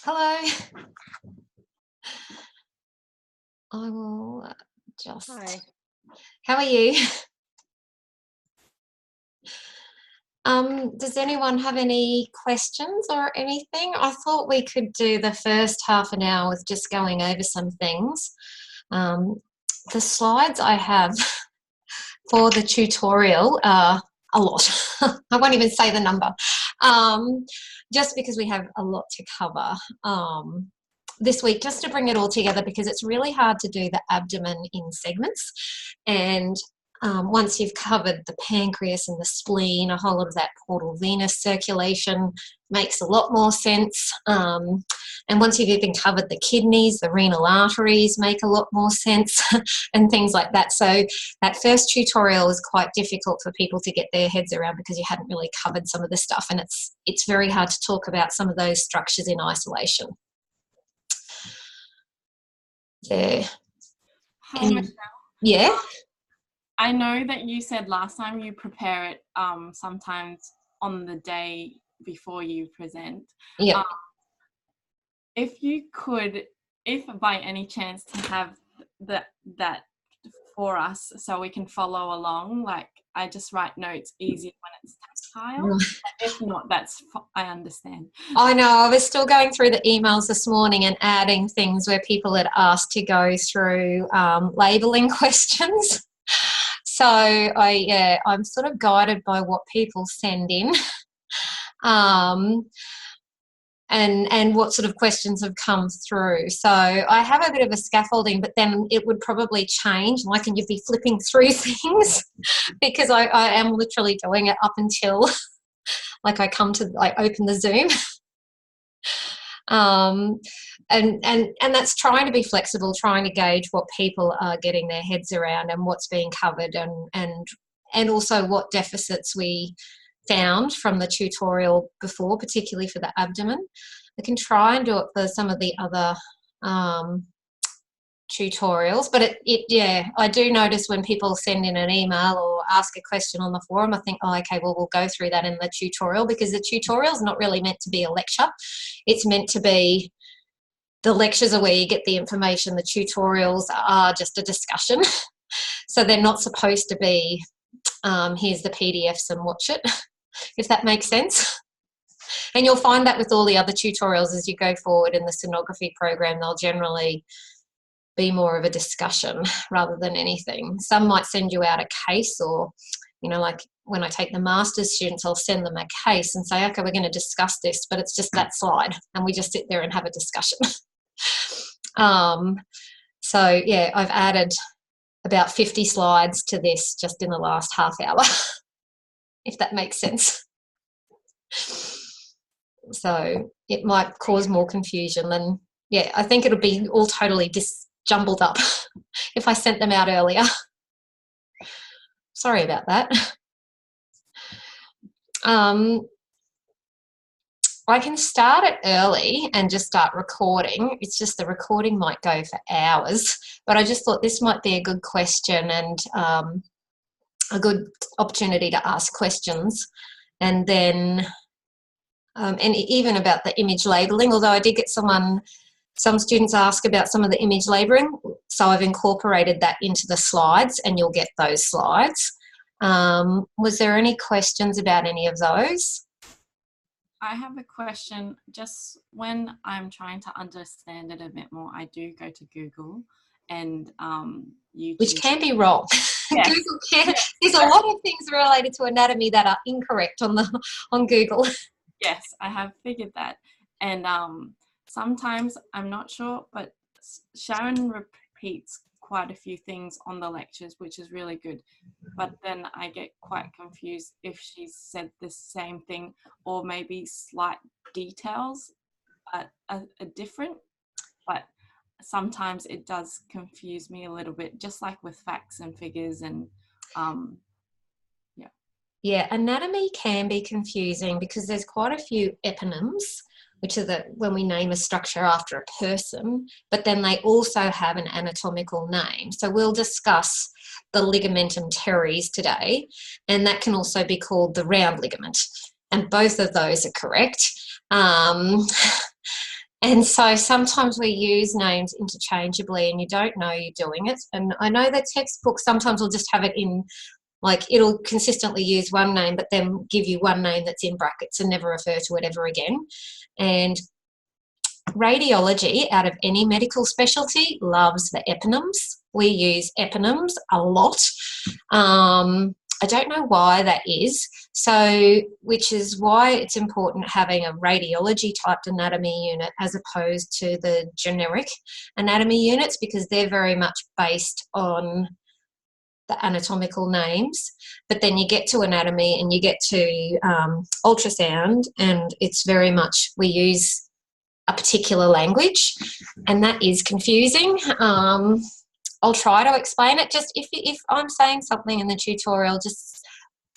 Hello. I will just. Hi. How are you? Does anyone have any questions or anything? I thought we could do the first half an hour with just going over some things. The slides I have for the tutorial are a lot. I won't even say the number, just because we have a lot to cover this week, just to bring it all together, because it's really hard to do the abdomen in segments. And once you've covered the pancreas and the spleen, a whole lot of that portal venous circulation makes a lot more sense. And once you've even covered the kidneys, the renal arteries make a lot more sense and things like that. So that first tutorial is quite difficult for people to get their heads around because you hadn't really covered some of the stuff, and it's very hard to talk about some of those structures in isolation. There. Hi, Michelle. Yeah. I know that you said last time you prepare it sometimes on the day before you present. Yeah. If you could, if by any chance to have that for us so we can follow along, like I just write notes easier when it's tactile. If not, I understand. I know, I was still going through the emails this morning and adding things where people had asked to go through labelling questions. So I'm sort of guided by what people send in. And what sort of questions have come through. So I have a bit of a scaffolding, but then it would probably change. Like, and you'd be flipping through things because I am literally doing it up until like I open the Zoom. And that's trying to be flexible, trying to gauge what people are getting their heads around and what's being covered, and also what deficits we found from the tutorial before, particularly for the abdomen. I can try and do it for some of the other tutorials, but I do notice when people send in an email or ask a question on the forum, I think, oh, okay, well, we'll go through that in the tutorial, because the tutorial is not really meant to be a lecture. It's meant to be, the lectures are where you get the information. The tutorials are just a discussion. So they're not supposed to be, here's the PDFs and watch it, if that makes sense. And you'll find that with all the other tutorials as you go forward in the sonography program, they'll generally be more of a discussion rather than anything. Some might send you out a case, or, like when I take the master's students, I'll send them a case and say, okay, we're going to discuss this, but it's just that slide, and we just sit there and have a discussion. So yeah, I've added about 50 slides to this just in the last half hour, if that makes sense. So it might cause more confusion than, I think it'll be all totally jumbled up if I sent them out earlier. Sorry about that. I can start it early and just start recording. It's just the recording might go for hours, but I just thought this might be a good question and a good opportunity to ask questions. And then, and even about the image labelling, although I did get some students ask about some of the image labelling, so I've incorporated that into the slides, and you'll get those slides. Was there any questions about any of those? I have a question. Just when I'm trying to understand it a bit more, I do go to Google and YouTube. Which can be wrong. Yes. Google can. There's a lot of things related to anatomy that are incorrect on Google. Yes, I have figured that. And sometimes I'm not sure, but Sharon repeats quite a few things on the lectures, which is really good. But then I get quite confused if she's said the same thing, or maybe slight details are different. But sometimes it does confuse me a little bit, just like with facts and figures and Yeah, anatomy can be confusing because there's quite a few eponyms, which are when we name a structure after a person, but then they also have an anatomical name. So we'll discuss the ligamentum teres today, and that can also be called the round ligament. And both of those are correct. And so sometimes we use names interchangeably and you don't know you're doing it. And I know that textbooks sometimes will just have it in, like it'll consistently use one name but then give you one name that's in brackets and never refer to it ever again. And radiology, out of any medical specialty, loves the eponyms. We use eponyms a lot. I don't know why that is. So, which is why it's important having a radiology typed anatomy unit as opposed to the generic anatomy units, because they're very much based on the anatomical names. But then you get to anatomy and you get to ultrasound, and it's very much, we use a particular language, and that is confusing. I'll try to explain it. Just if I'm saying something in the tutorial, just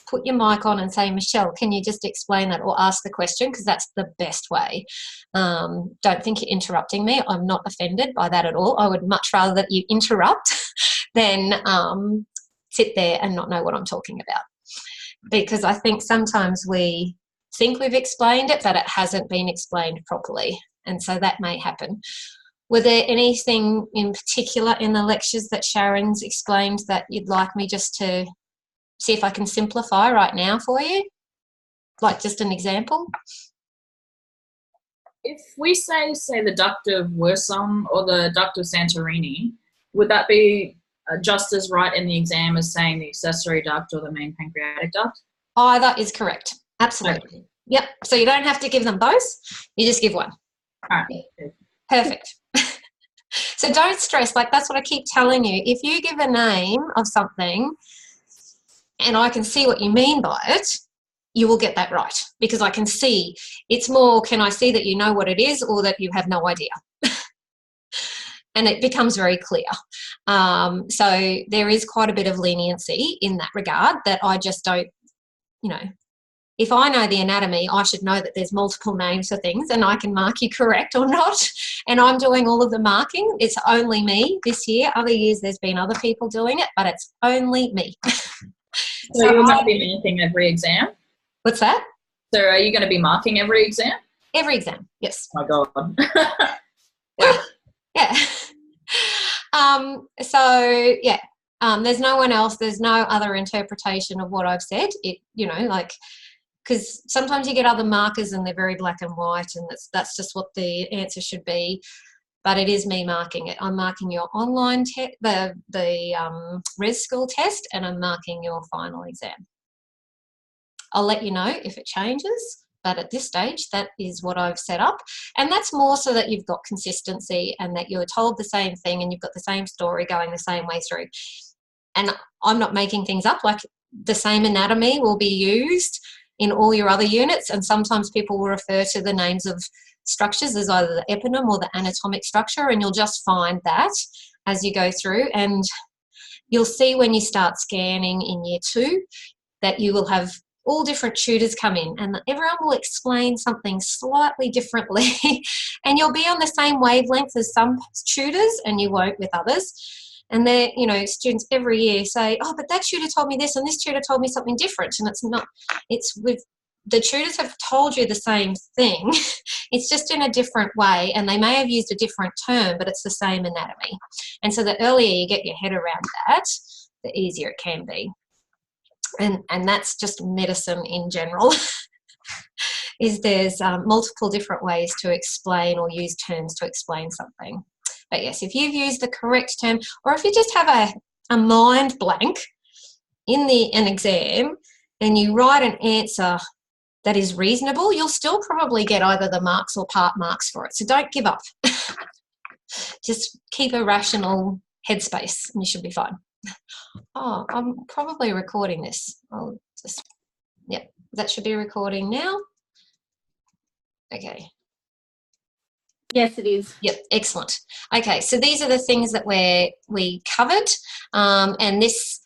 put your mic on and say, Michelle, can you just explain that, or ask the question, because that's the best way. Don't think you're interrupting me. I'm not offended by that at all. I would much rather that you interrupt than sit there and not know what I'm talking about, because I think sometimes we think we've explained it, but it hasn't been explained properly. And so that may happen. Were there anything in particular in the lectures that Sharon's explained that you'd like me just to see if I can simplify right now for you? Like just an example? If we say the duct of Wirsum or the duct of Santorini, would that be just as right in the exam as saying the accessory duct or the main pancreatic duct? Either is correct. Absolutely. Okay. Yep. So you don't have to give them both. You just give one. All right. Perfect. So don't stress. Like, that's what I keep telling you. If you give a name of something and I can see what you mean by it, you will get that right, because I can see. It's more, can I see that you know what it is or that you have no idea? And it becomes very clear. So there is quite a bit of leniency in that regard, that I just don't, you know, if I know the anatomy, I should know that there's multiple names for things and I can mark you correct or not. And I'm doing all of the marking. It's only me this year. Other years there's been other people doing it, but it's only me. So you're going to be marking every exam? What's that? So are you going to be marking every exam? Every exam, yes. Oh my God. Yeah. So, yeah. There's no one else. There's no other interpretation of what I've said. It, you know, like, because sometimes you get other markers and they're very black and white, and that's just what the answer should be. But it is me marking it. I'm marking your online test, the res school test, and I'm marking your final exam. I'll let you know if it changes, but at this stage, that is what I've set up. And that's more so that you've got consistency and that you're told the same thing and you've got the same story going the same way through. And I'm not making things up. Like, the same anatomy will be used in all your other units, and sometimes people will refer to the names of structures as either the eponym or the anatomic structure, and you'll just find that as you go through. And you'll see when you start scanning in year 2 that you will have all different tutors come in and everyone will explain something slightly differently and you'll be on the same wavelength as some tutors and you won't with others. And they're, you know, students every year say, oh, but that tutor told me this and this tutor told me something different. And it's not, it's with, the tutors have told you the same thing. It's just in a different way, and they may have used a different term, but it's the same anatomy. And so the earlier you get your head around that, the easier it can be. And that's just medicine in general, is there's multiple different ways to explain or use terms to explain something. But yes, if you've used the correct term, or if you just have a mind blank in an exam and you write an answer that is reasonable, you'll still probably get either the marks or part marks for it. So don't give up. Just keep a rational headspace and you should be fine. Oh, I'm probably recording this. I'll just, yeah, that should be recording now. Okay. Yes, it is. Yep, excellent. Okay, so these are the things that we covered, and this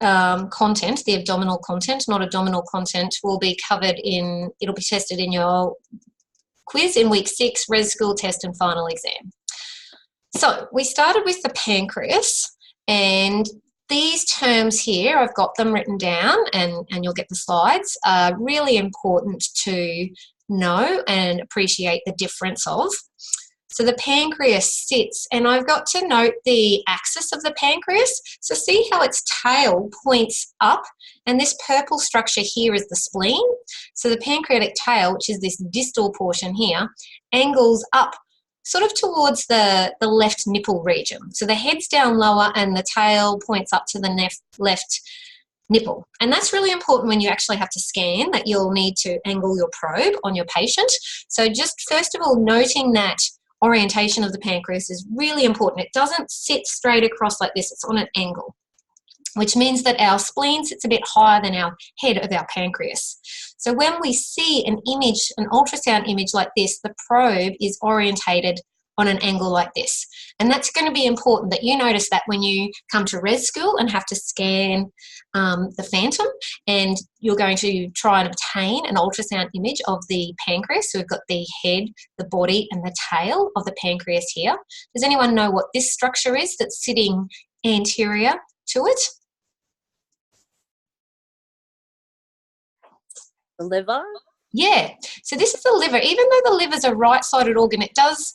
content, the abdominal content, not abdominal content, will be covered in, it'll be tested in your quiz in week 6, res school test and final exam. So we started with the pancreas, and these terms here, I've got them written down and you'll get the slides, are really important to know and appreciate the difference of. So the pancreas sits, and I've got to note the axis of the pancreas. So see how its tail points up, and this purple structure here is the spleen. So the pancreatic tail, which is this distal portion here, angles up sort of towards the left nipple region. So the head's down lower and the tail points up to the left nipple. And that's really important when you actually have to scan, that you'll need to angle your probe on your patient. So just first of all, noting that orientation of the pancreas is really important. It doesn't sit straight across like this, it's on an angle, which means that our spleen sits a bit higher than our head of our pancreas. So when we see an image, an ultrasound image like this, the probe is orientated on an angle like this. And that's going to be important that you notice that when you come to res school and have to scan the phantom, and you're going to try and obtain an ultrasound image of the pancreas. So we've got the head, the body, and the tail of the pancreas here. Does anyone know what this structure is that's sitting anterior to it? The liver? Yeah, so this is the liver. Even though the liver's a right-sided organ, it does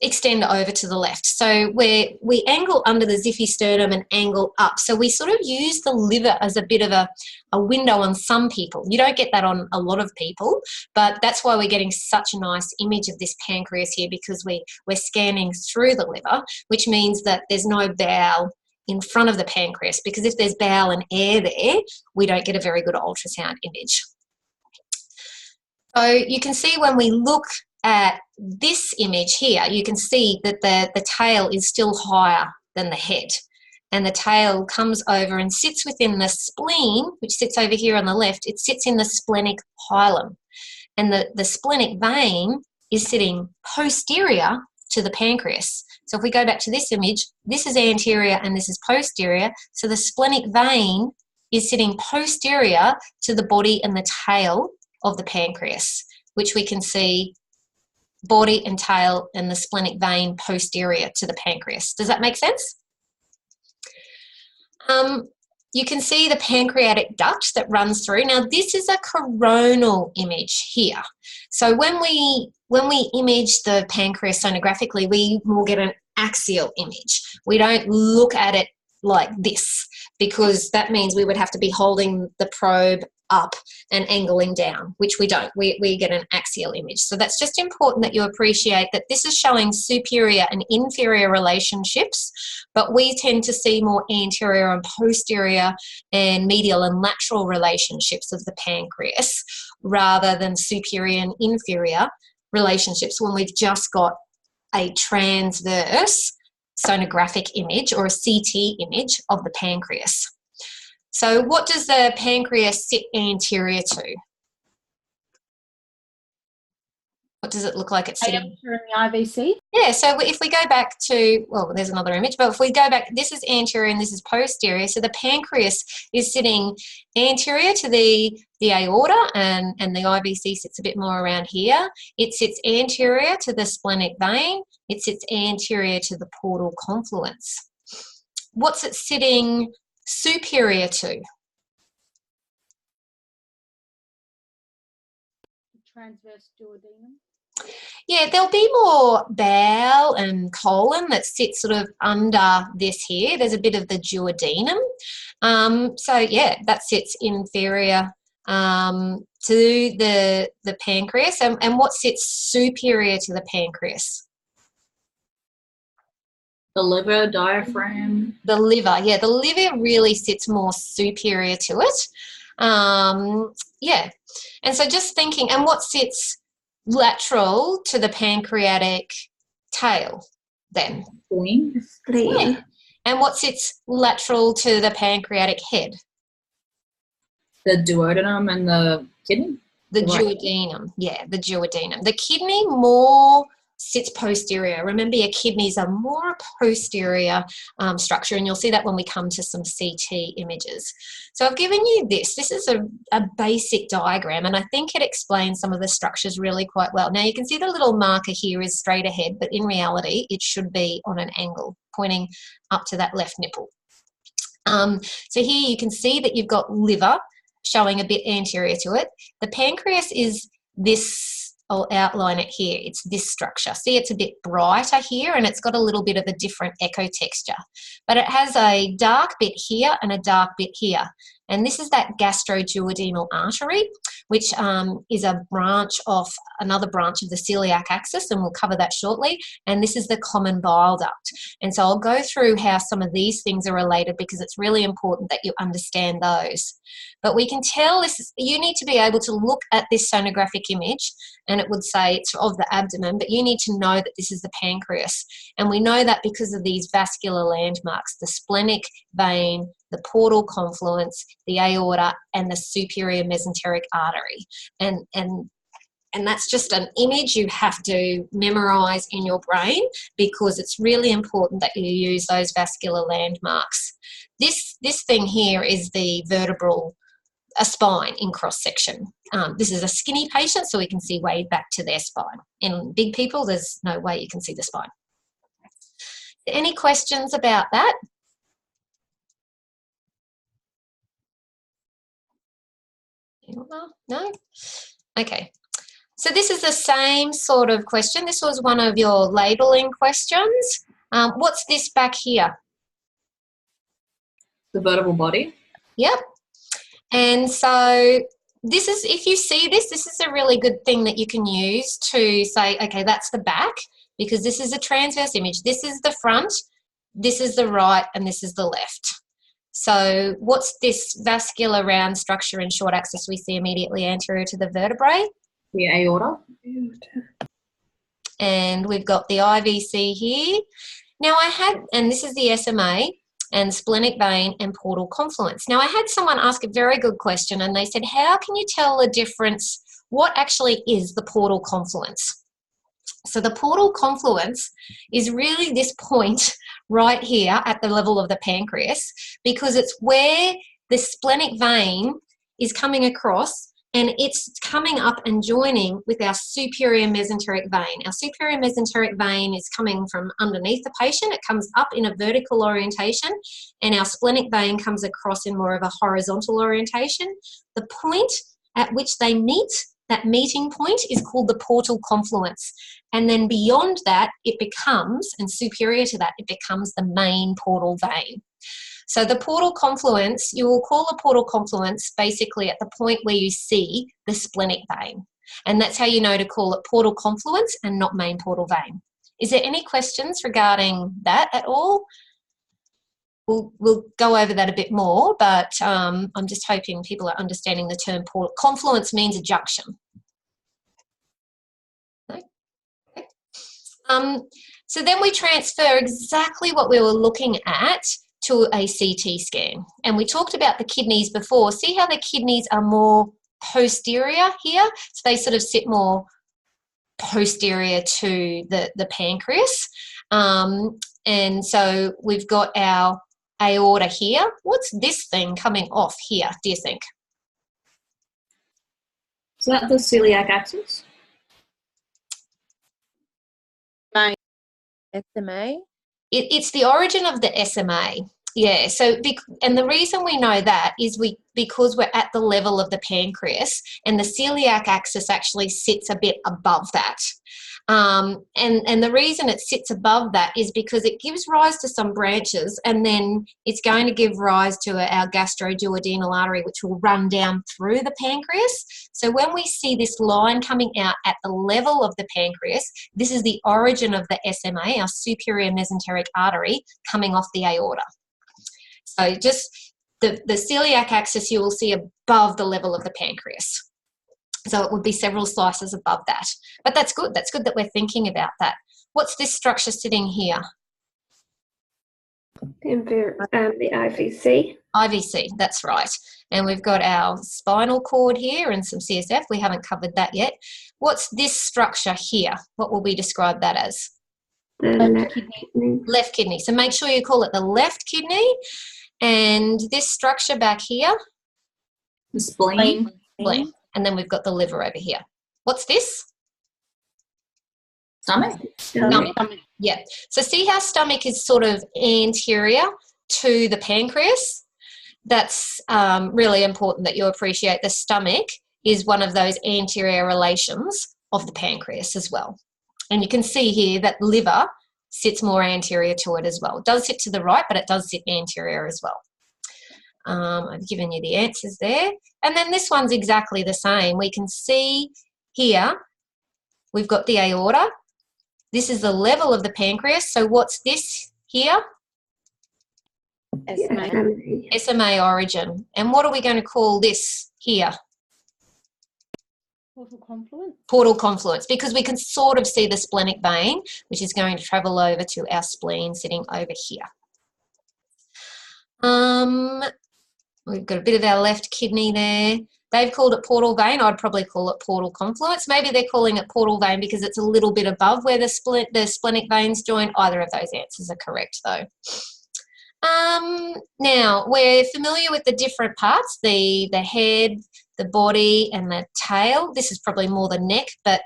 extend over to the left. So we angle under the xiphisternum and angle up. So we sort of use the liver as a bit of a window on some people. You don't get that on a lot of people, but that's why we're getting such a nice image of this pancreas here, because we're scanning through the liver, which means that there's no bowel in front of the pancreas, because if there's bowel and air there, we don't get a very good ultrasound image. So you can see when we look at this image here, you can see that the tail is still higher than the head, and the tail comes over and sits within the spleen, which sits over here on the left. It sits in the splenic hilum, and the splenic vein is sitting posterior to the pancreas. So if we go back to this image, this is anterior and this is posterior. So the splenic vein is sitting posterior to the body and the tail of the pancreas, which we can see body and tail and the splenic vein posterior to the pancreas. Does that make sense? You can see the pancreatic duct that runs through. Now this is a coronal image here. So when we image the pancreas sonographically, we will get an axial image. We don't look at it like this, because that means we would have to be holding the probe up and angling down, which we don't. We get an axial image. So that's just important that you appreciate that this is showing superior and inferior relationships, but we tend to see more anterior and posterior and medial and lateral relationships of the pancreas, rather than superior and inferior relationships when we've just got a transverse sonographic image or a CT image of the pancreas. So what does the pancreas sit anterior to? What does it look like it's sitting? During the IVC? Yeah, so if we go back to, well, there's another image, but if we go back, this is anterior and this is posterior. So the pancreas is sitting anterior to the aorta, and the IVC sits a bit more around here. It sits anterior to the splenic vein. It sits anterior to the portal confluence. What's it sitting superior to? Transverse duodenum. Yeah, there'll be more bowel and colon that sits sort of under this here. There's a bit of the duodenum. So yeah, that sits inferior to the pancreas. And what sits superior to the pancreas? The liver, diaphragm. The liver, yeah, the liver really sits more superior to it. Yeah, and so just thinking, and what sits lateral to the pancreatic tail then? Spleen. Yeah. And what sits lateral to the pancreatic head? The duodenum and the kidney. The duodenum, yeah, the duodenum. The kidney more sits posterior. Remember, your kidneys are more a posterior structure, and you'll see that when we come to some CT images. So I've given you this. This is a basic diagram, and I think it explains some of the structures really quite well. Now, you can see the little marker here is straight ahead, but in reality, it should be on an angle, pointing up to that left nipple. So here you can see that you've got liver showing a bit anterior to it. The pancreas is I'll outline it here. It's this structure. See, it's a bit brighter here and it's got a little bit of a different echo texture. But it has a dark bit here and a dark bit here. And this is that gastroduodenal artery, which is another branch of the celiac axis, and we'll cover that shortly. And this is the common bile duct. And so I'll go through how some of these things are related because it's really important that you understand those. But we can tell you need to be able to look at this sonographic image and it would say it's of the abdomen, but you need to know that this is the pancreas. And we know that because of these vascular landmarks, the splenic vein, the portal confluence, the aorta, and the superior mesenteric artery. And that's just an image you have to memorize in your brain because it's really important that you use those vascular landmarks. This thing here is the a spine in cross-section. This is a skinny patient, so we can see way back to their spine. In big people, there's no way you can see the spine. Any questions about that? No? Okay. So this is the same sort of question. This was one of your labelling questions. What's this back here? The vertebral body. Yep. And so this is, if you see this is a really good thing that you can use to say, okay, that's the back, because this is a transverse image. This is the front, this is the right, and this is the left. So what's this vascular round structure in short axis we see immediately anterior to the vertebrae? The aorta. And we've got the IVC here. Now and this is the SMA and splenic vein and portal confluence. Now I had someone ask a very good question and they said, how can you tell the difference? What actually is the portal confluence? So the portal confluence is really this point right here at the level of the pancreas, because it's where the splenic vein is coming across and it's coming up and joining with our superior mesenteric vein. Our superior mesenteric vein is coming from underneath the patient. It comes up in a vertical orientation, and our splenic vein comes across in more of a horizontal orientation. The point at which they meet, that meeting point, is called the portal confluence. And then beyond that, it becomes, and superior to that, it becomes the main portal vein. So the portal confluence, you will call a portal confluence basically at the point where you see the splenic vein. And that's how you know to call it portal confluence and not main portal vein. Is there any questions regarding that at all? We'll go over that a bit more, but I'm just hoping people are understanding the term portal. Confluence means a junction. Okay. So then we transfer exactly what we were looking at to a CT scan. And we talked about the kidneys before. See how the kidneys are more posterior here? So they sort of sit more posterior to the pancreas. And so we've got our aorta here. What's this thing coming off here, do you think? Is that the celiac axis? SMA. It's the origin of the SMA. Yeah, so and the reason we know that is because we're at the level of the pancreas, and the celiac axis actually sits a bit above that. And the reason it sits above that is because it gives rise to some branches, and then it's going to give rise to our gastroduodenal artery, which will run down through the pancreas. So when we see this line coming out at the level of the pancreas, this is the origin of the SMA, our superior mesenteric artery, coming off the aorta. So just the celiac axis you will see above the level of the pancreas. So it would be several slices above that. But that's good. That's good that we're thinking about that. What's this structure sitting here? The IVC. IVC, that's right. And we've got our spinal cord here and some CSF. We haven't covered that yet. What's this structure here? What will we describe that as? The left kidney. Left kidney. So make sure you call it the left kidney. And this structure back here? The spleen. Spleen. And then we've got the liver over here. What's this? Stomach. Stomach. Yeah. So see how stomach is sort of anterior to the pancreas? That's really important that you appreciate the stomach is one of those anterior relations of the pancreas as well. And you can see here that liver sits more anterior to it as well. It does sit to the right, but it does sit anterior as well. I've given you the answers there. And then this one's exactly the same. We can see here, we've got the aorta. This is the level of the pancreas. So what's this here? SMA origin. And what are we going to call this here? Portal confluence. Portal confluence, because we can sort of see the splenic vein, which is going to travel over to our spleen sitting over here. We've got a bit of our left kidney there. They've called it portal vein. I'd probably call it portal confluence. Maybe they're calling it portal vein because it's a little bit above where the splenic veins join. Either of those answers are correct though. Now, we're familiar with the different parts, the head, the body and the tail. This is probably more the neck, but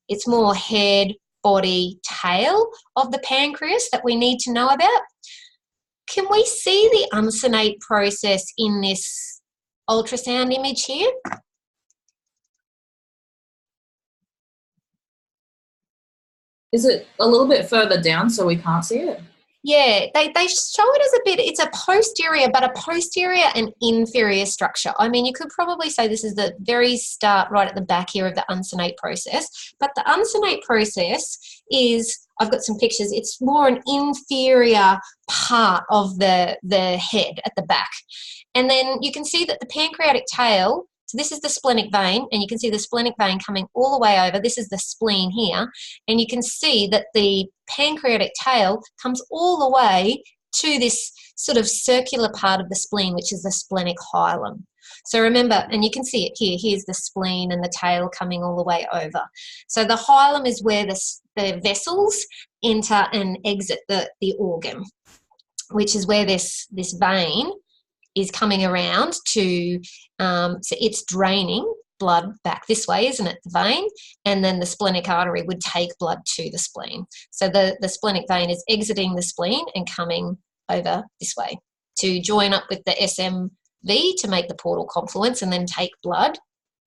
it's more head, body, tail of the pancreas that we need to know about. Can we see the uncinate process in this ultrasound image here? Is it a little bit further down so we can't see it? Yeah, they show it as a bit, it's a posterior, but a posterior and inferior structure. I mean, you could probably say this is the very start right at the back here of the uncinate process, but the uncinate process is, I've got some pictures, it's more an inferior part of the head at the back. And then you can see that the pancreatic tail, so this is the splenic vein, and you can see the splenic vein coming all the way over. This is the spleen here, and you can see that the pancreatic tail comes all the way to this sort of circular part of the spleen, which is the splenic hilum. So remember, and you can see it here, here's the spleen and the tail coming all the way over. So the hilum is where the vessels enter and exit the organ, which is where this vein is coming around to, so it's draining blood back this way, isn't it, the vein? And then the splenic artery would take blood to the spleen. So the splenic vein is exiting the spleen and coming over this way to join up with the SMV to make the portal confluence and then take blood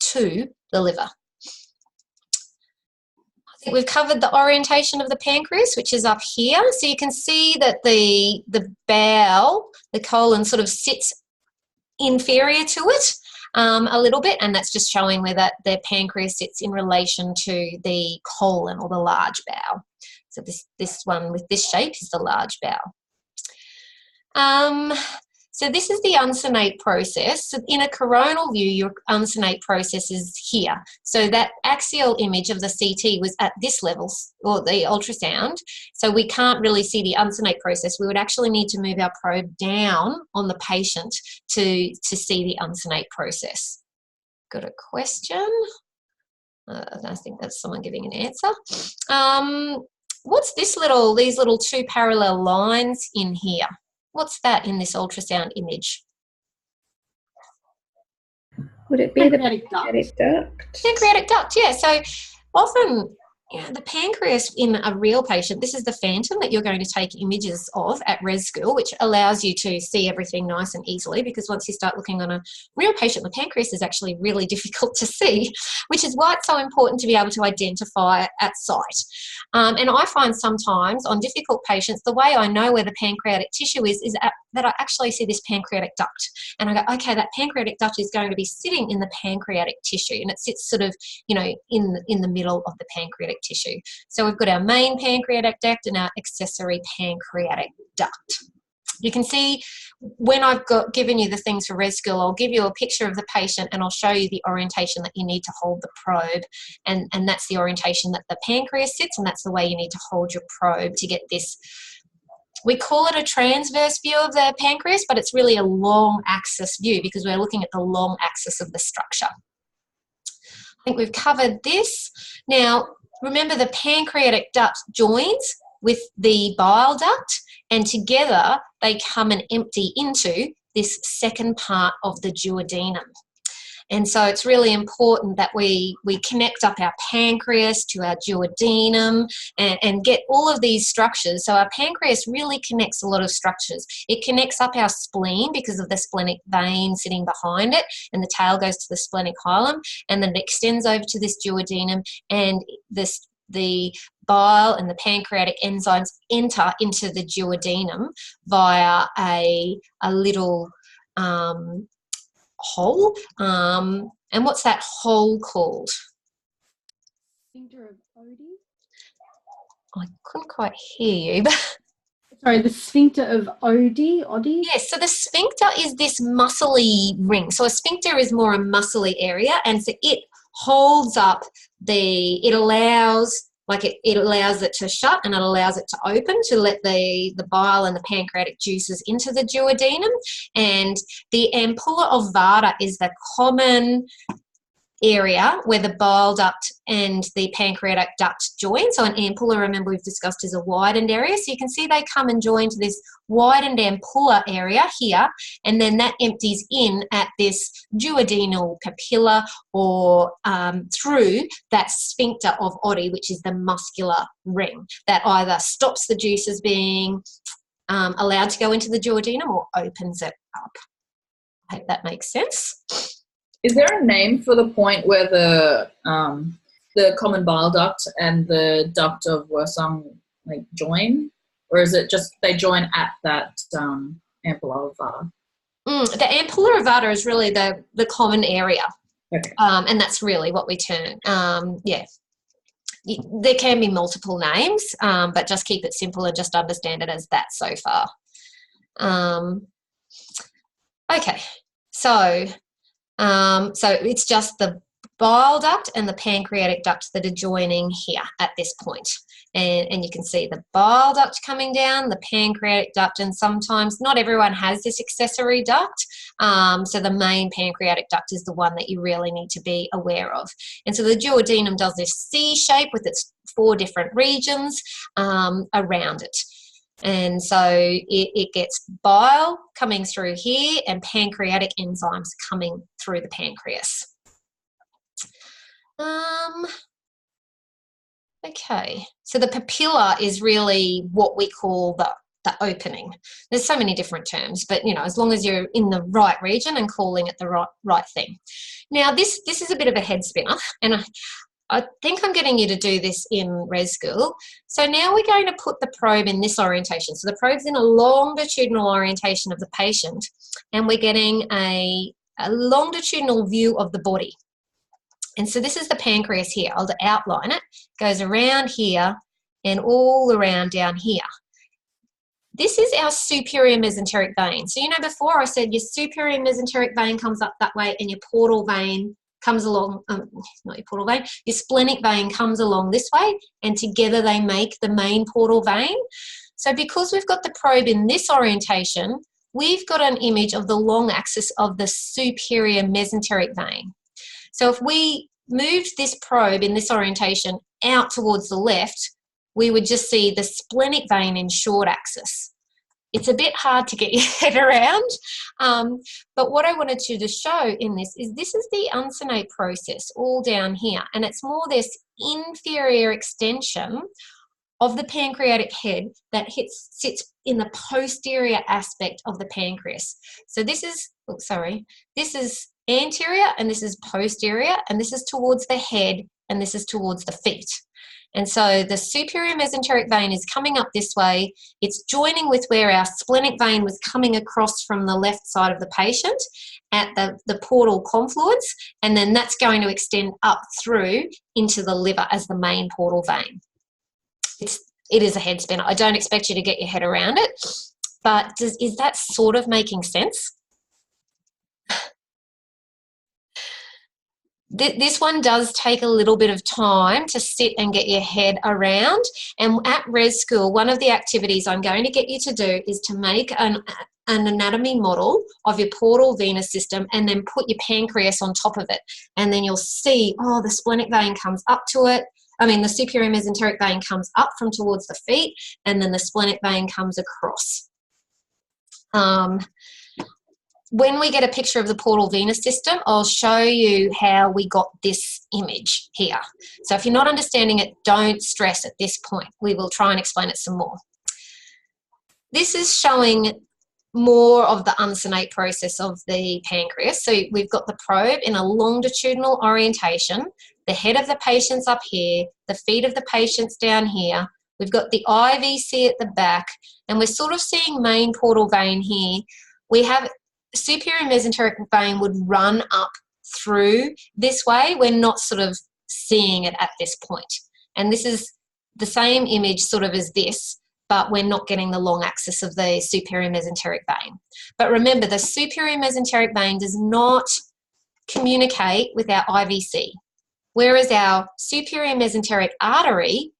to the liver. I think we've covered the orientation of the pancreas, which is up here. So you can see that the bowel, the colon, sort of sits inferior to it a little bit, and that's just showing where the pancreas sits in relation to the colon or the large bowel. So this one with this shape is the large bowel. So this is the uncinate process. So in a coronal view, your uncinate process is here. So that axial image of the CT was at this level, or the ultrasound. So we can't really see the uncinate process. We would actually need to move our probe down on the patient to see the uncinate process. Got a question? I think that's someone giving an answer. What's these little two parallel lines in here? What's that in this ultrasound image? Would it be the pancreatic duct? Pancreatic duct, yeah. So often, you know, the pancreas in a real patient, this is the phantom that you're going to take images of at res school, which allows you to see everything nice and easily, because once you start looking on a real patient, the pancreas is actually really difficult to see, which is why it's so important to be able to identify at sight. And I find sometimes on difficult patients, the way I know where the pancreatic tissue is that I actually see this pancreatic duct. And I go, okay, that pancreatic duct is going to be sitting in the pancreatic tissue, and it sits sort of, you know, in the middle of the pancreatic tissue. So we've got our main pancreatic duct and our accessory pancreatic duct. You can see when I've given you the things for res school, I'll give you a picture of the patient and I'll show you the orientation that you need to hold the probe, and that's the orientation that the pancreas sits, and that's the way you need to hold your probe to get this. We call it a transverse view of the pancreas, but it's really a long axis view because we're looking at the long axis of the structure. I think we've covered this. Now, remember the pancreatic duct joins with the bile duct, and together they come and empty into this second part of the duodenum. And so it's really important that we connect up our pancreas to our duodenum and get all of these structures. So our pancreas really connects a lot of structures. It connects up our spleen because of the splenic vein sitting behind it, and the tail goes to the splenic hilum, and then it extends over to this duodenum, and the bile and the pancreatic enzymes enter into the duodenum via a little hole. And what's that hole called? Sphincter of Oddi. I couldn't quite hear you. Sorry, the sphincter of Oddi. Yes, so the sphincter is this muscly ring. So a sphincter is more a muscly area, and so it holds up it allows it to shut, and it allows it to open to let the bile and the pancreatic juices into the duodenum. And the ampulla of Vata is the common area where the bile duct and the pancreatic duct join. So an ampulla, remember we've discussed, is a widened area. So you can see they come and join to this widened ampulla area here, and then that empties in at this duodenal papilla or through that sphincter of Oddi, which is the muscular ring that either stops the juices being allowed to go into the duodenum or opens it up. I hope that makes sense. Is there a name for the point where the common bile duct and the duct of Wirsung join, or is it just they join at that ampulla of Vata? The ampulla of Vata is really the common area, okay. And that's really what we term. There can be multiple names, but just keep it simple and just understand it as that so far. Okay, so it's just the bile duct and the pancreatic duct that are joining here at this point. And you can see the bile duct coming down, the pancreatic duct, and sometimes not everyone has this accessory duct. So the main pancreatic duct is the one that you really need to be aware of. And so the duodenum does this C shape with its 4 different regions around it. And so it gets bile coming through here and pancreatic enzymes coming through the pancreas. Okay, so the papilla is really what we call the opening. There's so many different terms, but as long as you're in the right region and calling it the right thing. Now this is a bit of a head spinner, and I think I'm getting you to do this in res school. So now we're going to put the probe in this orientation. So the probe's in a longitudinal orientation of the patient, and we're getting a longitudinal view of the body. And so this is the pancreas here. I'll outline it. It goes around here and all around down here. This is our superior mesenteric vein. So before I said your superior mesenteric vein comes up that way and your portal vein comes along, not your portal vein, your splenic vein comes along this way, and together they make the main portal vein. So because we've got the probe in this orientation, we've got an image of the long axis of the superior mesenteric vein. So if we moved this probe in this orientation out towards the left, we would just see the splenic vein in short axis. It's a bit hard to get your head around, but what I wanted to just show in this is the uncinate process all down here, and it's more this inferior extension of the pancreatic head that sits in the posterior aspect of the pancreas. So this is anterior and this is posterior, and this is towards the head and this is towards the feet. And so the superior mesenteric vein is coming up this way. It's joining with where our splenic vein was coming across from the left side of the patient at the portal confluence, and then that's going to extend up through into the liver as the main portal vein. It is a head spinner. I don't expect you to get your head around it, but is that sort of making sense? This one does take a little bit of time to sit and get your head around. And at res school, one of the activities I'm going to get you to do is to make an anatomy model of your portal venous system and then put your pancreas on top of it. And then you'll see, the splenic vein comes up to it. The superior mesenteric vein comes up from towards the feet, and then the splenic vein comes across. when we get a picture of the portal venous system, I'll show you how we got this image here. So if you're not understanding it, don't stress at this point. We will try and explain it some more. This is showing more of the uncinate process of the pancreas. So we've got the probe in a longitudinal orientation. The head of the patient's up here, the feet of the patient's down here. We've got the IVC at the back, and we're sort of seeing main portal vein here. We have superior mesenteric vein would run up through this way. We're not sort of seeing it at this point. And this is the same image sort of as this, but we're not getting the long axis of the superior mesenteric vein. But remember, the superior mesenteric vein does not communicate with our IVC, whereas our superior mesenteric artery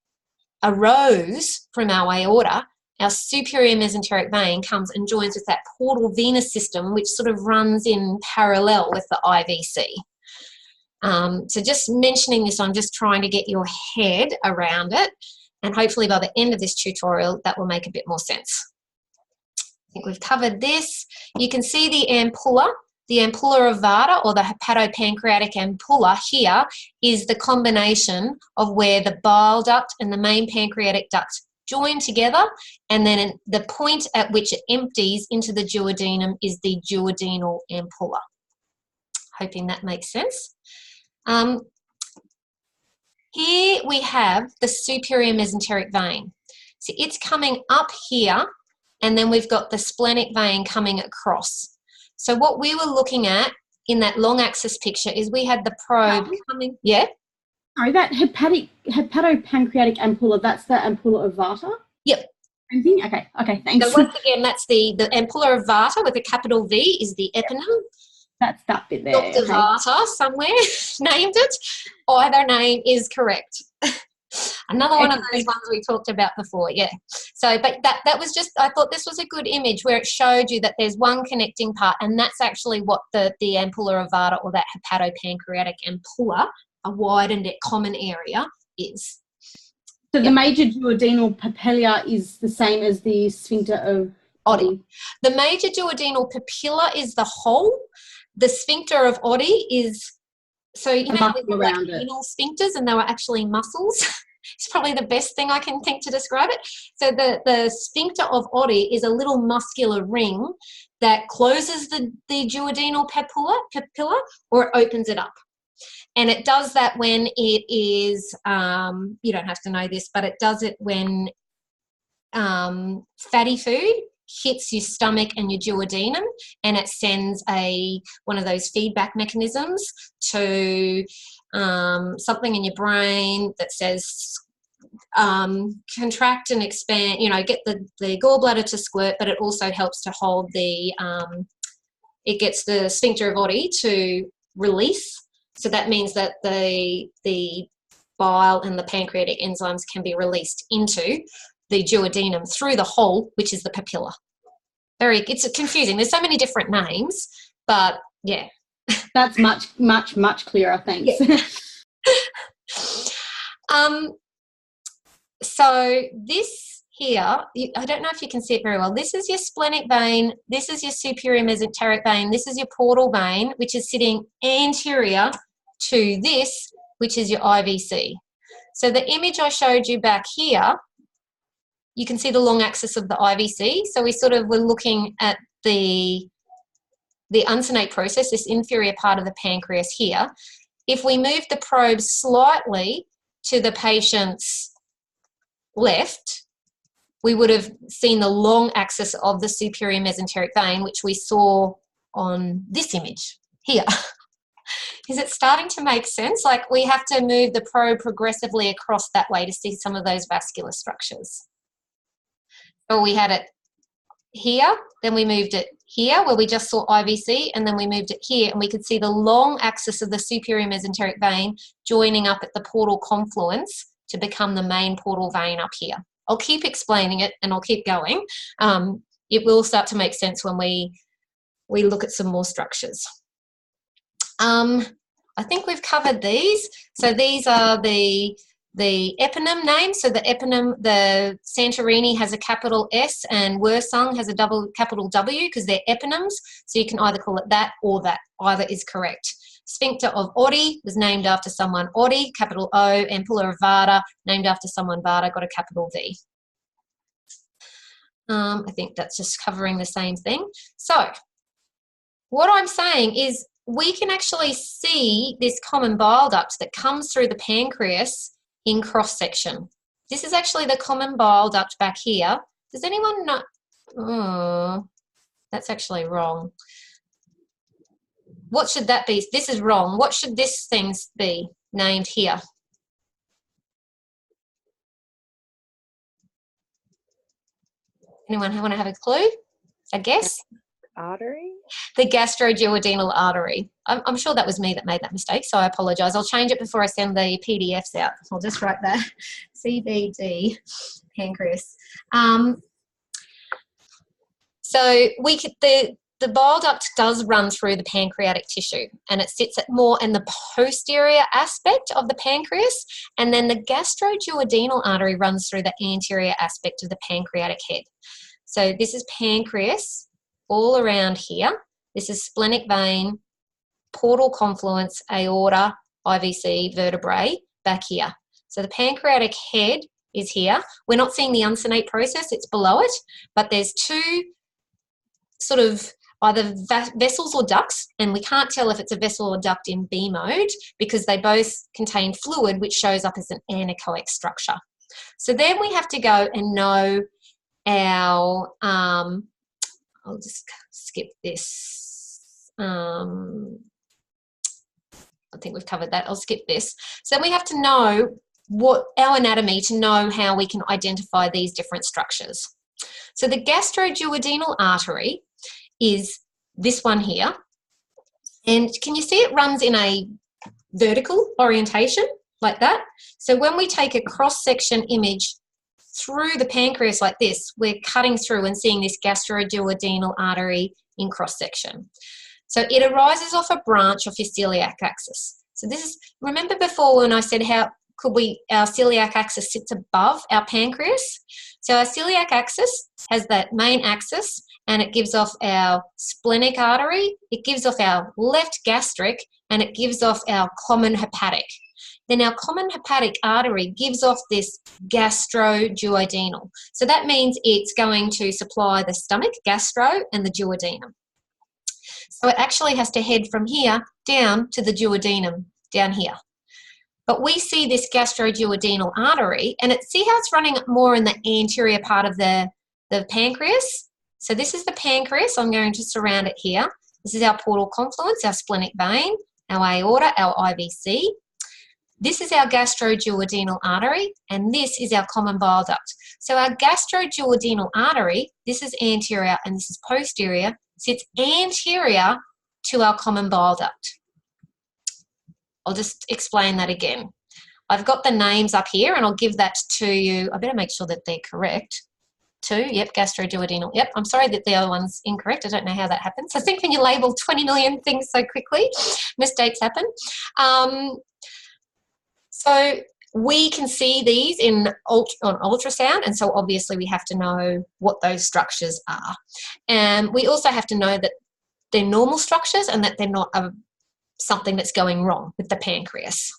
arose from our aorta. Our superior mesenteric vein comes and joins with that portal venous system, which sort of runs in parallel with the IVC. So just mentioning this, I'm just trying to get your head around it, and hopefully by the end of this tutorial, that will make a bit more sense. I think we've covered this. You can see the ampulla. The ampulla of Vata, or the hepatopancreatic ampulla here, is the combination of where the bile duct and the main pancreatic duct join together, and then the point at which it empties into the duodenum is the duodenal ampulla. Hoping that makes sense. Here we have the superior mesenteric vein. So it's coming up here, and then we've got the splenic vein coming across. So what we were looking at in that long axis picture is we had the probe coming, yeah? Sorry, that hepatopancreatic ampulla, that's the ampulla of Vata? Yep. Okay, thanks. So once again, that's the ampulla of Vata with a capital V is the epinym. That's that bit there. Dr. Vata somewhere named it. Either name is correct. Another one of those ones we talked about before, yeah. So, but that was just, I thought this was a good image where it showed you that there's one connecting part, and that's actually what the ampulla of Vata, or that hepatopancreatic ampulla, a widened common area, is. So the major duodenal papilla is the same as the sphincter of Oddi. The major duodenal papilla is the hole. The sphincter of Oddi is, so you know how we have like anal sphincters and they were actually muscles? It's probably the best thing I can think to describe it. So the sphincter of Oddi is a little muscular ring that closes the duodenal papilla, or it opens it up. And it does that when it is, you don't have to know this, but it does it when fatty food hits your stomach and your duodenum, and it sends one of those feedback mechanisms to something in your brain that says contract and expand, you know, get the gallbladder to squirt, but it also helps to hold it gets the sphincter of Oddi to release. So that means that the bile and the pancreatic enzymes can be released into the duodenum through the hole, which is the papilla. It's confusing. There's so many different names, but yeah. That's much clearer, thanks. Yeah. So this here, I don't know if you can see it very well. This is your splenic vein. This is your superior mesenteric vein. This is your portal vein, which is sitting anterior to this, which is your IVC. So the image I showed you back here, you can see the long axis of the IVC. So we sort of were looking at the uncinate process, this inferior part of the pancreas here. If we move the probe slightly to the patient's left, we would have seen the long axis of the superior mesenteric vein, which we saw on this image here. Is it starting to make sense? Like, we have to move the probe progressively across that way to see some of those vascular structures. So we had it here, then we moved it here where we just saw IVC, and then we moved it here, and we could see the long axis of the superior mesenteric vein joining up at the portal confluence to become the main portal vein up here. I'll keep explaining it and I'll keep going. It will start to make sense when we look at some more structures. I think we've covered these. So these are the the eponym name. So the eponym, the Santorini has a capital S and Wursung has a capital W because they're eponyms. So you can either call it that or that. Either is correct. Sphincter of Oddi was named after someone, Oddi, capital O. Ampulla of Vada, named after someone, Vada, got a capital V. I think that's just covering the same thing. So what I'm saying is we can actually see this common bile duct that comes through the pancreas in cross-section. This is actually the common bile duct back here. Does anyone know? Oh, that's actually wrong. What should that be? This is wrong. What should this thing be named here? Anyone want to have a clue? A guess? Artery? The gastroduodenal artery. I'm sure that was me that made that mistake, so I apologise. I'll change it before I send the PDFs out. I'll just write that. CBD, pancreas. So the bile duct does run through the pancreatic tissue, and it sits more in the posterior aspect of the pancreas, and then the gastroduodenal artery runs through the anterior aspect of the pancreatic head. So this is pancreas all around here. This is splenic vein, portal confluence, aorta, IVC, vertebrae back here. So the pancreatic head is here. We're not seeing the uncinate process, it's below it, but there's two sort of either vessels or ducts, and we can't tell if it's a vessel or duct in B mode because they both contain fluid which shows up as an anechoic structure. So then we have to go and know our, I'll just skip this. I think we've covered that. I'll skip this. So we have to know what our anatomy to know how we can identify these different structures. So the gastroduodenal artery is this one here. And can you see it runs in a vertical orientation like that? So when we take a cross-section image through the pancreas like this, we're cutting through and seeing this gastroduodenal artery in cross-section. So it arises off a branch of your celiac axis. So this is, remember before when I said how could our celiac axis sits above our pancreas? So our celiac axis has that main axis and it gives off our splenic artery, it gives off our left gastric, and it gives off our common hepatic. Then our common hepatic artery gives off this gastroduodenal. So that means it's going to supply the stomach, gastro, and the duodenum. So it actually has to head from here down to the duodenum, down here. But we see this gastroduodenal artery, and see how it's running more in the anterior part of the pancreas? So this is the pancreas. I'm going to surround it here. This is our portal confluence, our splenic vein, our aorta, our IVC. This is our gastroduodenal artery, and this is our common bile duct. So our gastroduodenal artery, this is anterior and this is posterior, sits anterior to our common bile duct. I'll just explain that again. I've got the names up here and I'll give that to you. I better make sure that they're correct. Yep, gastroduodenal. Yep, I'm sorry that the other one's incorrect. I don't know how that happens. I think when you label 20 million things so quickly, mistakes happen. So we can see these on ultrasound, and so obviously we have to know what those structures are. And we also have to know that they're normal structures and that they're not something that's going wrong with the pancreas.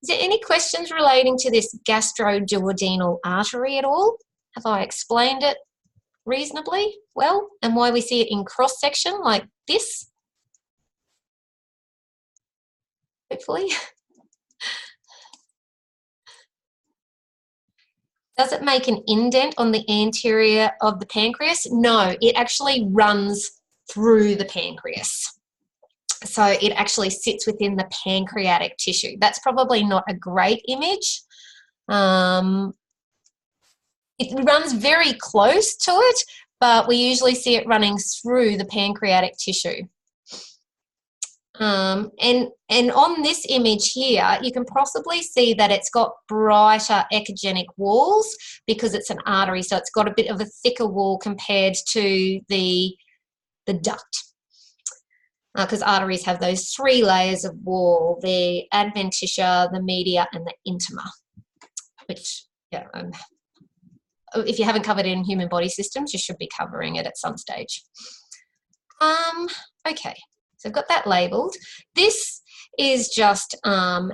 Is there any questions relating to this gastroduodenal artery at all? Have I explained it reasonably well and why we see it in cross-section like this? Hopefully. Does it make an indent on the anterior of the pancreas? No, it actually runs through the pancreas. So it actually sits within the pancreatic tissue. That's probably not a great image. It runs very close to it, but we usually see it running through the pancreatic tissue. And on this image here, you can possibly see that it's got brighter echogenic walls because it's an artery, so it's got a bit of a thicker wall compared to the duct. Because arteries have those 3 layers of wall, the adventitia, the media, and the intima. which, yeah, if you haven't covered it in human body systems, you should be covering it at some stage. Okay, so I've got that labelled. This is just a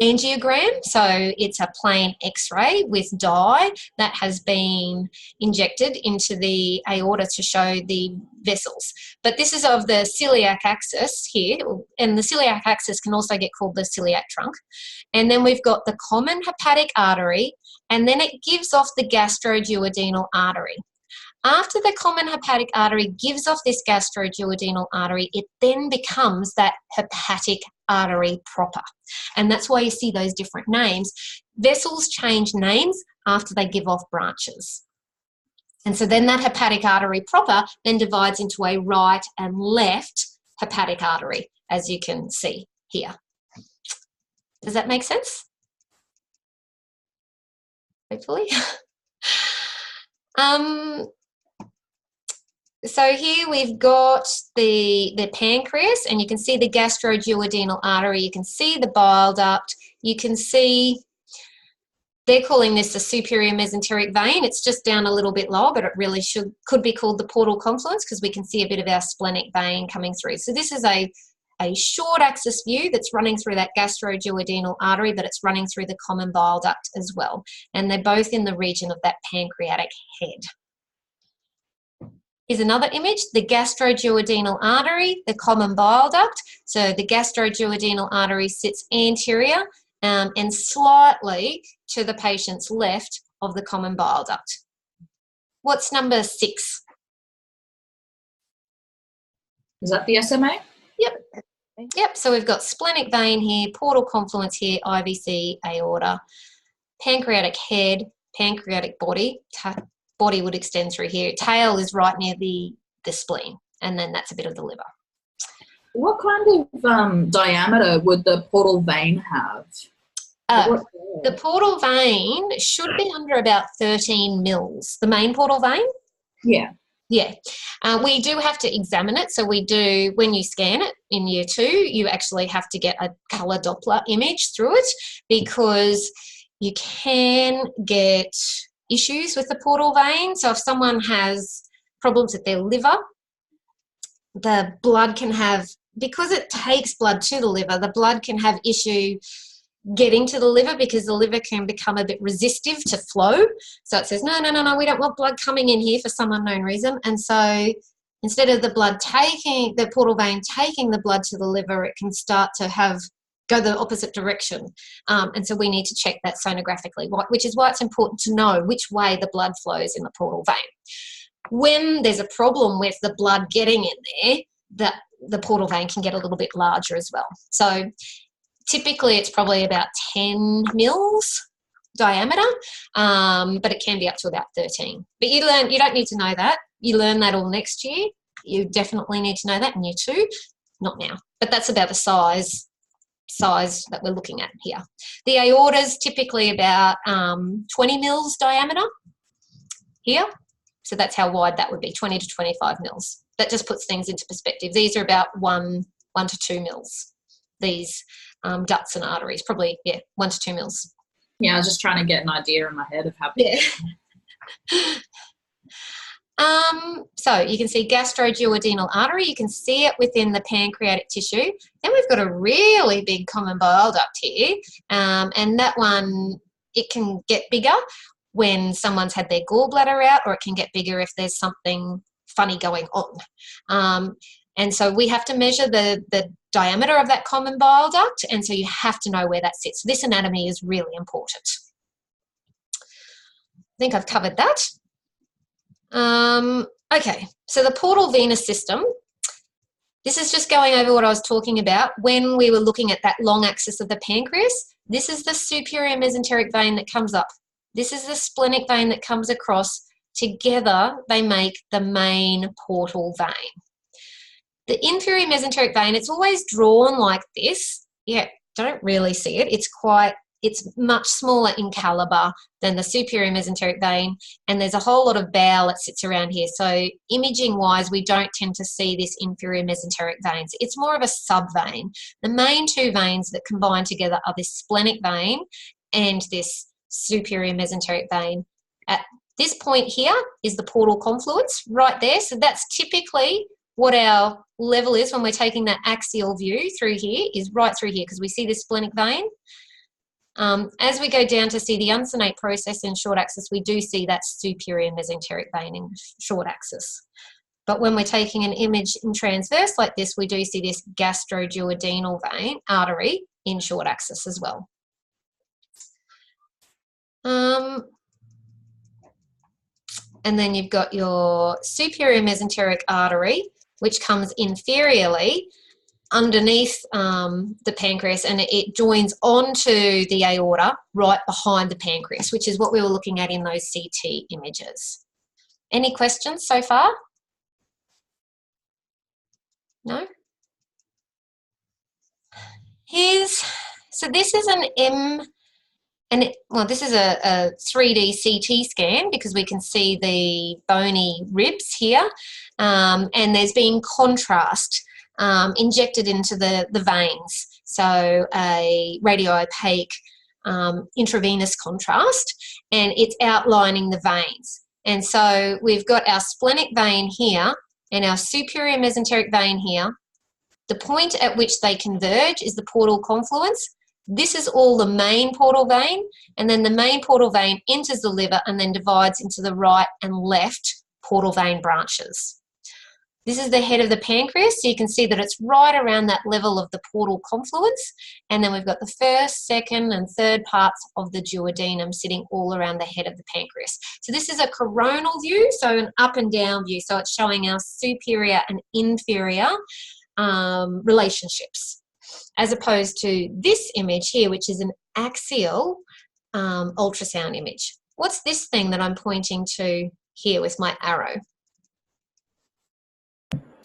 angiogram, so it's a plain x-ray with dye that has been injected into the aorta to show the vessels. But this is of the celiac axis here, and the celiac axis can also get called the celiac trunk. And then we've got the common hepatic artery, and then it gives off the gastroduodenal artery. After the common hepatic artery gives off this gastroduodenal artery, it then becomes that hepatic artery proper. And that's why you see those different names. Vessels change names after they give off branches. And so then that hepatic artery proper then divides into a right and left hepatic artery, as you can see here. Does that make sense? Hopefully. So here we've got the pancreas, and you can see the gastroduodenal artery, you can see the bile duct, you can see, they're calling this the superior mesenteric vein. It's just down a little bit lower, but it really could be called the portal confluence because we can see a bit of our splenic vein coming through. So this is a short axis view that's running through that gastroduodenal artery, but it's running through the common bile duct as well. And they're both in the region of that pancreatic head. Here's another image, the gastroduodenal artery, the common bile duct. So the gastroduodenal artery sits anterior and slightly to the patient's left of the common bile duct. What's number 6? Is that the SMA? Yep. Yep, so we've got splenic vein here, portal confluence here, IVC, aorta, pancreatic head, pancreatic body. Body would extend through here. Tail is right near the spleen, and then that's a bit of the liver. What kind of diameter would the portal vein have? The portal vein should be under about 13 mils. The main portal vein? Yeah. Yeah. We do have to examine it. So we do, when you scan it in year 2, you actually have to get a colour Doppler image through it because you can get issues with the portal vein. So if someone has problems with their liver, the blood can have, because it takes blood to the liver, the blood can have issue getting to the liver because the liver can become a bit resistive to flow. So it says, no, we don't want blood coming in here for some unknown reason. And so instead of the blood taking, the portal vein taking the blood to the liver, it can start to go the opposite direction. And so we need to check that sonographically, which is why it's important to know which way the blood flows in the portal vein. When there's a problem with the blood getting in there, the portal vein can get a little bit larger as well. So typically it's probably about 10 mils diameter, but it can be up to about 13. But you don't need to know that. You learn that all next year. You definitely need to know that in year 2, not now. But that's about the size that we're looking at here. The aorta is typically about 20 mils diameter here. So that's how wide that would be, 20 to 25 mils. That just puts things into perspective. These are about 1 to 2 mils. These ducts and arteries, probably, 1 to 2 mils. Yeah, I was just trying to get an idea in my head of how big. Yeah. So you can see gastroduodenal artery. You can see it within the pancreatic tissue. Then we've got a really big common bile duct here, and that one, it can get bigger when someone's had their gallbladder out, or it can get bigger if there's something funny going on. And so we have to measure the diameter of that common bile duct, and so you have to know where that sits. So this anatomy is really important. I think I've covered that. Okay, so the portal venous system, this is just going over what I was talking about when we were looking at that long axis of the pancreas. This is the superior mesenteric vein that comes up. This is the splenic vein that comes across. Together, they make the main portal vein. The inferior mesenteric vein, it's always drawn like this. Yeah, don't really see it. It's quite it's much smaller in caliber than the superior mesenteric vein, and there's a whole lot of bowel that sits around here. So imaging wise, we don't tend to see this inferior mesenteric veins. It's more of a subvein. The main two veins that combine together are this splenic vein and this superior mesenteric vein. At this point here is the portal confluence right there. So that's typically what our level is when we're taking that axial view through here, is right through here, because we see this splenic vein. As we go down to see the uncinate process in short axis, we do see that superior mesenteric vein in short axis. But when we're taking an image in transverse like this, we do see this gastroduodenal vein, artery, in short axis as well. And then you've got your superior mesenteric artery, which comes inferiorly underneath the pancreas, and it joins onto the aorta right behind the pancreas, which is what we were looking at in those CT images. Any questions so far? No? So this is this is a 3D CT scan, because we can see the bony ribs here, and there's been contrast injected into the veins, so a radio-opaque intravenous contrast, and it's outlining the veins. And so we've got our splenic vein here and our superior mesenteric vein here. The point at which they converge is the portal confluence. This is all the main portal vein, and then the main portal vein enters the liver and then divides into the right and left portal vein branches. This is the head of the pancreas, so you can see that it's right around that level of the portal confluence, and then we've got the first, second and third parts of the duodenum sitting all around the head of the pancreas. So this is a coronal view, so an up and down view, so it's showing our superior and inferior relationships, as opposed to this image here, which is an axial ultrasound image. What's this thing that I'm pointing to here with my arrow?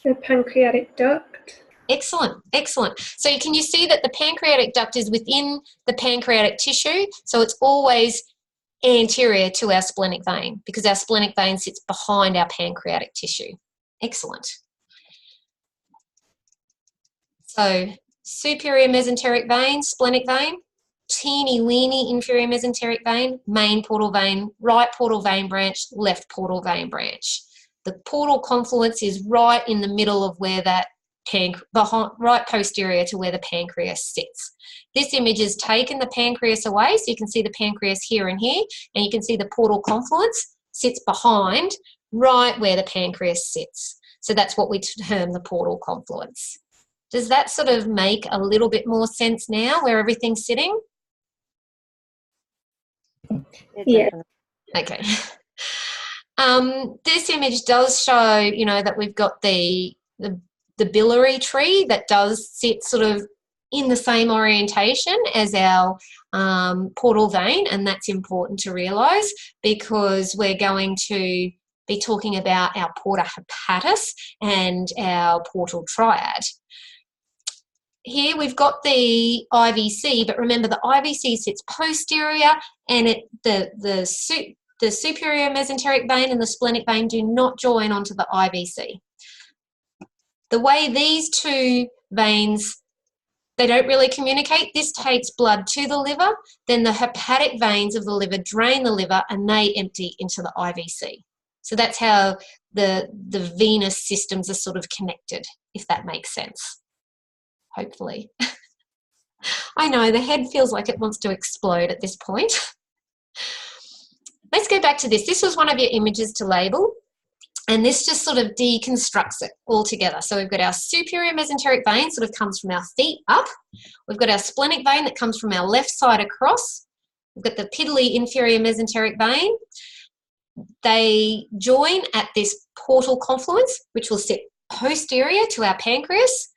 The pancreatic duct. Excellent, excellent. So can you see that the pancreatic duct is within the pancreatic tissue? So it's always anterior to our splenic vein, because our splenic vein sits behind our pancreatic tissue. Excellent. So superior mesenteric vein, splenic vein, teeny weeny inferior mesenteric vein, main portal vein, right portal vein branch, left portal vein branch. The portal confluence is right in the middle of where that right posterior to where the pancreas sits. This image has taken the pancreas away, so you can see the pancreas here and here, and you can see the portal confluence sits behind right where the pancreas sits. So that's what we term the portal confluence. Does that sort of make a little bit more sense now, where everything's sitting? Yeah. Okay. This image does show, you know, that we've got the biliary tree that does sit sort of in the same orientation as our portal vein, and that's important to realise, because we're going to be talking about our porta hepatis and our portal triad. Here we've got the IVC, but remember the IVC sits posterior, and the superior mesenteric vein and the splenic vein do not join onto the IVC. The way these two veins, they don't really communicate. This takes blood to the liver, then the hepatic veins of the liver drain the liver and they empty into the IVC. So that's how the venous systems are sort of connected, if that makes sense. Hopefully. I know, the head feels like it wants to explode at this point. Let's go back to this. This was one of your images to label, and this just sort of deconstructs it all together. So we've got our superior mesenteric vein sort of comes from our feet up. We've got our splenic vein that comes from our left side across. We've got the piddly inferior mesenteric vein. They join at this portal confluence, which will sit posterior to our pancreas.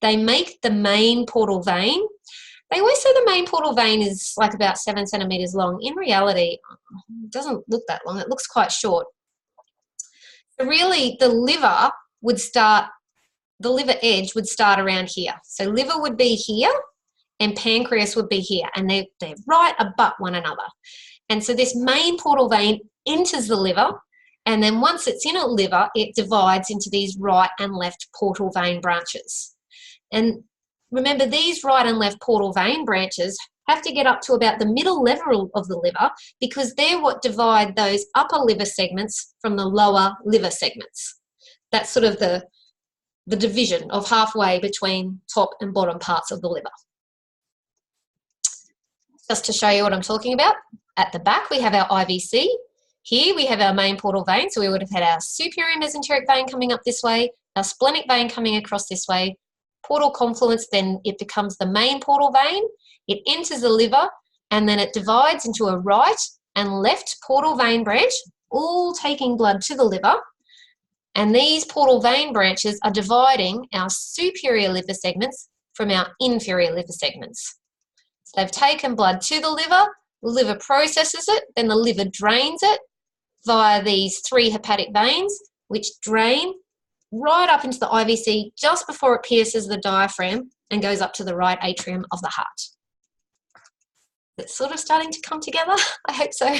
They make the main portal vein. They always say the main portal vein is like about 7 centimetres long. In reality, it doesn't look that long. It looks quite short. So really, the liver edge would start around here. So liver would be here, and pancreas would be here, and they're right abut one another. And so this main portal vein enters the liver, and then once it's in a liver, it divides into these right and left portal vein branches. And remember, these right and left portal vein branches have to get up to about the middle level of the liver, because they're what divide those upper liver segments from the lower liver segments. That's sort of the division of halfway between top and bottom parts of the liver. Just to show you what I'm talking about, at the back we have our IVC. Here we have our main portal vein, so we would have had our superior mesenteric vein coming up this way, our splenic vein coming across this way, portal confluence, then it becomes the main portal vein, it enters the liver, and then it divides into a right and left portal vein branch, all taking blood to the liver. And these portal vein branches are dividing our superior liver segments from our inferior liver segments. So they've taken blood to the liver processes it, then the liver drains it via these 3 hepatic veins, which drain right up into the IVC just before it pierces the diaphragm and goes up to the right atrium of the heart. It's sort of starting to come together. I hope so.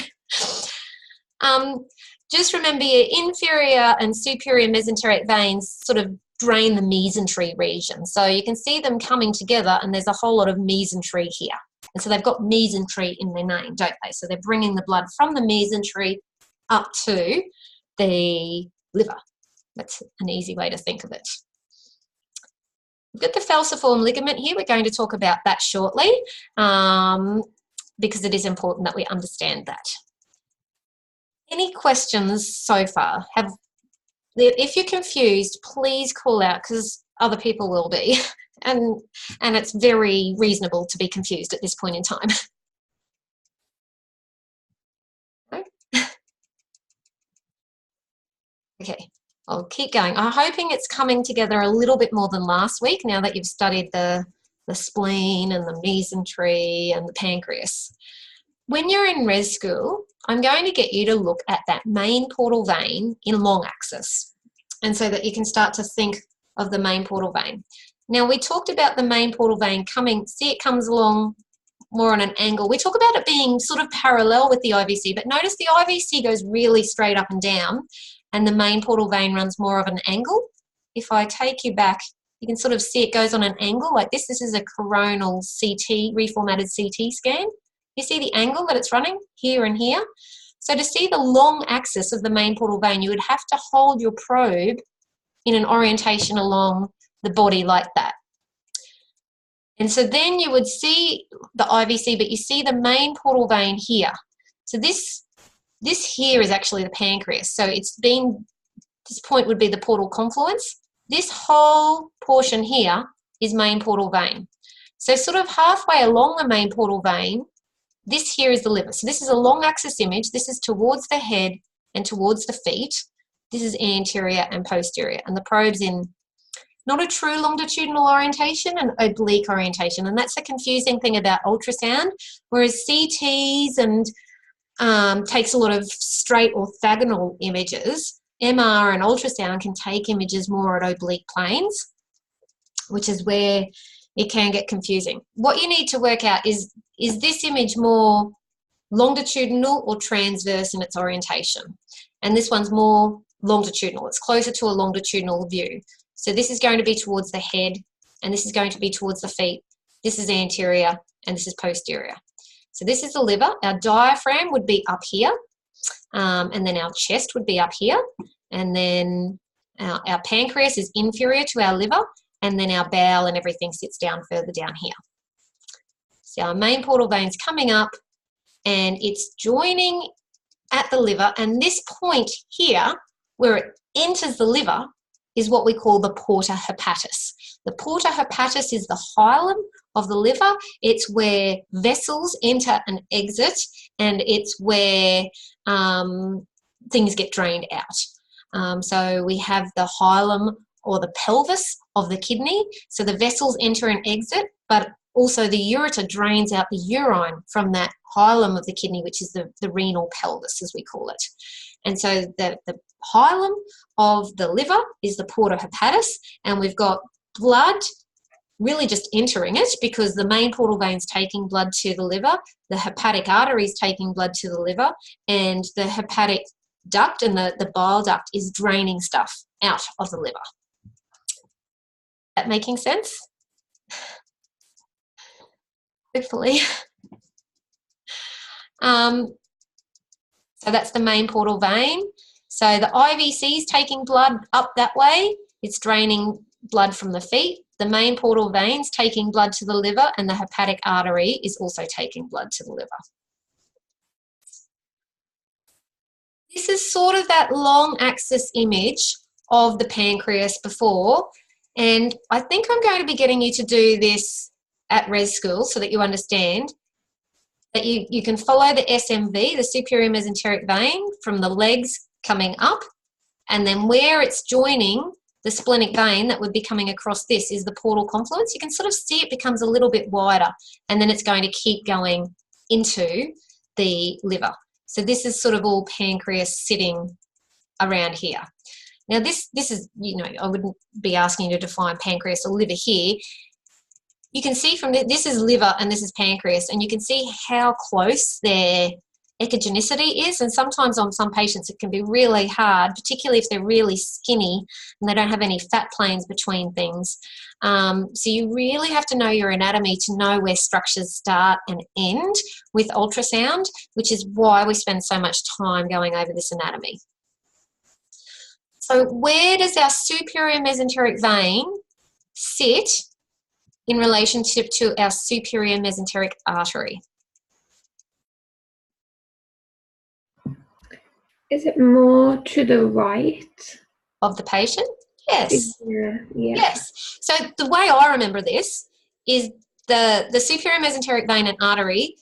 Just remember, your inferior and superior mesenteric veins sort of drain the mesentery region. So you can see them coming together, and there's a whole lot of mesentery here. And so they've got mesentery in their name, don't they? So they're bringing the blood from the mesentery up to the liver. That's an easy way to think of it. We've got the falciform ligament here. We're going to talk about that shortly, because it is important that we understand that. Any questions so far? If you're confused, please call out, because other people will be, and it's very reasonable to be confused at this point in time. Okay, I'll keep going. I'm hoping it's coming together a little bit more than last week, now that you've studied the spleen and the mesentery and the pancreas. When you're in res school, I'm going to get you to look at that main portal vein in long axis, and so that you can start to think of the main portal vein. Now, we talked about the main portal vein coming, see it comes along more on an angle. We talk about it being sort of parallel with the IVC, but notice the IVC goes really straight up and down, and the main portal vein runs more of an angle. If I take you back, you can sort of see it goes on an angle like this. This is a coronal CT, reformatted CT scan. You see the angle that it's running here and here? So to see the long axis of the main portal vein, you would have to hold your probe in an orientation along the body like that. And so then you would see the IVC, but you see the main portal vein here. So this here is actually the pancreas. So this point would be the portal confluence. This whole portion here is main portal vein. So sort of halfway along the main portal vein, this here is the liver. So this is a long axis image. This is towards the head and towards the feet. This is anterior and posterior. And the probe's in not a true longitudinal orientation, an oblique orientation. And that's the confusing thing about ultrasound. Whereas CTs and takes a lot of straight orthogonal images, MR and ultrasound can take images more at oblique planes, which is where it can get confusing. What you need to work out is this image more longitudinal or transverse in its orientation? And this one's more longitudinal. It's closer to a longitudinal view. So this is going to be towards the head, and this is going to be towards the feet. This is anterior, and this is posterior. So this is the liver. Our diaphragm would be up here, and then our chest would be up here, and then our pancreas is inferior to our liver, and then our bowel and everything sits down further down here. So our main portal vein's coming up, and it's joining at the liver, and this point here, where it enters the liver, is what we call the porta hepatis. The porta hepatis is the hilum of the liver. It's where vessels enter and exit, and it's where things get drained out. So we have the hilum or the pelvis of the kidney. So the vessels enter and exit, but also the ureter drains out the urine from that hilum of the kidney, which is the renal pelvis, as we call it. And so the hilum of the liver is the porta hepatis, and we've got blood really just entering it, because the main portal vein's taking blood to the liver, the hepatic artery is taking blood to the liver, and the hepatic duct and the bile duct is draining stuff out of the liver. That making sense? Hopefully. So that's the main portal vein. So the IVC is taking blood up that way. It's draining blood from the feet. The main portal vein's taking blood to the liver, and the hepatic artery is also taking blood to the liver. This is sort of that long axis image of the pancreas before, and I think I'm going to be getting you to do this at res school so that you understand that you can follow the SMV, the superior mesenteric vein, from the legs coming up, and then where it's joining the splenic vein that would be coming across this is the portal confluence. You can sort of see it becomes a little bit wider, and then it's going to keep going into the liver. So this is sort of all pancreas sitting around here. Now this is, you know, I wouldn't be asking you to define pancreas or liver here. You can see from this is liver and this is pancreas, and you can see how close their echogenicity is, and sometimes on some patients it can be really hard, particularly if they're really skinny and they don't have any fat planes between things. So you really have to know your anatomy to know where structures start and end with ultrasound, which is why we spend so much time going over this anatomy. So where does our superior mesenteric vein sit in relationship to our superior mesenteric artery? Is it more to the right? Of the patient? Yes. Yeah. Yes. So the way I remember this is the superior mesenteric vein and artery,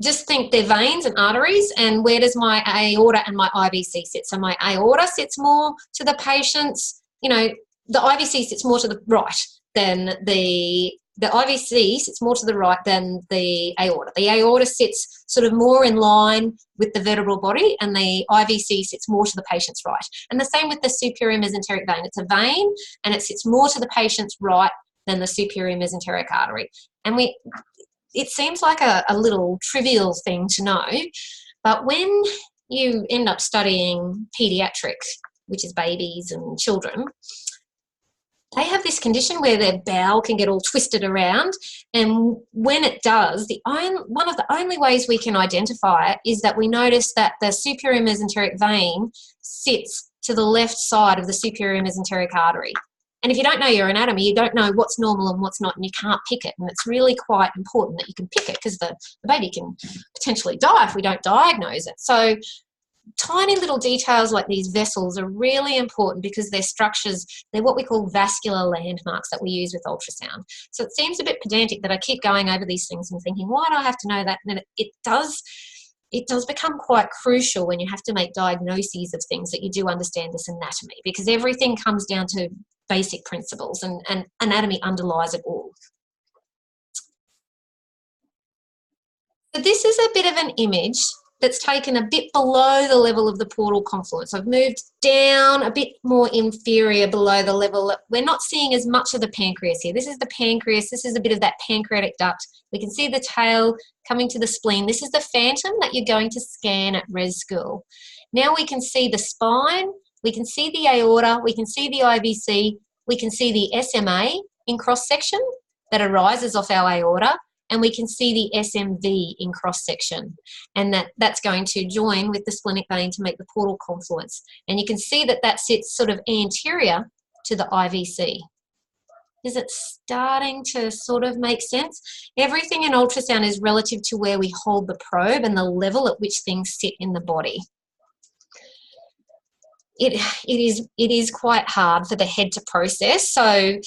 just think they're veins and arteries, and where does my aorta and my IVC sit? So my aorta sits more to the patient's, you know, the IVC sits more to the right than the IVC sits more to the right than the aorta. The aorta sits sort of more in line with the vertebral body, and the IVC sits more to the patient's right. And the same with the superior mesenteric vein. It's a vein, and it sits more to the patient's right than the superior mesenteric artery. And it seems like a little trivial thing to know, but when you end up studying pediatrics, which is babies and children, they have this condition where their bowel can get all twisted around, and when it does, one of the only ways we can identify it is that we notice that the superior mesenteric vein sits to the left side of the superior mesenteric artery. And if you don't know your anatomy, you don't know what's normal and what's not, and you can't pick it. And it's really quite important that you can pick it, because the baby can potentially die if we don't diagnose it. So tiny little details like these vessels are really important, because they're structures, they're what we call vascular landmarks that we use with ultrasound. So it seems a bit pedantic that I keep going over these things and thinking, why do I have to know that? And it does become quite crucial when you have to make diagnoses of things, that you do understand this anatomy, because everything comes down to basic principles, and anatomy underlies it all. So this is a bit of an image that's taken a bit below the level of the portal confluence. I've moved down a bit more inferior below the level. We're not seeing as much of the pancreas here. This is the pancreas. This is a bit of that pancreatic duct. We can see the tail coming to the spleen. This is the phantom that you're going to scan at res school. Now we can see the spine. We can see the aorta. We can see the IVC. We can see the SMA in cross-section that arises off our aorta. And we can see the SMV in cross-section, and that's going to join with the splenic vein to make the portal confluence. And you can see that sits sort of anterior to the IVC. Is it starting to sort of make sense? Everything in ultrasound is relative to where we hold the probe and the level at which things sit in the body. It is quite hard for the head to process, so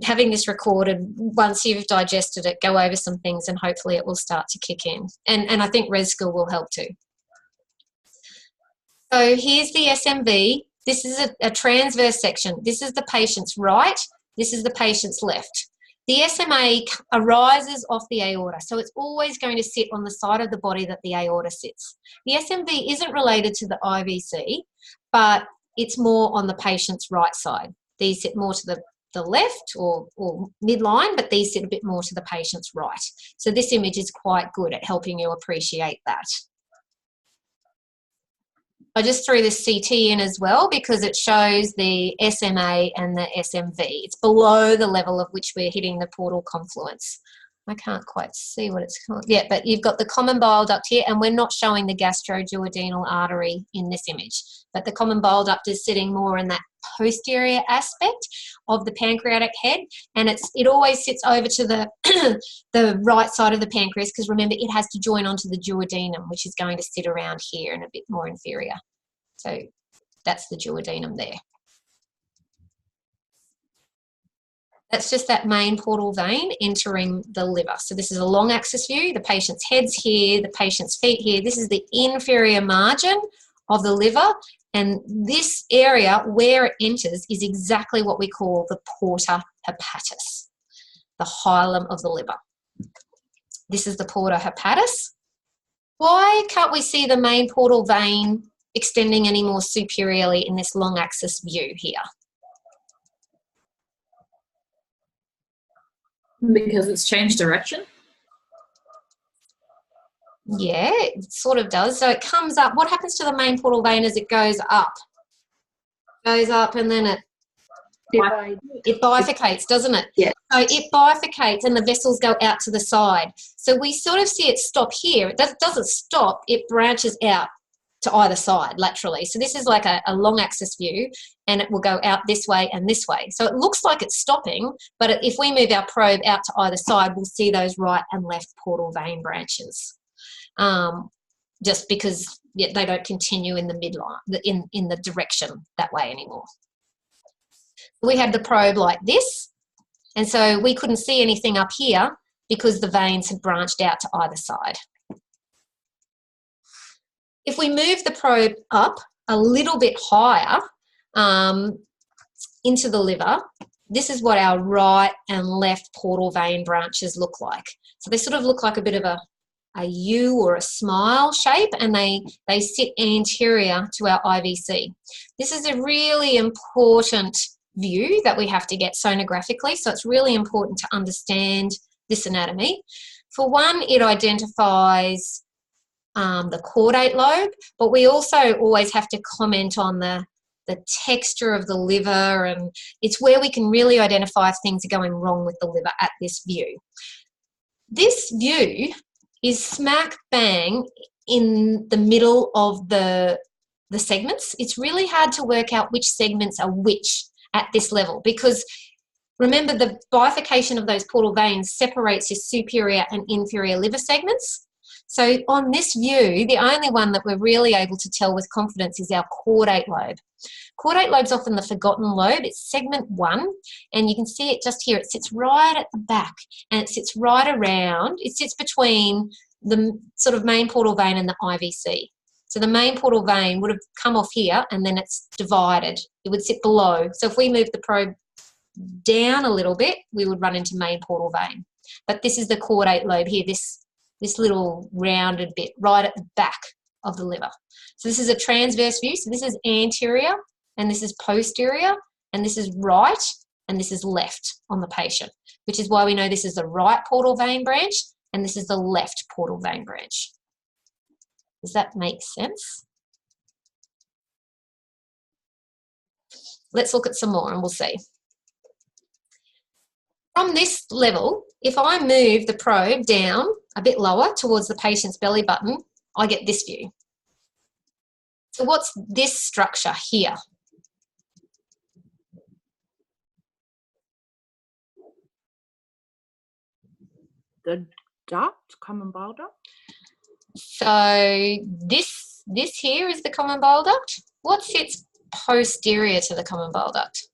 having this recorded, once you've digested it, go over some things and hopefully it will start to kick in. And I think res school will help too. So here's the SMV. This is a transverse section. This is the patient's right. This is the patient's left. The SMA arises off the aorta, so it's always going to sit on the side of the body that the aorta sits. The SMV isn't related to the IVC, but it's more on the patient's right side. These sit more to the left or midline, but these sit a bit more to the patient's right. So this image is quite good at helping you appreciate that. I just threw this CT in as well because it shows the SMA and the SMV. It's below the level of which we're hitting the portal confluence. I can't quite see what it's called. Yeah, but you've got the common bile duct here, and we're not showing the gastroduodenal artery in this image. But the common bile duct is sitting more in that posterior aspect of the pancreatic head, and it always sits over to the the right side of the pancreas, because remember, it has to join onto the duodenum, which is going to sit around here and a bit more inferior. So that's the duodenum there. That's just that main portal vein entering the liver. So this is a long axis view. The patient's head's here, the patient's feet here. This is the inferior margin of the liver. And this area where it enters is exactly what we call the porta hepatis, the hilum of the liver. This is the porta hepatis. Why can't we see the main portal vein extending any more superiorly in this long axis view here? Because it's changed direction? Yeah, it sort of does. So it comes up. What happens to the main portal vein as it goes up? Goes up and then it bifurcates, doesn't it? Yeah. So it bifurcates and the vessels go out to the side. So we sort of see it stop here. It doesn't stop. It branches out to either side laterally. So this is like a long axis view, and it will go out this way and this way. So it looks like it's stopping, but if we move our probe out to either side, we'll see those right and left portal vein branches. Just because they don't continue in the midline, in the direction that way anymore. We had the probe like this, and so we couldn't see anything up here because the veins had branched out to either side. If we move the probe up a little bit higher into the liver, this is what our right and left portal vein branches look like. So they sort of look like a bit of a U or a smile shape, and they sit anterior to our IVC. This is a really important view that we have to get sonographically, so it's really important to understand this anatomy. For one, it identifies the caudate lobe, but we also always have to comment on the texture of the liver, and it's where we can really identify if things are going wrong with the liver at this view. This view is smack bang in the middle of the segments. It's really hard to work out which segments are which at this level, because remember, the bifurcation of those portal veins separates your superior and inferior liver segments. So on this view, the only one that we're really able to tell with confidence is our caudate lobe. Caudate lobe's often the forgotten lobe. It's segment 1, and you can see it just here. It sits right at the back, and it sits right around. It sits between the sort of main portal vein and the IVC. So the main portal vein would have come off here, and then it's divided. It would sit below. So if we move the probe down a little bit, we would run into main portal vein. But this is the caudate lobe here, this little rounded bit right at the back of the liver. So this is a transverse view. So this is anterior, and this is posterior, and this is right, and this is left on the patient, which is why we know this is the right portal vein branch, and this is the left portal vein branch. Does that make sense? Let's look at some more and we'll see. From this level, if I move the probe down a bit lower towards the patient's belly button, I get this view. So what's this structure here? The duct, common bile duct? So this here is the common bile duct. What sits posterior to the common bile duct?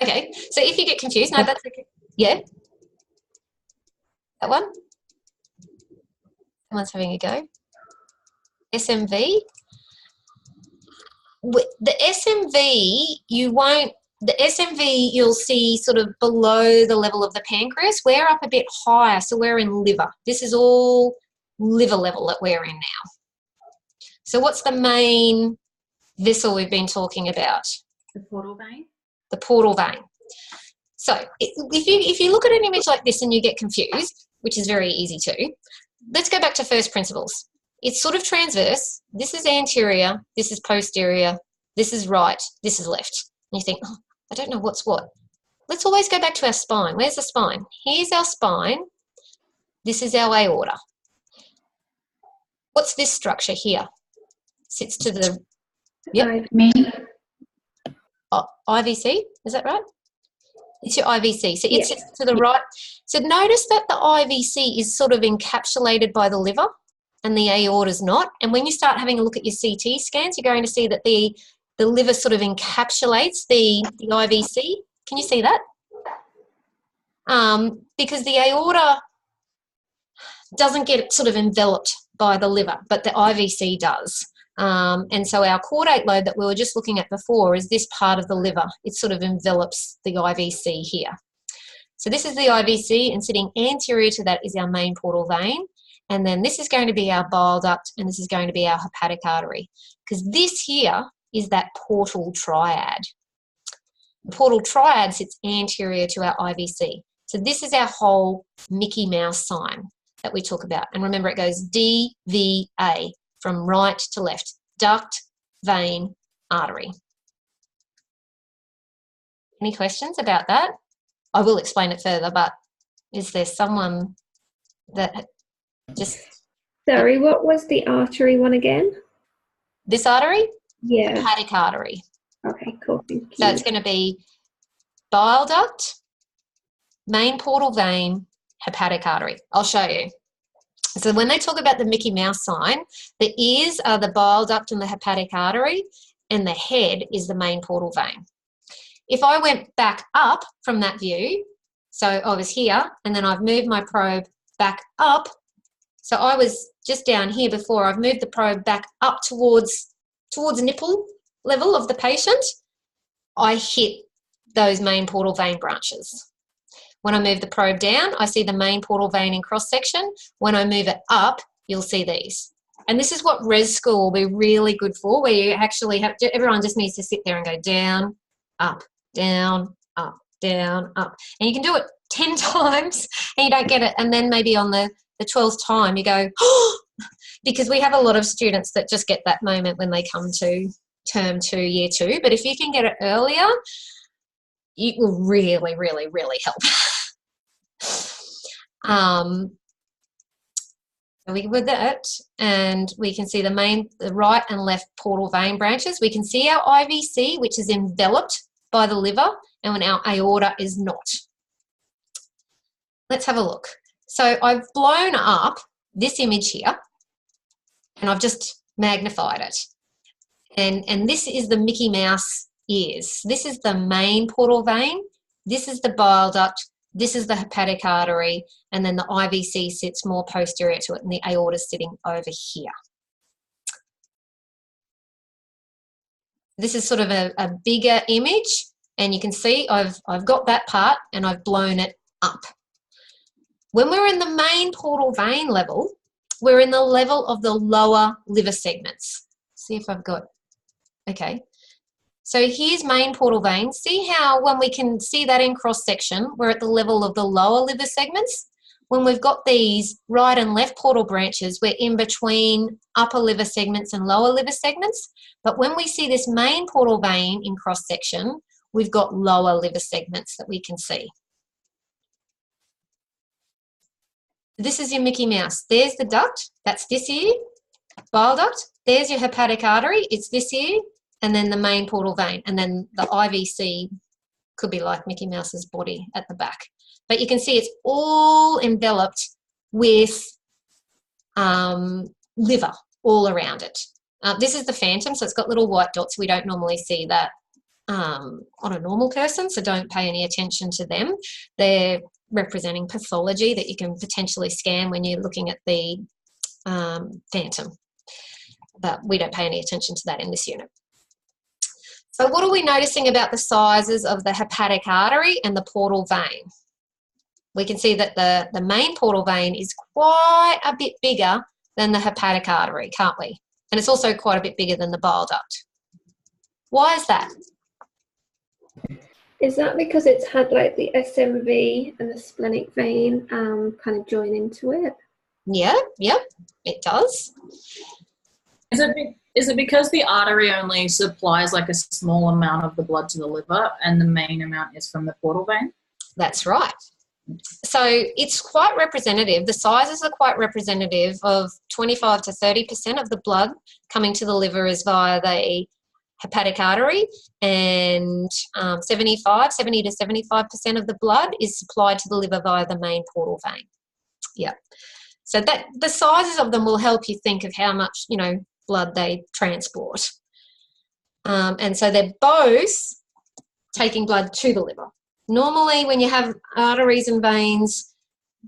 Okay, so if you get confused, no, that's okay. Yeah? That one? Someone's having a go. SMV? The SMV, you'll see sort of below the level of the pancreas. We're up a bit higher, so we're in liver. This is all liver level that we're in now. So what's the main vessel we've been talking about? The portal vein. the portal vein. So if you look at an image like this and you get confused, which is very easy to, let's go back to first principles. It's sort of transverse. This is anterior, this is posterior, this is right, this is left. And you think, oh, I don't know what's what. Let's always go back to our spine. Where's the spine? Here's our spine. This is our aorta. What's this structure here? Sits to the, yep. IVC, is that right? It's your IVC. So it sits to the right. So notice that the IVC is sort of encapsulated by the liver and the aorta is not. And when you start having a look at your CT scans, you're going to see that the liver sort of encapsulates the IVC. Can you see that? Because the aorta doesn't get sort of enveloped by the liver, but the IVC does. And so our caudate lobe that we were just looking at before is this part of the liver. It sort of envelops the IVC here. So this is the IVC, and sitting anterior to that is our main portal vein. And then this is going to be our bile duct, and this is going to be our hepatic artery, because this here is that portal triad. The portal triad sits anterior to our IVC. So this is our whole Mickey Mouse sign that we talk about. And remember, it goes DVA, from right to left, duct, vein, artery. Any questions about that? I will explain it further, but is there someone that just... Sorry, what was the artery one again? This artery? Yeah. Hepatic artery. Okay, cool. Thank you. So it's going to be bile duct, main portal vein, hepatic artery. I'll show you. So when they talk about the Mickey Mouse sign, the ears are the bile duct and the hepatic artery, and the head is the main portal vein. If I went back up from that view, so I was here, and then I've moved my probe back up. So I was just down here before. I've moved the probe back up towards nipple level of the patient. I hit those main portal vein branches. When I move the probe down, I see the main portal vein in cross-section. When I move it up, you'll see these. And this is what res school will be really good for, where you actually have, everyone just needs to sit there and go down, up, down, up, down, up. And you can do it 10 times and you don't get it. And then maybe on the 12th time you go, oh, because we have a lot of students that just get that moment when they come to term 2, year 2. But if you can get it earlier, it will really, really, really help. So we with that, and we can see the right and left portal vein branches. We can see our IVC, which is enveloped by the liver, and when our aorta is not. Let's have a look. So I've blown up this image here, and I've just magnified it. And this is the Mickey Mouse ears. This is the main portal vein. This is the bile duct. This is the hepatic artery, and then the IVC sits more posterior to it, and the aorta is sitting over here. This is sort of a bigger image, and you can see I've got that part and I've blown it up. When we're in the main portal vein level, we're in the level of the lower liver segments. See if I've got, okay. So here's main portal vein. See how when we can see that in cross-section, we're at the level of the lower liver segments. When we've got these right and left portal branches, we're in between upper liver segments and lower liver segments. But when we see this main portal vein in cross-section, we've got lower liver segments that we can see. This is your Mickey Mouse. There's the duct, that's this ear, bile duct. There's your hepatic artery, it's this ear. And then the main portal vein, and then the IVC could be like Mickey Mouse's body at the back. But you can see it's all enveloped with liver all around it. This is the phantom, so it's got little white dots. We don't normally see that on a normal person, so don't pay any attention to them. They're representing pathology that you can potentially scan when you're looking at the phantom. But we don't pay any attention to that in this unit. So what are we noticing about the sizes of the hepatic artery and the portal vein? We can see that the main portal vein is quite a bit bigger than the hepatic artery, can't we? And it's also quite a bit bigger than the bile duct. Why is that? Is that because it's had like the SMV and the splenic vein kind of join into it? Yeah, yep, it does. Is it because the artery only supplies like a small amount of the blood to the liver and the main amount is from the portal vein? That's right. So it's quite representative. The sizes are quite representative of 25 to 30% of the blood coming to the liver is via the hepatic artery, and 70 to 75% of the blood is supplied to the liver via the main portal vein. Yeah. So that the sizes of them will help you think of how much, you know, blood they transport. And so they're both taking blood to the liver. Normally, when you have arteries and veins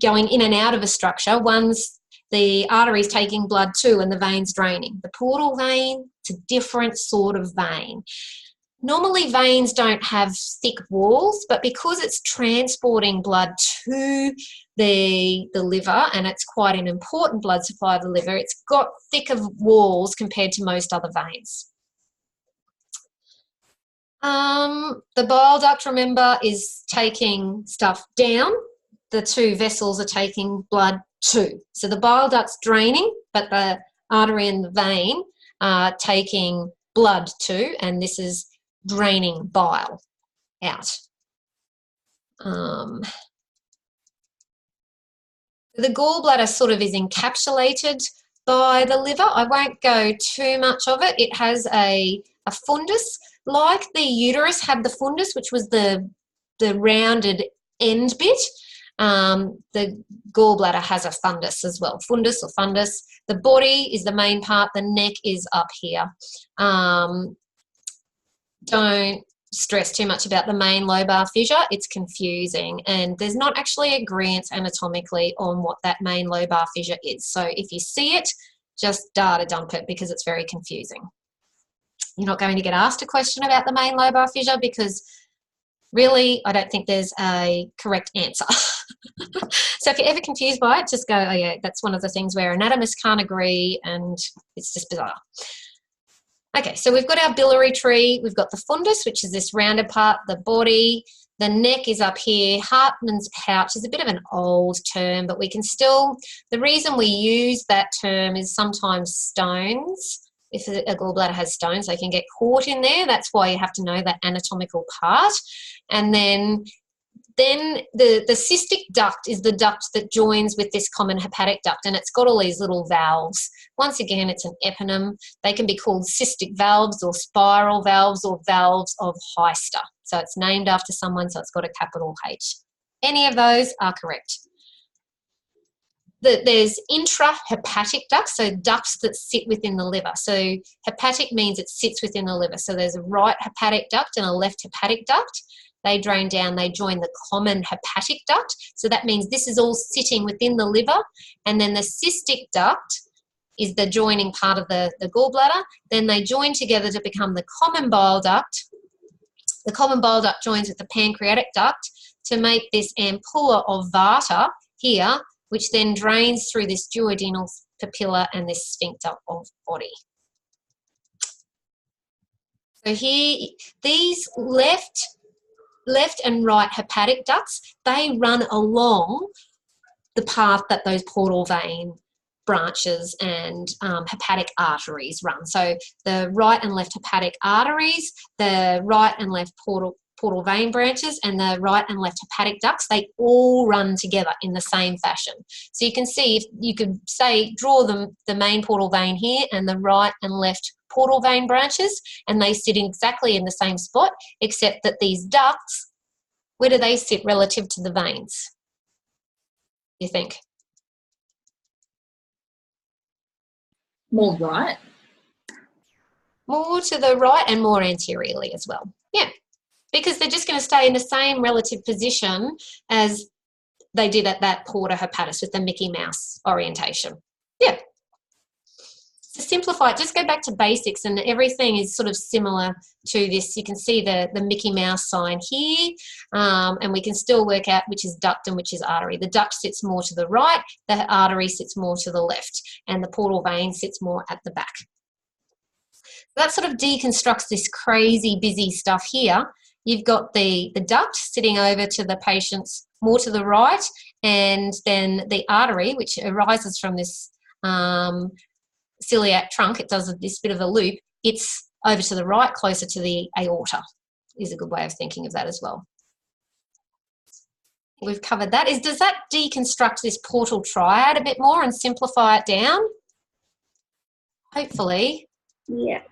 going in and out of a structure, one's the artery's taking blood to and the vein's draining. The portal vein, it's a different sort of vein. Normally, veins don't have thick walls, but because it's transporting blood to the liver, and it's quite an important blood supply of the liver, it's got thicker walls compared to most other veins. The bile duct, remember, is taking stuff down. The two vessels are taking blood to. So the bile duct's draining, but the artery and the vein are taking blood to, and this is draining bile out. The gallbladder sort of is encapsulated by the liver. I won't go too much of it. It has a fundus. Like the uterus had the fundus, which was the rounded end bit, the gallbladder has a fundus as well. Fundus or fundus. The body is the main part. The neck is up here. Don't stress too much about the main lobar fissure. It's confusing, and there's not actually agreement anatomically on what that main lobar fissure is. So if you see it, just data dump it because it's very confusing. You're not going to get asked a question about the main lobar fissure because really I don't think there's a correct answer. So if you're ever confused by it, just go, oh yeah, that's one of the things where anatomists can't agree and it's just bizarre. Okay, so we've got our biliary tree, we've got the fundus, which is this rounded part, the body, the neck is up here. Hartmann's pouch is a bit of an old term, but we can still, the reason we use that term is sometimes stones. If a gallbladder has stones, they can get caught in there. That's why you have to know that anatomical part. And then the cystic duct is the duct that joins with this common hepatic duct, and it's got all these little valves. Once again, it's an eponym. They can be called cystic valves or spiral valves or valves of Heister. So it's named after someone, so it's got a capital H. Any of those are correct. There's intrahepatic ducts, so ducts that sit within the liver. So hepatic means it sits within the liver. So there's a right hepatic duct and a left hepatic duct. They drain down, they join the common hepatic duct. So that means this is all sitting within the liver. And then the cystic duct is the joining part of the gallbladder. Then they join together to become the common bile duct. The common bile duct joins with the pancreatic duct to make this ampulla of Vata here, which then drains through this duodenal papilla and this sphincter of body. So here, these left and right hepatic ducts, they run along the path that those portal vein branches and hepatic arteries run. So the right and left hepatic arteries, the right and left portal vein branches, and the right and left hepatic ducts, they all run together in the same fashion. So you can see, if you could say, draw the main portal vein here and the right and left portal vein branches, and they sit exactly in the same spot, except that these ducts, where do they sit relative to the veins, you think? More right? More to the right and more anteriorly as well. Yeah, because they're just going to stay in the same relative position as they did at that porta hepatis with the Mickey Mouse orientation. Yeah. To simplify it, just go back to basics and everything is sort of similar to this. You can see the Mickey Mouse sign here, and we can still work out which is duct and which is artery. The duct sits more to the right, the artery sits more to the left, and the portal vein sits more at the back. That sort of deconstructs this crazy busy stuff here. you've got the duct sitting over to the patient's more to the right, and then the artery, which arises from this celiac trunk, it does this bit of a loop, it's over to the right, closer to the aorta, is a good way of thinking of that as well. We've covered that. Does that deconstruct this portal triad a bit more and simplify it down? Hopefully. Yeah.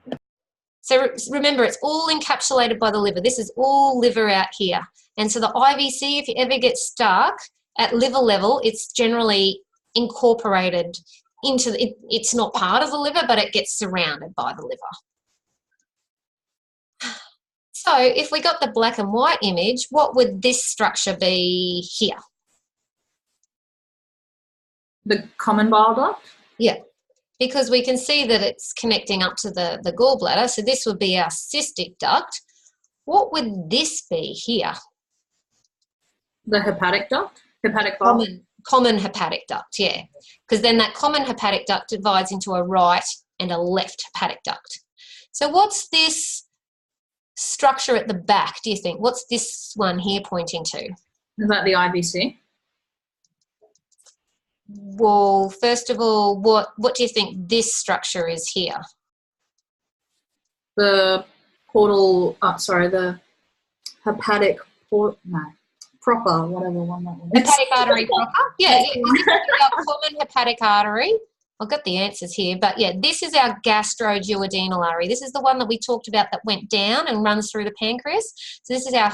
So remember, it's all encapsulated by the liver. This is all liver out here. And so the IVC, if you ever get stuck at liver level, it's generally incorporated into it's not part of the liver, but it gets surrounded by the liver. So if we got the black and white image, what would this structure be here? The common bile duct? Yeah, because we can see that it's connecting up to the gallbladder. So this would be our cystic duct. What would this be here? The hepatic duct? Hepatic bile? Common hepatic duct, yeah. Because then that common hepatic duct divides into a right and a left hepatic duct. So what's this structure at the back, do you think? What's this one here pointing to? Is that the IVC? Well, first of all, what do you think this structure is here? The portal, the hepatic proper, whatever one that was. Hepatic artery proper? Yeah, this is our common hepatic artery. I've got the answers here, but yeah, this is our gastroduodenal artery. This is the one that we talked about that went down and runs through the pancreas. So this is our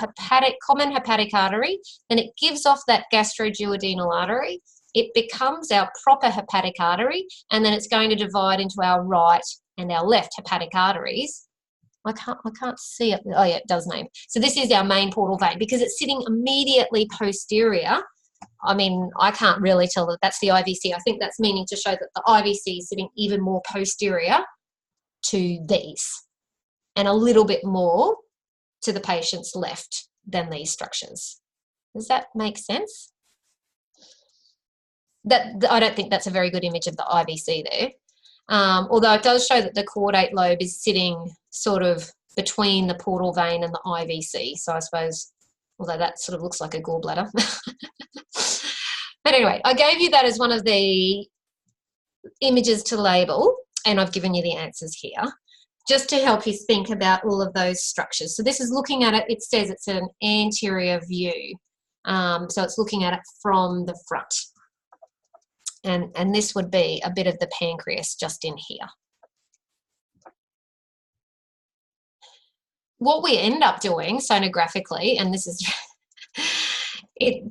common hepatic artery. Then it gives off that gastroduodenal artery. It becomes our proper hepatic artery, and then it's going to divide into our right and our left hepatic arteries. I can't see it. Oh yeah, it does name. So this is our main portal vein because it's sitting immediately posterior. I mean, I can't really tell that that's the IVC. I think that's meaning to show that the IVC is sitting even more posterior to these and a little bit more to the patient's left than these structures. Does that make sense? I don't think that's a very good image of the IVC there. Although it does show that the caudate lobe is sitting sort of between the portal vein and the IVC. So I suppose, although that sort of looks like a gallbladder. But anyway, I gave you that as one of the images to label, and I've given you the answers here, just to help you think about all of those structures. So this is looking at it, it says it's an anterior view. So it's looking at it from the front. And this would be a bit of the pancreas just in here. What we end up doing sonographically, and this is,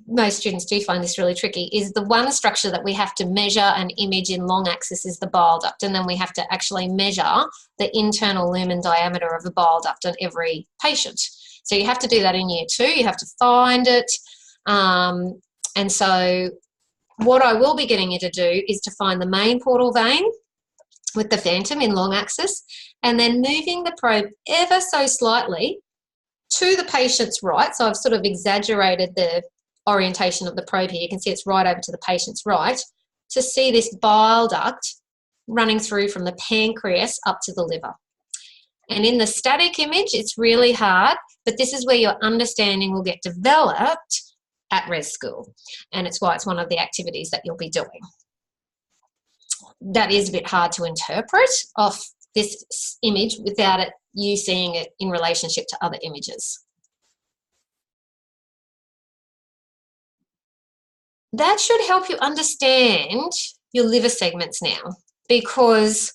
most students do find this really tricky, is the one structure that we have to measure and image in long axis is the bile duct, and then we have to actually measure the internal lumen diameter of the bile duct on every patient. So you have to do that in year 2, you have to find it, and so what I will be getting you to do is to find the main portal vein with the phantom in long axis, and then moving the probe ever so slightly to the patient's right. So I've sort of exaggerated the orientation of the probe here. You can see it's right over to the patient's right, to see this bile duct running through from the pancreas up to the liver. And in the static image, it's really hard, but this is where your understanding will get developed at res school, and it's why it's one of the activities that you'll be doing. That is a bit hard to interpret off this image without you seeing it in relationship to other images. That should help you understand your liver segments now, because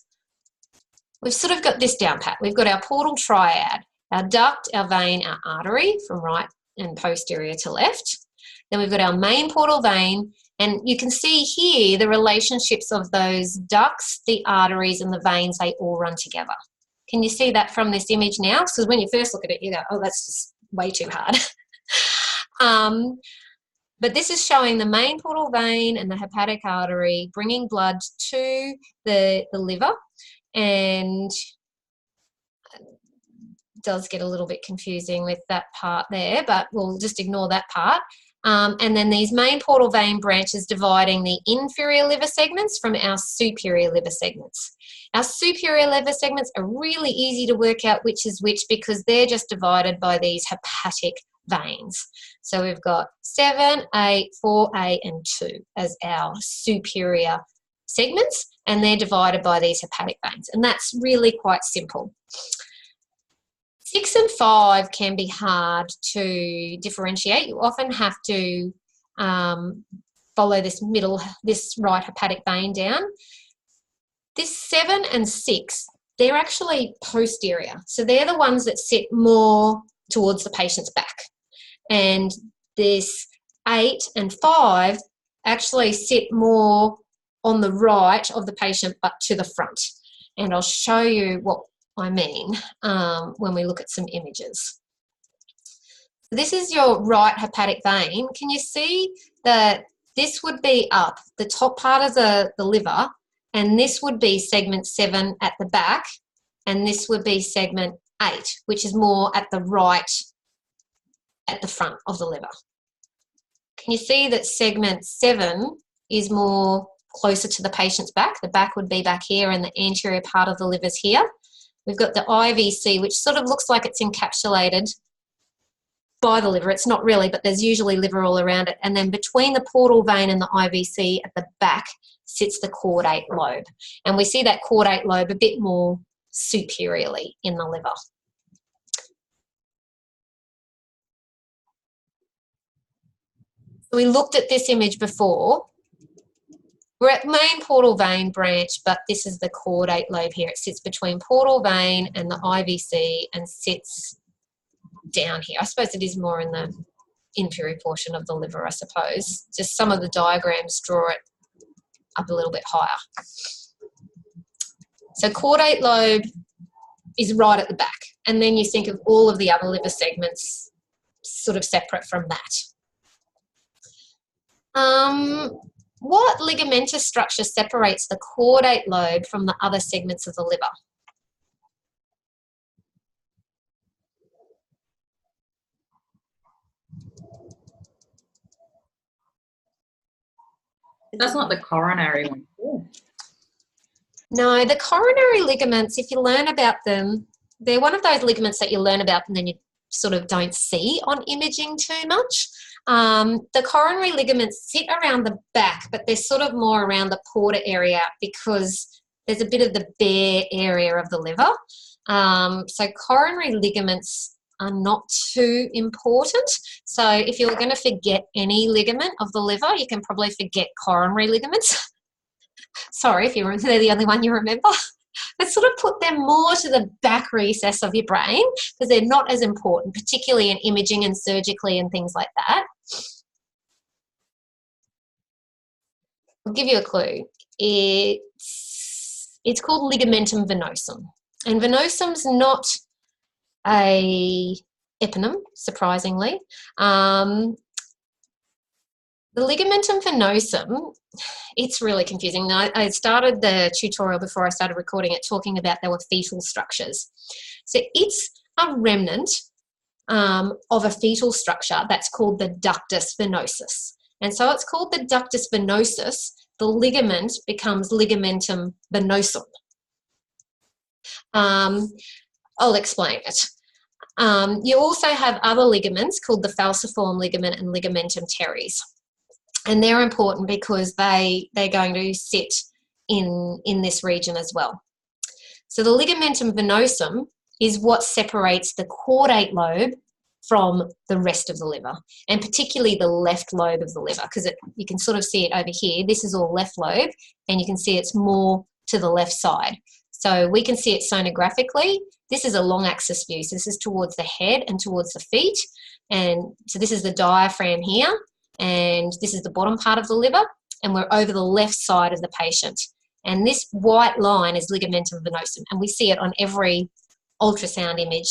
we've sort of got this down pat. We've got our portal triad, our duct, our vein, our artery from right and posterior to left. Then we've got our main portal vein, and you can see here the relationships of those ducts, the arteries and the veins, they all run together. Can you see that from this image now? Because when you first look at it, you go, oh, that's just way too hard. But this is showing the main portal vein and the hepatic artery bringing blood to the liver, and it does get a little bit confusing with that part there, but we'll just ignore that part. and then these main portal vein branches dividing the inferior liver segments from our superior liver segments. Our superior liver segments are really easy to work out which is which because they're just divided by these hepatic veins. So we've got 7A, 4A and 2 as our superior segments, and they're divided by these hepatic veins, and that's really quite simple. 6 and 5 can be hard to differentiate. You often have to follow this right hepatic vein down. This 7 and 6, they're actually posterior. So they're the ones that sit more towards the patient's back. And this 8 and 5 actually sit more on the right of the patient but to the front. And I'll show you what I mean when we look at some images. This is your right hepatic vein. Can you see that this would be up the top part of the liver, and this would be segment 7 at the back, and this would be segment 8, which is more at the right at the front of the liver. Can you see that segment 7 is more closer to the patient's back? The back would be back here and the anterior part of the liver is here. We've got the IVC, which sort of looks like it's encapsulated by the liver. It's not really, but there's usually liver all around it. And then between the portal vein and the IVC at the back sits the caudate lobe. And we see that caudate lobe a bit more superiorly in the liver. We looked at this image before. We're at main portal vein branch, but this is the caudate lobe here. It sits between portal vein and the IVC and sits down here. I suppose it is more in the inferior portion of the liver, I suppose. Just some of the diagrams draw it up a little bit higher. So caudate lobe is right at the back, and then you think of all of the other liver segments sort of separate from that. What ligamentous structure separates the caudate lobe from the other segments of the liver? That's not the coronary one. Ooh. No, the coronary ligaments, if you learn about them, they're one of those ligaments that you learn about and then you sort of don't see on imaging too much. The coronary ligaments sit around the back, but they're sort of more around the porta area because there's a bit of the bare area of the liver. So coronary ligaments are not too important. So if you're going to forget any ligament of the liver, you can probably forget coronary ligaments. Sorry if they're the only one you remember. But sort of put them more to the back recess of your brain because they're not as important, particularly in imaging and surgically and things like that. I'll give you a clue. It's called ligamentum venosum. And venosum's not a eponym, surprisingly. The ligamentum venosum, it's really confusing. I started the tutorial before I started recording it talking about there were fetal structures. So it's a remnant of a fetal structure that's called the ductus venosus. And so it's called the ductus venosus. The ligament becomes ligamentum venosum. I'll explain it. You also have other ligaments called the falciform ligament and ligamentum teres. And they're important because they're going to sit in this region as well. So the ligamentum venosum is what separates the caudate lobe from the rest of the liver, and particularly the left lobe of the liver, because you can sort of see it over here. This is all left lobe, and you can see it's more to the left side. So we can see it sonographically. This is a long axis view. So this is towards the head and towards the feet. And so this is the diaphragm here. And this is the bottom part of the liver, and we're over the left side of the patient. And this white line is ligamentum venosum, and we see it on every ultrasound image,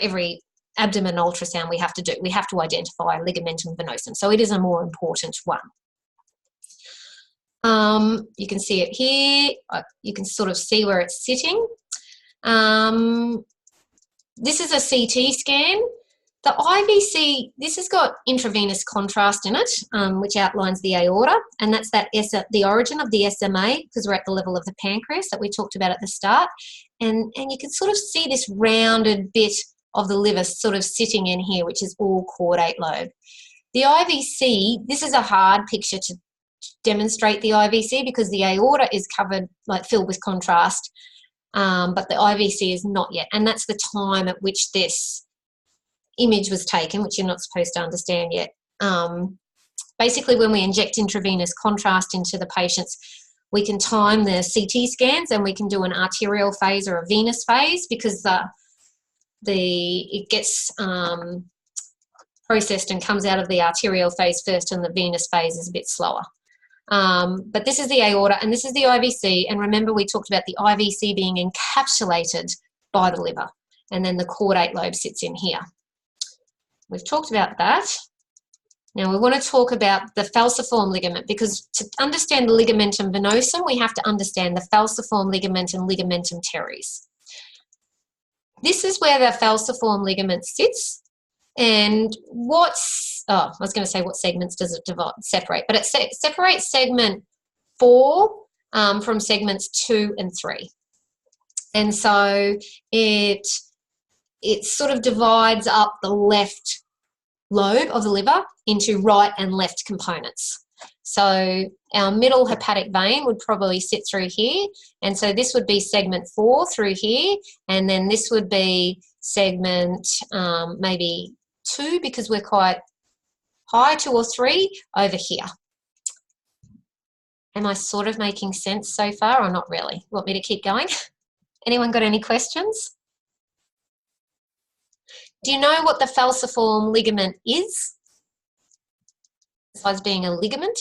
every abdomen ultrasound we have to do. We have to identify ligamentum venosum, so it is a more important one. You can see it here. You can sort of see where it's sitting. This is a CT scan. The IVC, this has got intravenous contrast in it, which outlines the aorta, and that's the origin of the SMA, because we're at the level of the pancreas that we talked about at the start. And you can sort of see this rounded bit of the liver sort of sitting in here, which is all caudate lobe. The IVC, this is a hard picture to demonstrate the IVC because the aorta is covered, like filled with contrast, but the IVC is not yet. And that's the time at which this image was taken, which you're not supposed to understand yet. Basically, when we inject intravenous contrast into the patients, we can time the CT scans and we can do an arterial phase or a venous phase because it gets processed and comes out of the arterial phase first, and the venous phase is a bit slower. But this is the aorta and this is the IVC, and remember we talked about the IVC being encapsulated by the liver, and then the caudate lobe sits in here. We've talked about that. Now we want to talk about the falciform ligament, because to understand the ligamentum venosum, we have to understand the falciform ligament and ligamentum teres. This is where the falciform ligament sits, and I was going to say what segments does it separate, but it separates segment 4 from segments 2 and 3. And so it sort of divides up the left lobe of the liver into right and left components. So our middle hepatic vein would probably sit through here, and so this would be segment 4 through here, and then this would be segment maybe 2 because we're quite high, 2 or 3 over here. Am I sort of making sense so far or not really? Want me to keep going? Anyone got any questions? Do you know what the falciform ligament is, besides being a ligament?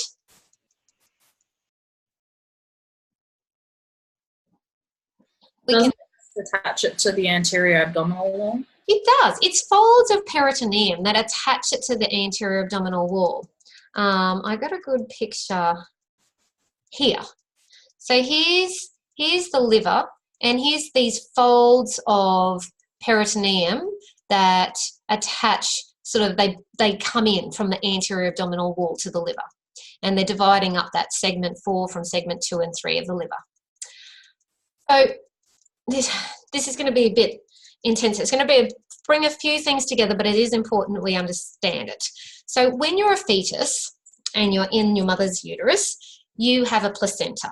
We can attach it to the anterior abdominal wall. It does. It's folds of peritoneum that attach it to the anterior abdominal wall. I got a good picture here. So here's the liver, and here's these folds of peritoneum that attach, sort of they come in from the anterior abdominal wall to the liver, and they're dividing up that segment 4 from segment 2 and 3 of the liver. So this is going to be a bit intense. It's going to bring a few things together, but it is important that we understand it. So when you're a fetus and you're in your mother's uterus, you have a placenta,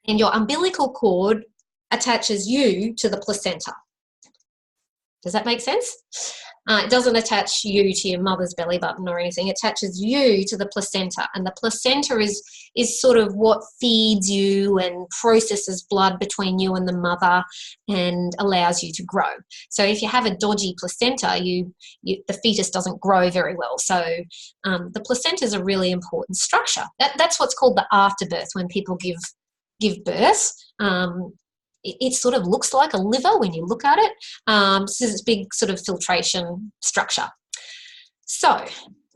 and your umbilical cord attaches you to the placenta. Does that make sense? It doesn't attach you to your mother's belly button or anything. It attaches you to the placenta, and the placenta is sort of what feeds you and processes blood between you and the mother and allows you to grow. So if you have a dodgy placenta, the fetus doesn't grow very well. So the placenta is a really important structure. That's what's called the afterbirth, when people give birth. It sort of looks like a liver when you look at it. So it's this big sort of filtration structure. So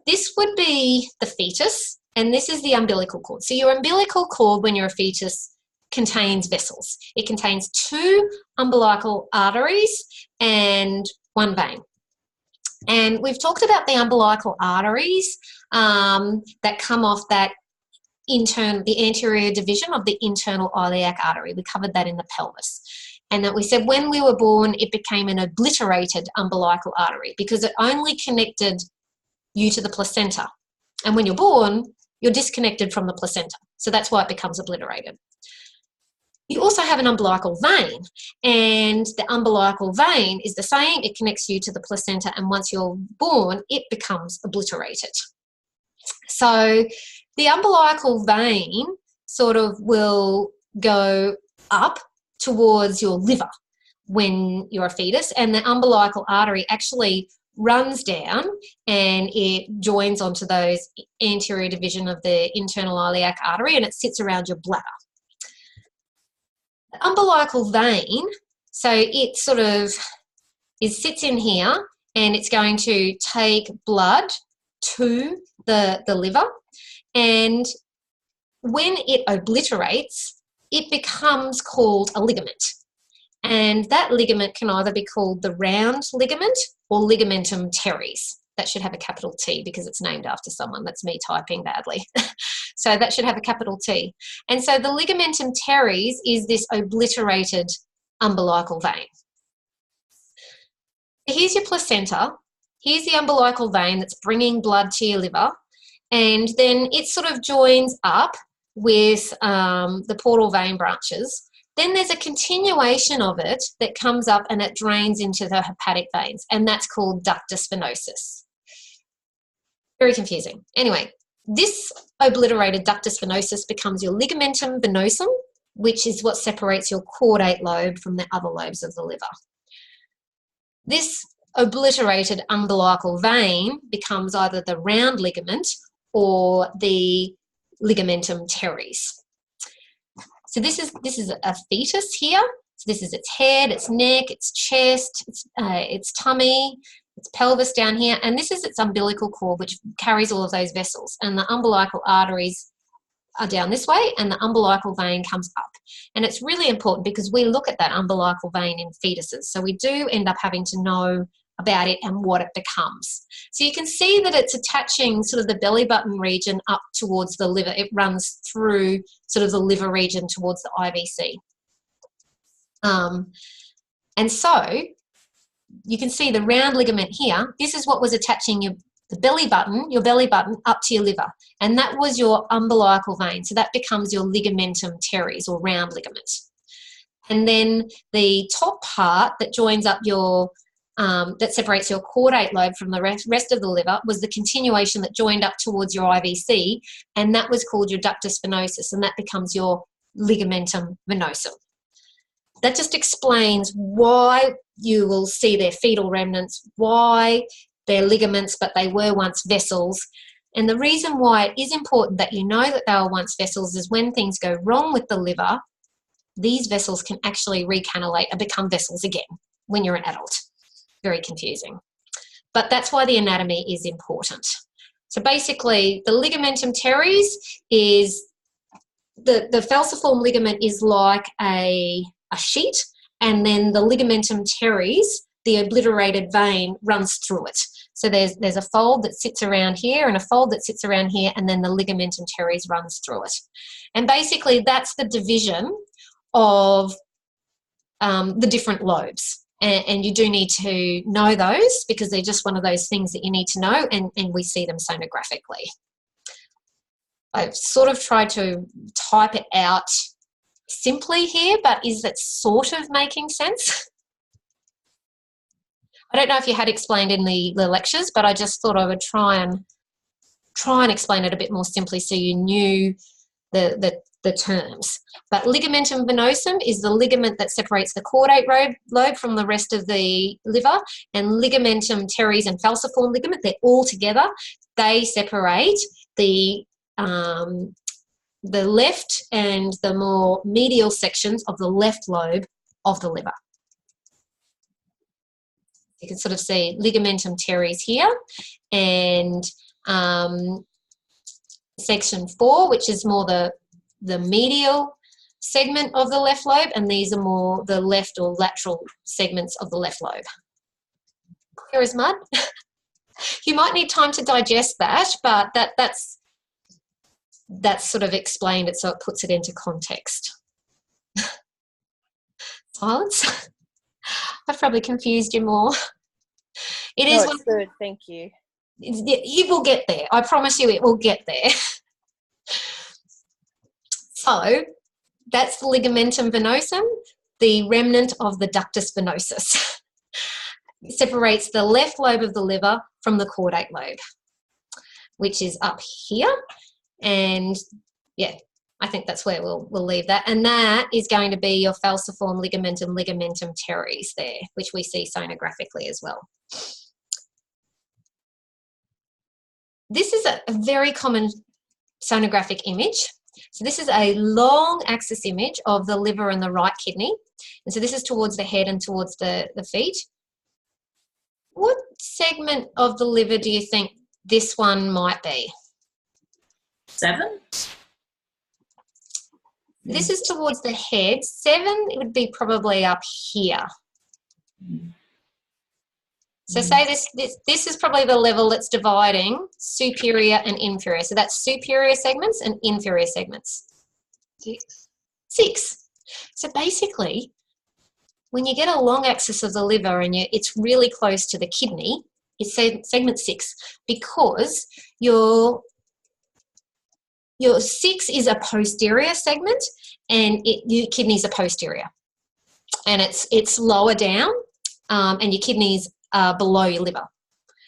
this would be the fetus, and this is the umbilical cord. So your umbilical cord, when you're a fetus, contains vessels. It contains 2 umbilical arteries and 1 vein. And we've talked about the umbilical arteries that come off that the anterior division of the internal iliac artery. We covered that in the pelvis. And that we said when we were born, it became an obliterated umbilical artery because it only connected you to the placenta. And when you're born, you're disconnected from the placenta. So that's why it becomes obliterated. You also have an umbilical vein, and the umbilical vein is the same. It connects you to the placenta, and once you're born, it becomes obliterated. So the umbilical vein sort of will go up towards your liver when you're a fetus, and the umbilical artery actually runs down and it joins onto those anterior division of the internal iliac artery, and it sits around your bladder. The umbilical vein, so it sort of sits in here, and it's going to take blood to the liver, and when it obliterates, it becomes called a ligament. And that ligament can either be called the round ligament or ligamentum teres. That should have a capital T because it's named after someone. That's me typing badly. So that should have a capital T. And so the ligamentum teres is this obliterated umbilical vein. Here's your placenta. Here's the umbilical vein that's bringing blood to your liver. And then it sort of joins up with the portal vein branches. Then there's a continuation of it that comes up and it drains into the hepatic veins, and that's called ductus venosus. Very confusing. Anyway, this obliterated ductus venosus becomes your ligamentum venosum, which is what separates your caudate lobe from the other lobes of the liver. This obliterated umbilical vein becomes either the round ligament or the ligamentum teres. So this is a fetus here. So this is its head, its neck, its chest, its tummy, its pelvis down here, and this is its umbilical cord, which carries all of those vessels. And the umbilical arteries are down this way, and the umbilical vein comes up. And it's really important because we look at that umbilical vein in fetuses, so we do end up having to know about it and what it becomes. So you can see that it's attaching sort of the belly button region up towards the liver. It runs through sort of the liver region towards the IVC. And so you can see the round ligament here. This is what was attaching your belly button up to your liver. And that was your umbilical vein. So that becomes your ligamentum teres or round ligament. And then the top part that joins up your that separates your caudate lobe from the rest of the liver was the continuation that joined up towards your IVC, and that was called your ductus venosus, and that becomes your ligamentum venosum. That just explains why you will see their fetal remnants, why they're ligaments but they were once vessels. And the reason why it is important that you know that they were once vessels is when things go wrong with the liver, these vessels can actually recannulate and become vessels again when you're an adult. Very confusing. But that's why the anatomy is important. So basically, the ligamentum teres is, the falciform ligament is like a sheet, and then the ligamentum teres, the obliterated vein, runs through it. So there's a fold that sits around here and a fold that sits around here, and then the ligamentum teres runs through it. And basically, that's the division of the different lobes. And you do need to know those because they're just one of those things that you need to know, and we see them sonographically. I've sort of tried to type it out simply here, but is that sort of making sense? I don't know if you had explained in the lectures, but I just thought I would try and explain it a bit more simply so you knew the terms. But ligamentum venosum is the ligament that separates the caudate lobe from the rest of the liver, and ligamentum teres and falciform ligament, they're all together. They separate the left and the more medial sections of the left lobe of the liver. You can sort of see ligamentum teres here, and section 4, which is more the medial segment of the left lobe, and these are more the left or lateral segments of the left lobe. Clear as mud? You might need time to digest that, but that's sort of explained it so it puts it into context. Silence? I've probably confused you more. It's good, thank you. You will get there. I promise you it will get there. So that's the ligamentum venosum, the remnant of the ductus venosus. It separates the left lobe of the liver from the caudate lobe, which is up here. And yeah, I think that's where we'll leave that. And that is going to be your falciform ligamentum teres there, which we see sonographically as well. This is a very common sonographic image. So this is a long axis image of the liver and the right kidney. And so this is towards the head and towards the feet. What segment of the liver do you think this one might be? 7? This is towards the head. 7, it would be probably up here. So say this is probably the level that's dividing superior and inferior. So that's superior segments and inferior segments. 6. So basically, when you get a long axis of the liver and it's really close to the kidney, it's segment 6, because your 6 is a posterior segment and your kidneys are posterior. And it's lower down and your kidneys are below your liver.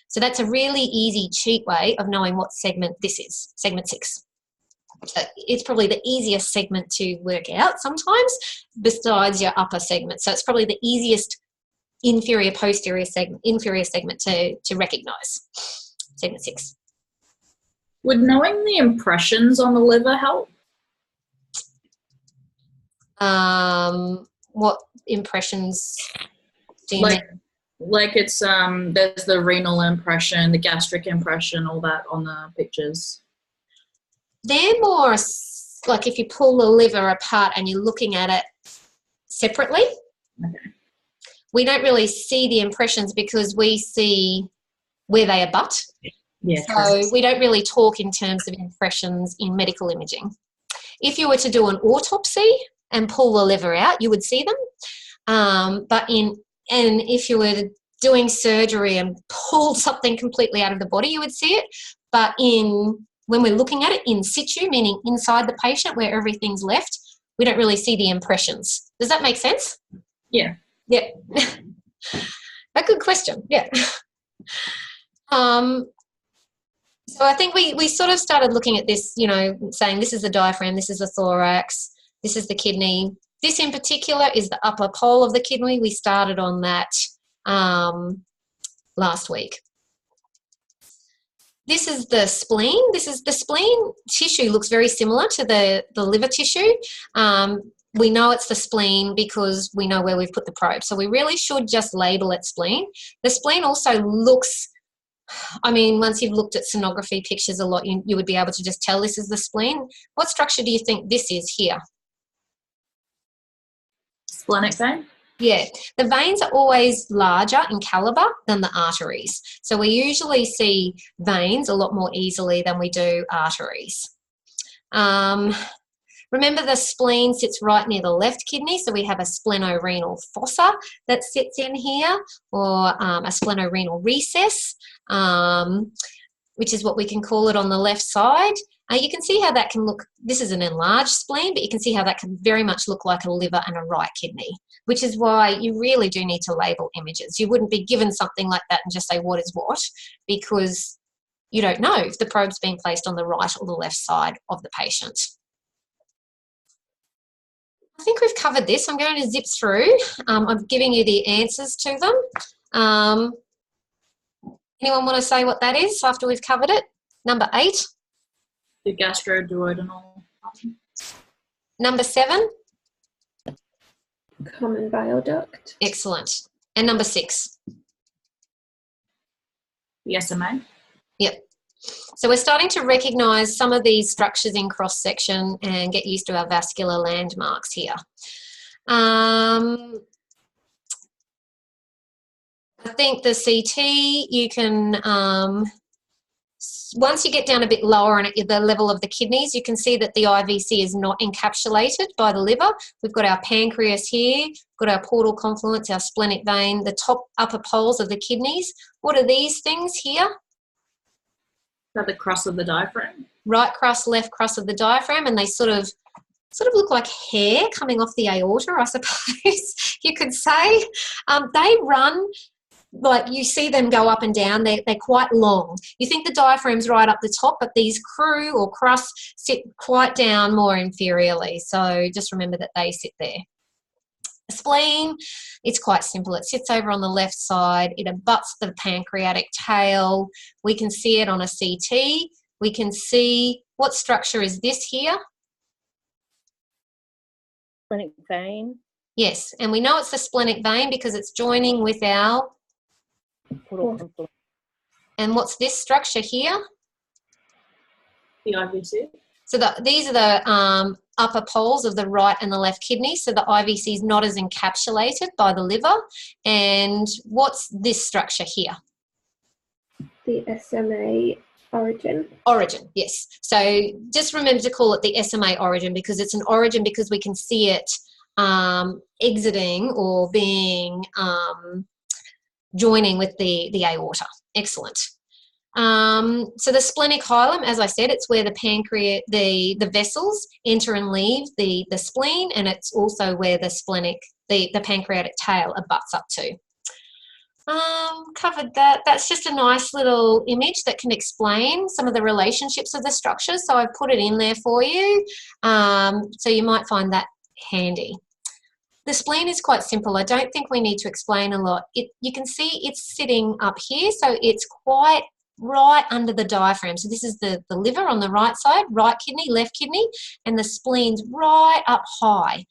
So that's a really easy, cheap way of knowing what segment this is, segment 6. So it's probably the easiest segment to work out sometimes besides your upper segment. So it's probably the easiest inferior segment to recognise, segment 6. Would knowing the impressions on the liver help? What impressions do you Like, mean? like it's there's the renal impression, the gastric impression, all that on the pictures. They're more like if you pull the liver apart and you're looking at it separately. Okay. We don't really see the impressions because we see where they abut. Yeah. So True. we don't really talk in terms of impressions in medical imaging. If you were to do an autopsy and pull the liver out, you would see them. But if you were doing surgery and pulled something completely out of the body, you would see it. But when we're looking at it in situ, meaning inside the patient where everything's left, we don't really see the impressions. Does that make sense? Yeah. Yeah. A good question. Yeah. So I think we sort of started looking at this, saying this is the diaphragm, this is the thorax, this is the kidney. This in particular is the upper pole of the kidney. We started on that last week. This is the spleen. The spleen tissue looks very similar to the liver tissue. We know it's the spleen because we know where we've put the probe. So we really should just label it spleen. The spleen also looks, once you've looked at sonography pictures a lot, you would be able to just tell this is the spleen. What structure do you think this is here? Splenic vein? Yeah, the veins are always larger in calibre than the arteries. So we usually see veins a lot more easily than we do arteries. Remember, the spleen sits right near the left kidney, so we have a splenorenal fossa that sits in here, or a splenorenal recess, which is what we can call it on the left side. You can see how that can look. This is an enlarged spleen, but you can see how that can very much look like a liver and a right kidney, which is why you really do need to label images. You wouldn't be given something like that and just say what is what, because you don't know if the probe's been placed on the right or the left side of the patient. I think we've covered this. I'm going to zip through. I'm giving you the answers to them. Anyone want to say what that is after we've covered it? Number 8. The gastroduodenal. Number 7. Common bile duct. Excellent. And number 6. The SMA. Yep. So we're starting to recognise some of these structures in cross-section and get used to our vascular landmarks here. I think the CT, you can, once you get down a bit lower and at the level of the kidneys, you can see that the IVC is not encapsulated by the liver. We've got our pancreas here, got our portal confluence, our splenic vein, the top upper poles of the kidneys. What are these things here? Is that the cross of the diaphragm? Right cross, left cross of the diaphragm, and they sort of look like hair coming off the aorta, I suppose you could say. They run, like you see them go up and down, they're quite long. You think the diaphragm's right up the top, but these crew or crust sit quite down more inferiorly. So just remember that they sit there. The spleen, it's quite simple. It sits over on the left side. It abuts the pancreatic tail. We can see it on a CT. We can see, what structure is this here? Splenic vein. Yes, and we know it's the splenic vein because it's joining with our... And what's this structure here? The IVC. So these are the upper poles of the right and the left kidney, so the IVC is not as encapsulated by the liver. And what's this structure here? The SMA origin. Origin, yes. So just remember to call it the SMA origin, because it's an origin because we can see it exiting or being joining with the aorta. Excellent. So the splenic hilum, as I said, it's where the pancreas, the vessels enter and leave the spleen, and it's also where the pancreatic tail abuts up to. Covered that. That's just a nice little image that can explain some of the relationships of the structures. So I've put it in there for you. So you might find that handy. The spleen is quite simple. I don't think we need to explain a lot. You can see it's sitting up here, so it's quite right under the diaphragm. So this is the liver on the right side, right kidney, left kidney, and the spleen's right up high.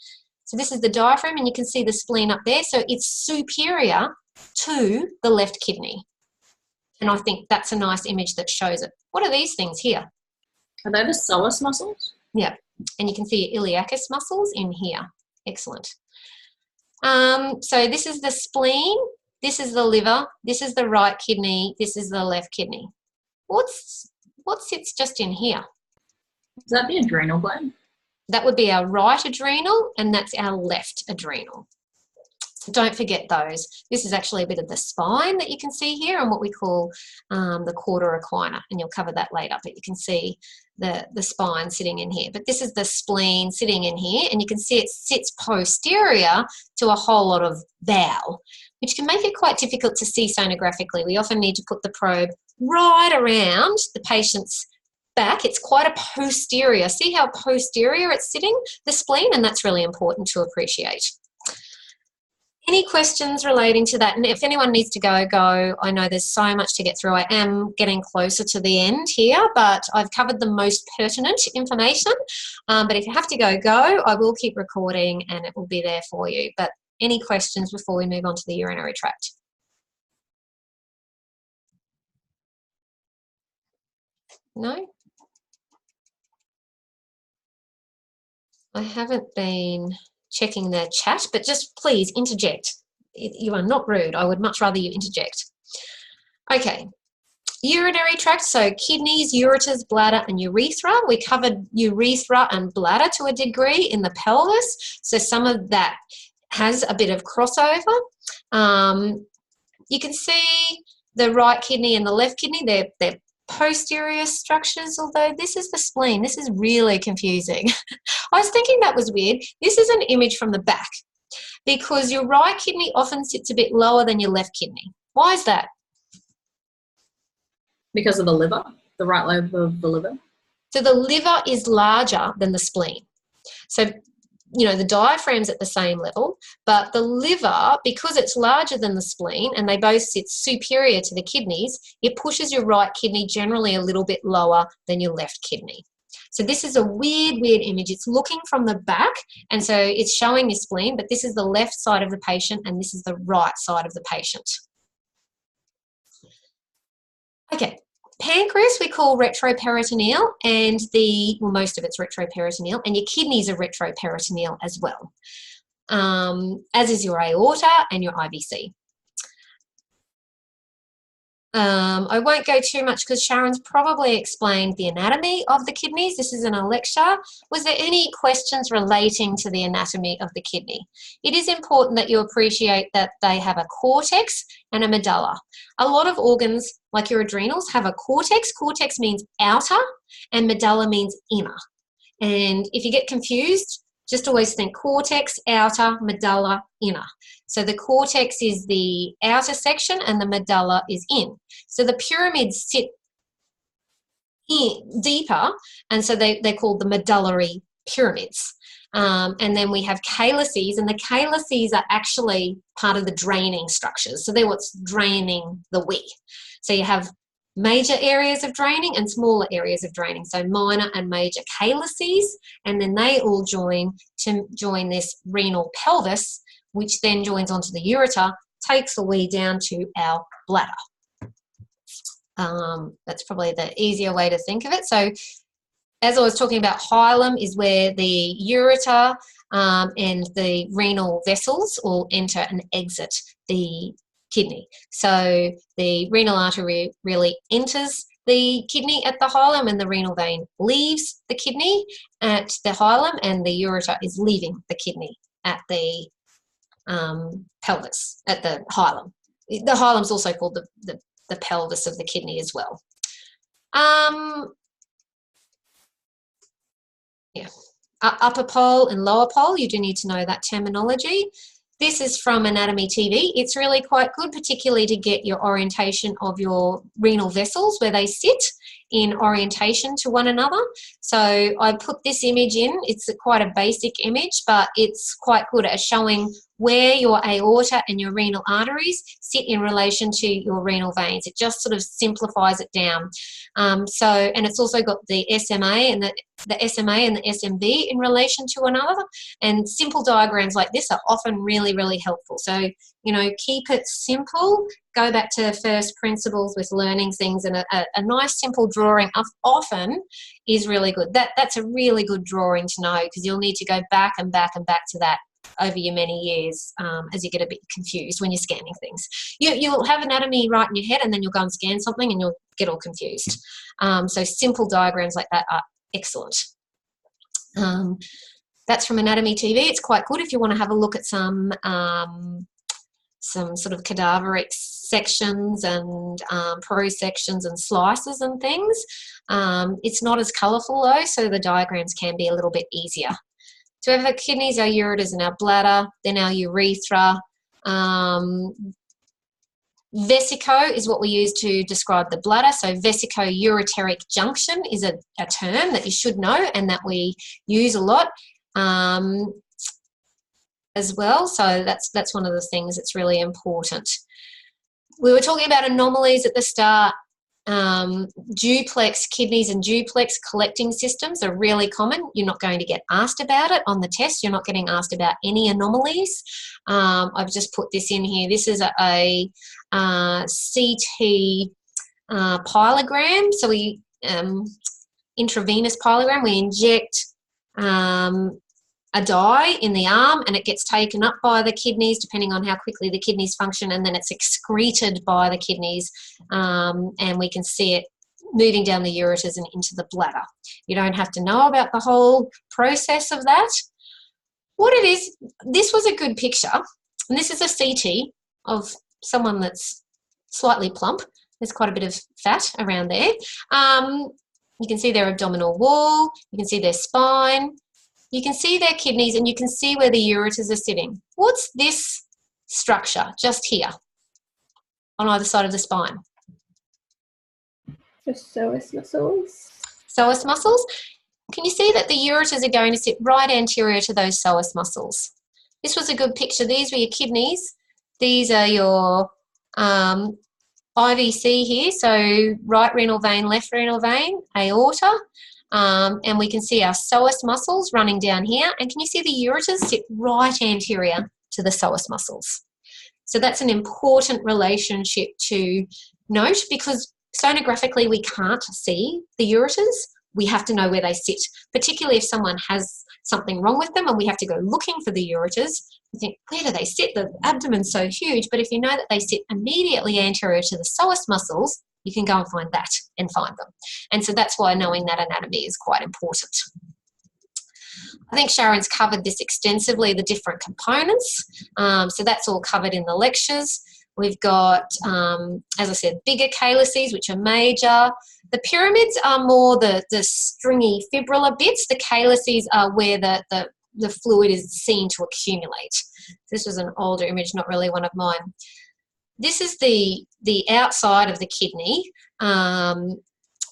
So this is the diaphragm, and you can see the spleen up there. So it's superior to the left kidney. And I think that's a nice image that shows it. What are these things here? Are they the psoas muscles? Yeah, and you can see your iliacus muscles in here. Excellent. So this is the spleen, this is the liver, this is the right kidney, this is the left kidney. What sits just in here? Is that the adrenal gland? That would be our right adrenal, and that's our left adrenal. So don't forget those. This is actually a bit of the spine that you can see here, and what we call the cauda equina, and you'll cover that later, but you can see the spine sitting in here. But this is the spleen sitting in here, and you can see it sits posterior to a whole lot of bowel, which can make it quite difficult to see sonographically. We often need to put the probe right around the patient's back. It's quite a posterior. See how posterior it's sitting, the spleen, and that's really important to appreciate. Any questions relating to that? And if anyone needs to go. I know there's so much to get through. I am getting closer to the end here, but I've covered the most pertinent information. But if you have to go. I will keep recording and it will be there for you. But any questions before we move on to the urinary tract? No? I haven't been checking the chat, but just please interject. You are not rude. I would much rather you interject. Okay, urinary tract, so kidneys, ureters, bladder, and urethra. We covered urethra and bladder to a degree in the pelvis, so some of that has a bit of crossover. You can see the right kidney and the left kidney, they're posterior structures, although this is the spleen. This is really confusing. I was thinking that was weird. This is an image from the back because your right kidney often sits a bit lower than your left kidney. Why is that? Because of the liver, the right lobe of the liver. So the liver is larger than the spleen. So, you know, the diaphragm's at the same level, but the liver, because it's larger than the spleen and they both sit superior to the kidneys, it pushes your right kidney generally a little bit lower than your left kidney. So this is a weird image. It's looking from the back, and so it's showing your spleen, but this is the left side of the patient and this is the right side of the patient. Okay. Pancreas we call retroperitoneal, and most of it's retroperitoneal, and your kidneys are retroperitoneal as well, as is your aorta and your IVC. I won't go too much because Sharon's probably explained the anatomy of the kidneys. This isn't a lecture. Was there any questions relating to the anatomy of the kidney? It is important that you appreciate that they have a cortex and a medulla. A lot of organs, like your adrenals, have a cortex. Cortex means outer and medulla means inner. And if you get confused, just always think cortex, outer, medulla, inner. So the cortex is the outer section and the medulla is in. So the pyramids sit deeper, and so they're called the medullary pyramids. And then we have calyces, and the calyces are actually part of the draining structures. So they're what's draining the wee. So you have major areas of draining and smaller areas of draining, so minor and major calyces, and then they all join to join this renal pelvis, which then joins onto the ureter, takes the wee down to our bladder. That's probably the easier way to think of it. So as I was talking about, hilum is where the ureter and the renal vessels all enter and exit the kidney. So the renal artery really enters the kidney at the hilum, and the renal vein leaves the kidney at the hilum, and the ureter is leaving the kidney at the pelvis, at the hilum. The hilum is also called the pelvis of the kidney as well. Yeah, upper pole and lower pole, you do need to know that terminology. This is from Anatomy TV. It's really quite good, particularly to get your orientation of your renal vessels, where they sit in orientation to one another. So I put this image in. It's quite a basic image, but it's quite good at showing where your aorta and your renal arteries sit in relation to your renal veins. It just sort of simplifies it down. And it's also got the SMA and the SMA and the SMV in relation to another. And simple diagrams like this are often really, really helpful. So, you know, keep it simple. Go back to first principles with learning things, and a nice simple drawing often is really good. That's a really good drawing to know, because you'll need to go back and back and back to that over your many years as you get a bit confused when you're scanning things. You'll have anatomy right in your head, and then you'll go and scan something and you'll get all confused. So simple diagrams like that are excellent. That's from Anatomy TV. It's quite good if you want to have a look at some sort of cadaveric sections and pro-sections and slices and things. It's not as colourful though, so the diagrams can be a little bit easier. So we have our kidneys, our ureters and our bladder, then our urethra. Vesico is what we use to describe the bladder. So vesico-ureteric junction is a term that you should know and that we use a lot as well. So that's one of the things that's really important. We were talking about anomalies at the start. Duplex kidneys and duplex collecting systems are really common. You're not going to get asked about it on the test. You're not getting asked about any anomalies. I've just put this in here. This is a CT pyelogram. So we intravenous pyelogram. We inject a dye in the arm, and it gets taken up by the kidneys depending on how quickly the kidneys function, and then it's excreted by the kidneys, and we can see it moving down the ureters and into the bladder. You don't have to know about the whole process of that. What it is, this was a good picture, and this is a CT of someone that's slightly plump. There's quite a bit of fat around there. You can see their abdominal wall, you can see their spine, you can see their kidneys, and you can see where the ureters are sitting. What's this structure just here on either side of the spine? The psoas muscles. Psoas muscles. Can you see that the ureters are going to sit right anterior to those psoas muscles? This was a good picture. These were your kidneys. These are your IVC here, so right renal vein, left renal vein, aorta. And we can see our psoas muscles running down here, and can you see the ureters sit right anterior to the psoas muscles? So that's an important relationship to note, because sonographically we can't see the ureters. We have to know where they sit, particularly if someone has something wrong with them and we have to go looking for the ureters. We think, where do they sit? The abdomen's so huge, but if you know that they sit immediately anterior to the psoas muscles, you can go and find that and find them. And so that's why knowing that anatomy is quite important. I think Sharon's covered this extensively, the different components. So that's all covered in the lectures. We've got, as I said, bigger calyces, which are major. The pyramids are more the stringy fibrillar bits. The calyces are where the fluid is seen to accumulate. This was an older image, not really one of mine. This is the outside of the kidney.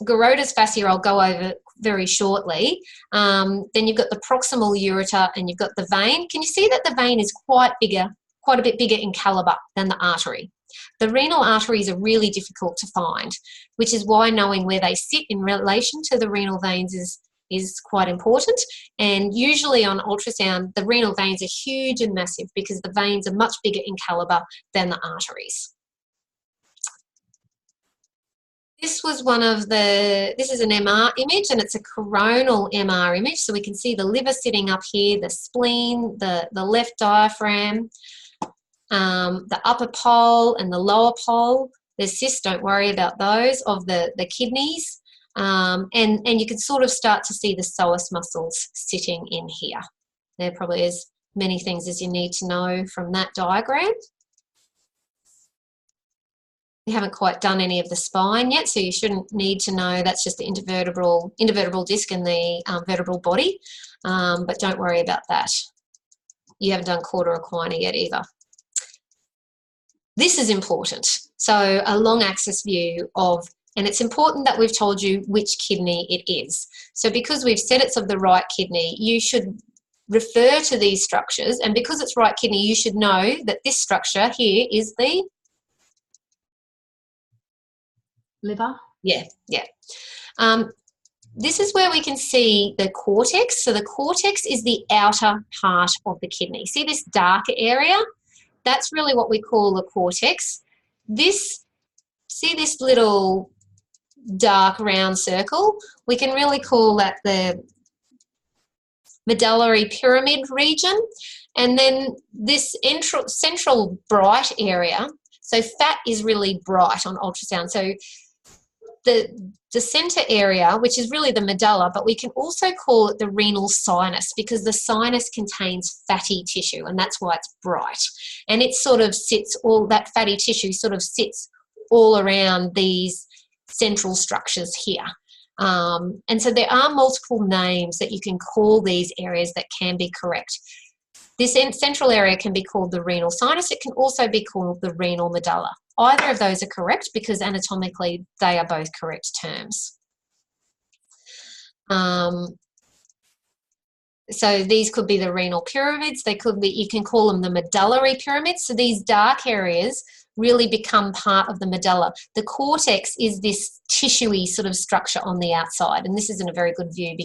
Gerota's fascia I'll go over very shortly. Then you've got the proximal ureter and you've got the vein. Can you see that the vein is quite a bit bigger in calibre than the artery? The renal arteries are really difficult to find, which is why knowing where they sit in relation to the renal veins is quite important. And usually on ultrasound, the renal veins are huge and massive because the veins are much bigger in calibre than the arteries. This was this is an MR image, and it's a coronal MR image. So we can see the liver sitting up here, the spleen, the left diaphragm, the upper pole and the lower pole. There's cysts, don't worry about those, of the kidneys. And you can sort of start to see the psoas muscles sitting in here. There probably is many things as you need to know from that diagram. We haven't quite done any of the spine yet, so you shouldn't need to know. That's just the intervertebral disc and the vertebral body, but don't worry about that. You haven't done cauda equina yet either. This is important. So a long axis view of, and it's important that we've told you which kidney it is. So because we've said it's of the right kidney, you should refer to these structures, and because it's right kidney, you should know that this structure here is the Liver. Yeah. This is where we can see the cortex. So the cortex is the outer part of the kidney. See this darker area? That's really what we call the cortex. See this little dark round circle? We can really call that the medullary pyramid region. And then this central bright area, so fat is really bright on ultrasound. So the center area, which is really the medulla, but we can also call it the renal sinus because the sinus contains fatty tissue, and that's why it's bright. And it sort of sits, all that fatty tissue sort of sits all around these central structures here. And so there are multiple names that you can call these areas that can be correct. This central area can be called the renal sinus. It can also be called the renal medulla. Either of those are correct because anatomically they are both correct terms. So these could be the renal pyramids. They could be, you can call them the medullary pyramids. So these dark areas really become part of the medulla. The cortex is this tissuey sort of structure on the outside, and this isn't a very good view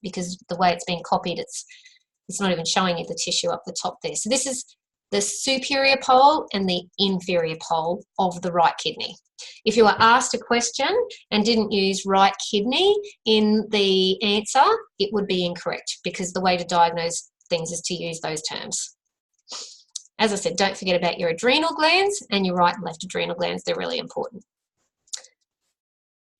because the way it's been copied, it's not even showing you the tissue up the top there. So this is the superior pole and the inferior pole of the right kidney. If you were asked a question and didn't use right kidney in the answer, it would be incorrect because the way to diagnose things is to use those terms. As I said, don't forget about your adrenal glands and your right and left adrenal glands. They're really important.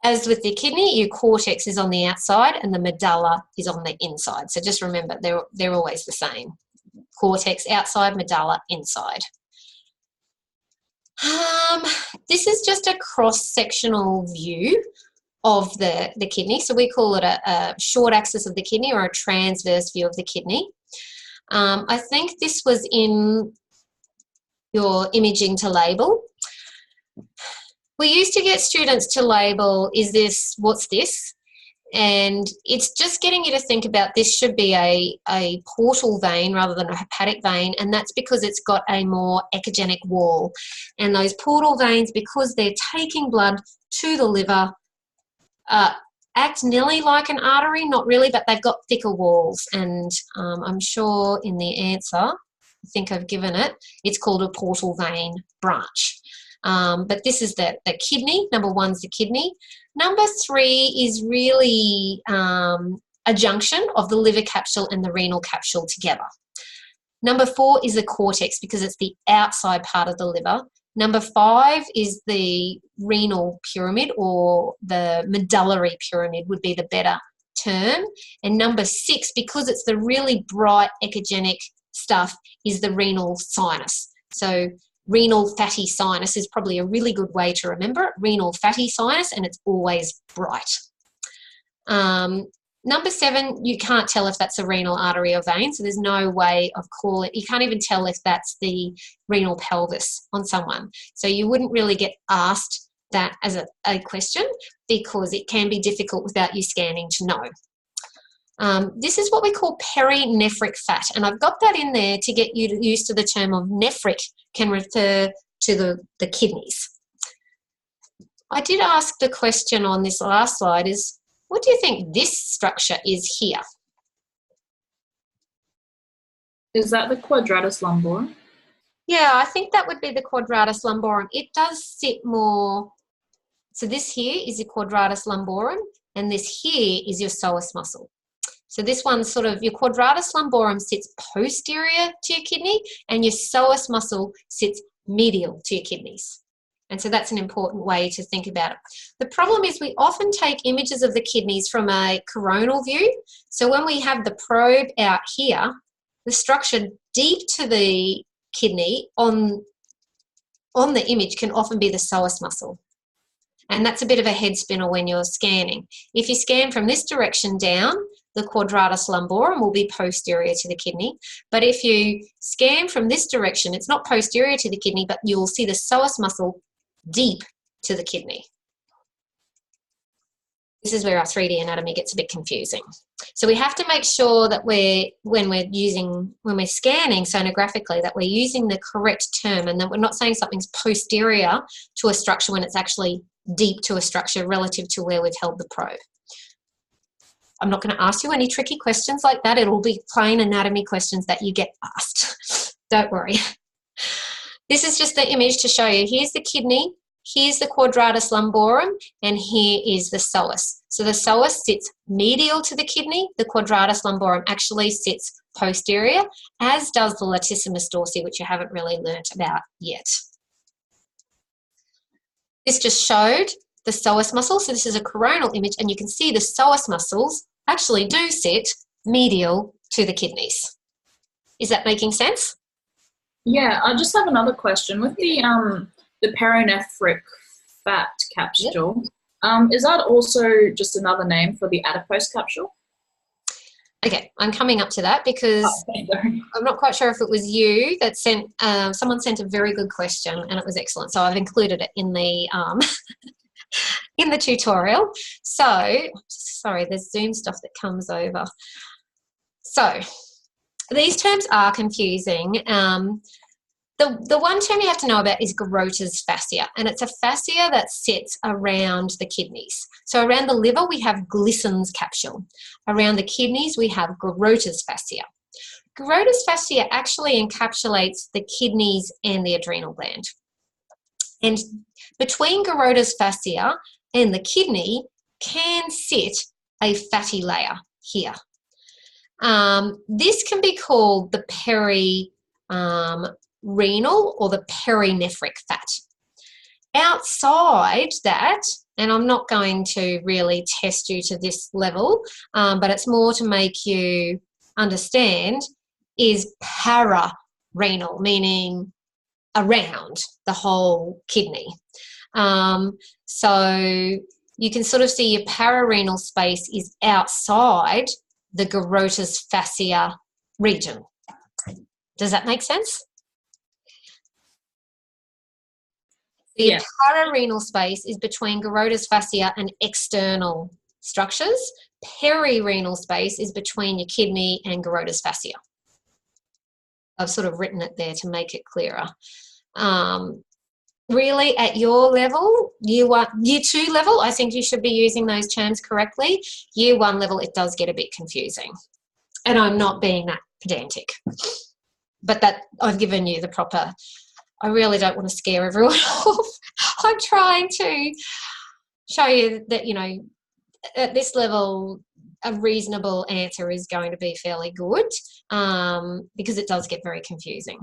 As with the kidney, your cortex is on the outside and the medulla is on the inside. So just remember, they're always the same. Cortex outside, medulla inside. This is just a cross-sectional view of the kidney. So we call it a short axis of the kidney or a transverse view of the kidney. I think this was in your imaging to label. We used to get students to label, what's this? And it's just getting you to think about this should be a portal vein rather than a hepatic vein, and that's because it's got a more echogenic wall. And those portal veins, because they're taking blood to the liver, act nearly like an artery, not really, but they've got thicker walls. And I'm sure in the answer, I think I've given it, it's called a portal vein branch. But this is the kidney. Number one's the kidney. Number three is really a junction of the liver capsule and the renal capsule together. Number four is the cortex because it's the outside part of the liver. Number five is the renal pyramid, or the medullary pyramid would be the better term. And number six, because it's the really bright echogenic stuff, is the renal sinus. So renal fatty sinus is probably a really good way to remember it. Renal fatty sinus, and it's always bright. Number seven, you can't tell if that's a renal artery or vein, so there's no way of calling. You can't even tell if that's the renal pelvis on someone. So you wouldn't really get asked that as a question because it can be difficult without you scanning to know. This is what we call perinephric fat, and I've got that in there to get you used to the term of nephric can refer to the kidneys. I did ask the question on this last slide is, what do you think this structure is here? Is that the quadratus lumborum? Yeah, I think that would be the quadratus lumborum. It does sit more So this here is your quadratus lumborum, and this here is your psoas muscle. So this one sort of, your quadratus lumborum sits posterior to your kidney, and your psoas muscle sits medial to your kidneys. And so that's an important way to think about it. The problem is we often take images of the kidneys from a coronal view. So when we have the probe out here, the structure deep to the kidney on the image can often be the psoas muscle. And that's a bit of a head spinner when you're scanning. If you scan from this direction down, the quadratus lumborum will be posterior to the kidney. But if you scan from this direction, it's not posterior to the kidney, but you'll see the psoas muscle deep to the kidney. This is where our 3D anatomy gets a bit confusing. So we have to make sure that when we're scanning sonographically, that we're using the correct term and that we're not saying something's posterior to a structure when it's actually deep to a structure relative to where we've held the probe. I'm not going to ask you any tricky questions like that. It'll be plain anatomy questions that you get asked. Don't worry. This is just the image to show you. Here's the kidney, here's the quadratus lumborum, and here is the psoas. So the psoas sits medial to the kidney. The quadratus lumborum actually sits posterior, as does the latissimus dorsi, which you haven't really learnt about yet. This just showed the psoas muscle. So this is a coronal image, and you can see the psoas muscles actually do sit medial to the kidneys. Is that making sense? Yeah, I just have another question. With the perinephric fat capsule, is that also just another name for the adipose capsule? Okay, I'm coming up to that because I'm not quite sure if it was you that sent, someone sent a very good question and it was excellent. So I've included it in the in the tutorial. So, sorry, there's Zoom stuff that comes over. So these terms are confusing. The one term you have to know about is Garrota's fascia, and it's a fascia that sits around the kidneys. So around the liver, we have Glisson's capsule. Around the kidneys, we have Garrota's fascia. Garrota's fascia actually encapsulates the kidneys and the adrenal gland. And between Garrota's fascia and the kidney can sit a fatty layer here. This can be called the renal or the perinephric fat. Outside that, and I'm not going to really test you to this level, but it's more to make you understand, is pararenal, meaning around the whole kidney. So you can sort of see your pararenal space is outside the Garrota's fascia region. Does that make sense? The pararenal space is between Garrota's fascia and external structures. Perirenal space is between your kidney and Garrota's fascia. I've sort of written it there to make it clearer. Really, at your level, year 2 level, I think you should be using those terms correctly. Year 1 level, it does get a bit confusing. And I'm not being that pedantic. But that I've given you the proper... I really don't want to scare everyone off. I'm trying to show you that, you know, at this level, a reasonable answer is going to be fairly good because it does get very confusing.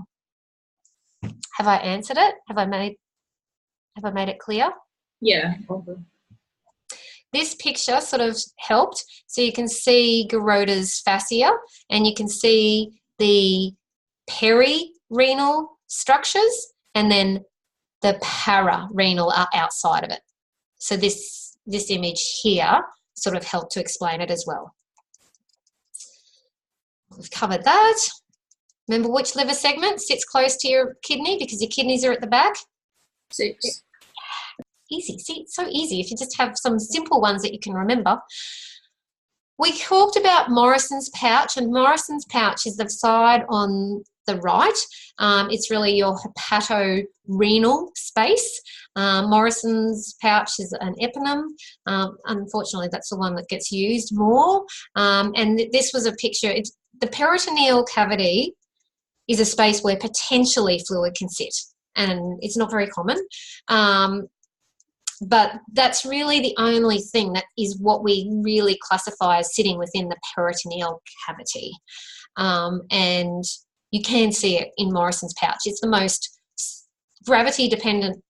Have I answered it? Have I made it clear? Yeah. This picture sort of helped. So you can see Garrota's fascia and you can see the perirenal structures, and then the pararenal are outside of it. So this image here sort of helped to explain it as well. We've covered that. Remember which liver segment sits close to your kidney because your kidneys are at the back? 6. Easy. See, it's so easy if you just have some simple ones that you can remember. We talked about Morrison's pouch, and Morrison's pouch is the side on the right. It's really your hepatorenal space. Morrison's pouch is an eponym. Unfortunately, that's the one that gets used more. And this was a picture. The peritoneal cavity is a space where potentially fluid can sit, and it's not very common. But that's really the only thing that is what we really classify as sitting within the peritoneal cavity. And you can see it in Morrison's pouch. It's the most gravity-dependent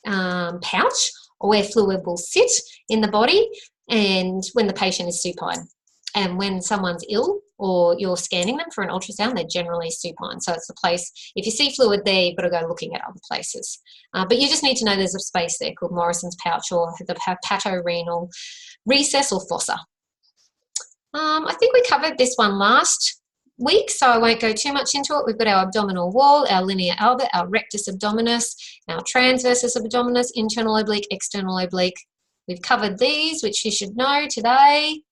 pouch, or where fluid will sit in the body, and when the patient is supine. And when someone's ill or you're scanning them for an ultrasound, they're generally supine. So it's the place, if you see fluid there, you've got to go looking at other places. But you just need to know there's a space there called Morrison's pouch, or the hepatorenal recess or fossa. I think we covered this one last week, so I won't go too much into it. We've got our abdominal wall, our linea alba, our rectus abdominis, our transversus abdominis, internal oblique, external oblique. We've covered these, which you should know today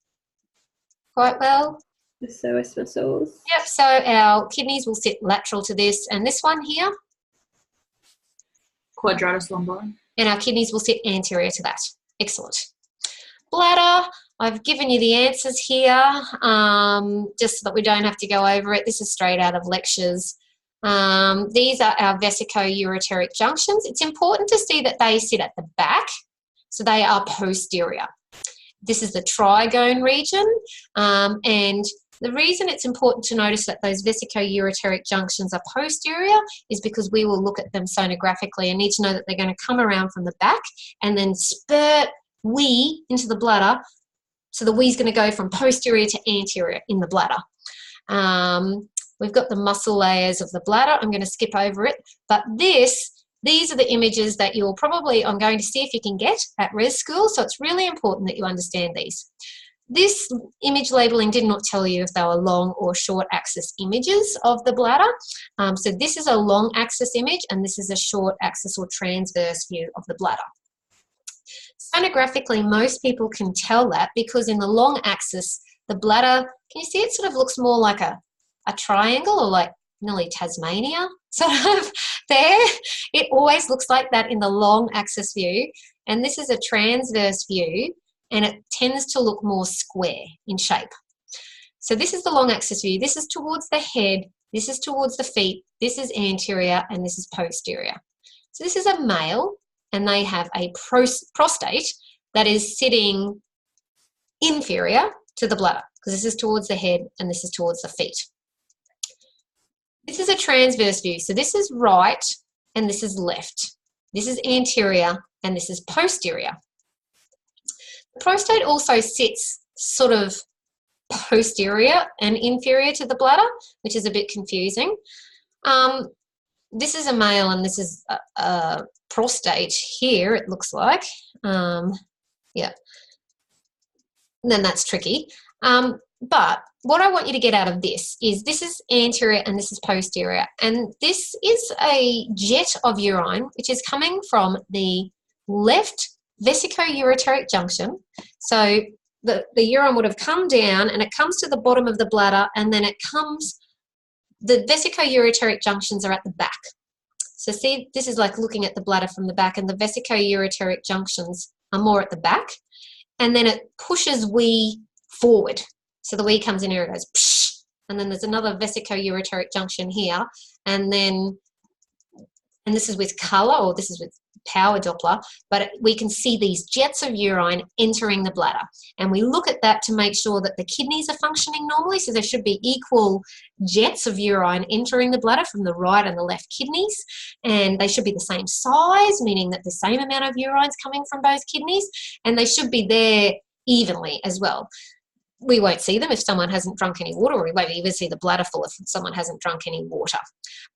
quite well. The psoas muscles. Yep, so our kidneys will sit lateral to this and this one here. Quadratus lumbar. And our kidneys will sit anterior to that. Excellent. Bladder, I've given you the answers here, just so that we don't have to go over it. This is straight out of lectures. These are our vesico-ureteric junctions. It's important to see that they sit at the back, so they are posterior. This is the trigone region, and the reason it's important to notice that those vesico-ureteric junctions are posterior is because we will look at them sonographically and need to know that they're going to come around from the back and then spurt wee into the bladder. So the wee is going to go from posterior to anterior in the bladder. We've got the muscle layers of the bladder. I'm going to skip over it, but these are the images that you'll probably, I'm going to see if you can get at res school, so it's really important that you understand these. This image labeling did not tell you if they were long or short axis images of the bladder. So this is a long axis image and this is a short axis or transverse view of the bladder. Sonographically, most people can tell that because in the long axis, the bladder, can you see it sort of looks more like a triangle, or like nearly Tasmania sort of there. It always looks like that in the long axis view, and this is a transverse view and it tends to look more square in shape. So this is the long axis view. This is towards the head, this is towards the feet, this is anterior, and this is posterior. So this is a male and they have a prostate that is sitting inferior to the bladder, because this is towards the head and this is towards the feet. This is a transverse view. So this is right and this is left. This is anterior and this is posterior. The prostate also sits sort of posterior and inferior to the bladder, which is a bit confusing. This is a male and this is a prostate here, it looks like. Yeah. And then that's tricky. But what I want you to get out of this is anterior and this is posterior. And this is a jet of urine, which is coming from the left vesico-ureteric junction. So the urine would have come down and it comes to the bottom of the bladder, and then it comes, the vesico-ureteric junctions are at the back. So see, this is like looking at the bladder from the back, and the vesico-ureteric junctions are more at the back. And then it pushes wee forward. So the wee comes in here, it goes psh, and then there's another vesico-ureteric junction here, and this is with colour, or this is with power Doppler, but we can see these jets of urine entering the bladder, and we look at that to make sure that the kidneys are functioning normally. So there should be equal jets of urine entering the bladder from the right and the left kidneys, and they should be the same size, meaning that the same amount of urine is coming from both kidneys, and they should be there evenly as well. We won't see them if someone hasn't drunk any water, or we won't even see the bladder full if someone hasn't drunk any water.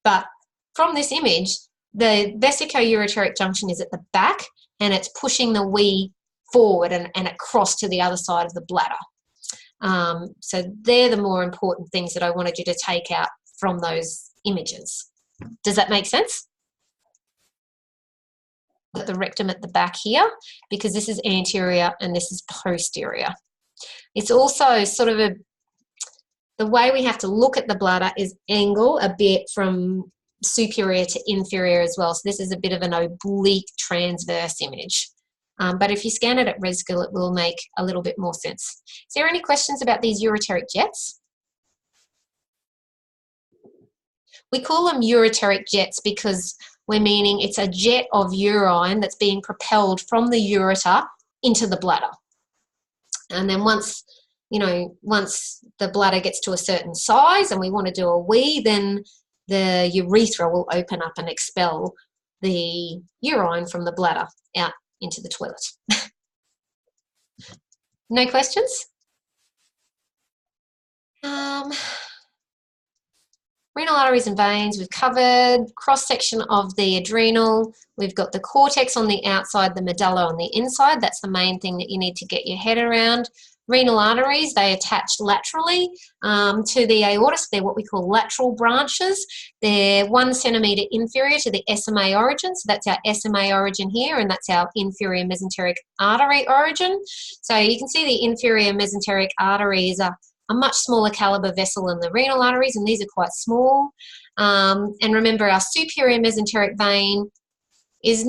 But from this image, the vesico-ureteric junction is at the back and it's pushing the wee forward and across to the other side of the bladder. So they're the more important things that I wanted you to take out from those images. Does that make sense? Got the rectum at the back here because this is anterior and this is posterior. It's also sort of the way we have to look at the bladder is angle a bit from superior to inferior as well. So this is a bit of an oblique transverse image. But if you scan it at res school, it will make a little bit more sense. Is there any questions about these ureteric jets? We call them ureteric jets because we're meaning it's a jet of urine that's being propelled from the ureter into the bladder. And then once the bladder gets to a certain size and we want to do a wee, then the urethra will open up and expel the urine from the bladder out into the toilet. No questions? Renal arteries and veins, we've covered. Cross-section of the adrenal. We've got the cortex on the outside, the medulla on the inside. That's the main thing that you need to get your head around. Renal arteries, they attach laterally to the aorta. So they're what we call lateral branches. They're 1 centimetre inferior to the SMA origin. So that's our SMA origin here, and that's our inferior mesenteric artery origin. So you can see the inferior mesenteric artery is a much smaller caliber vessel than the renal arteries, and these are quite small. And remember, our superior mesenteric vein does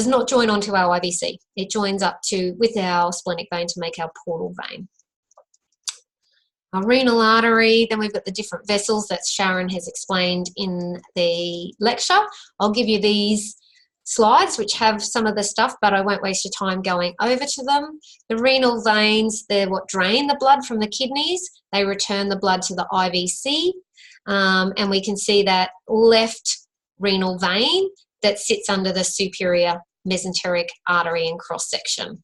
not join onto our IVC. It joins up with our splenic vein to make our portal vein. Our renal artery, then we've got the different vessels that Sharon has explained in the lecture. I'll give you these slides which have some of the stuff, but I won't waste your time going over to them. The renal veins, they're what drain the blood from the kidneys. They return the blood to the IVC, and we can see that left renal vein that sits under the superior mesenteric artery in cross-section.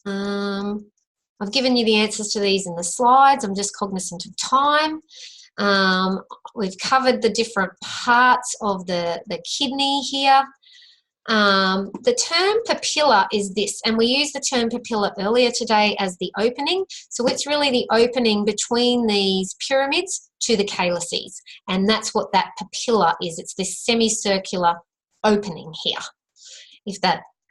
I've given you the answers to these in the slides. I'm just cognizant of time. We've covered the different parts of the kidney here. The term papilla is this, and we used the term papilla earlier today as the opening. So it's really the opening between these pyramids to the calyces, and that's what that papilla is. It's this semicircular opening here.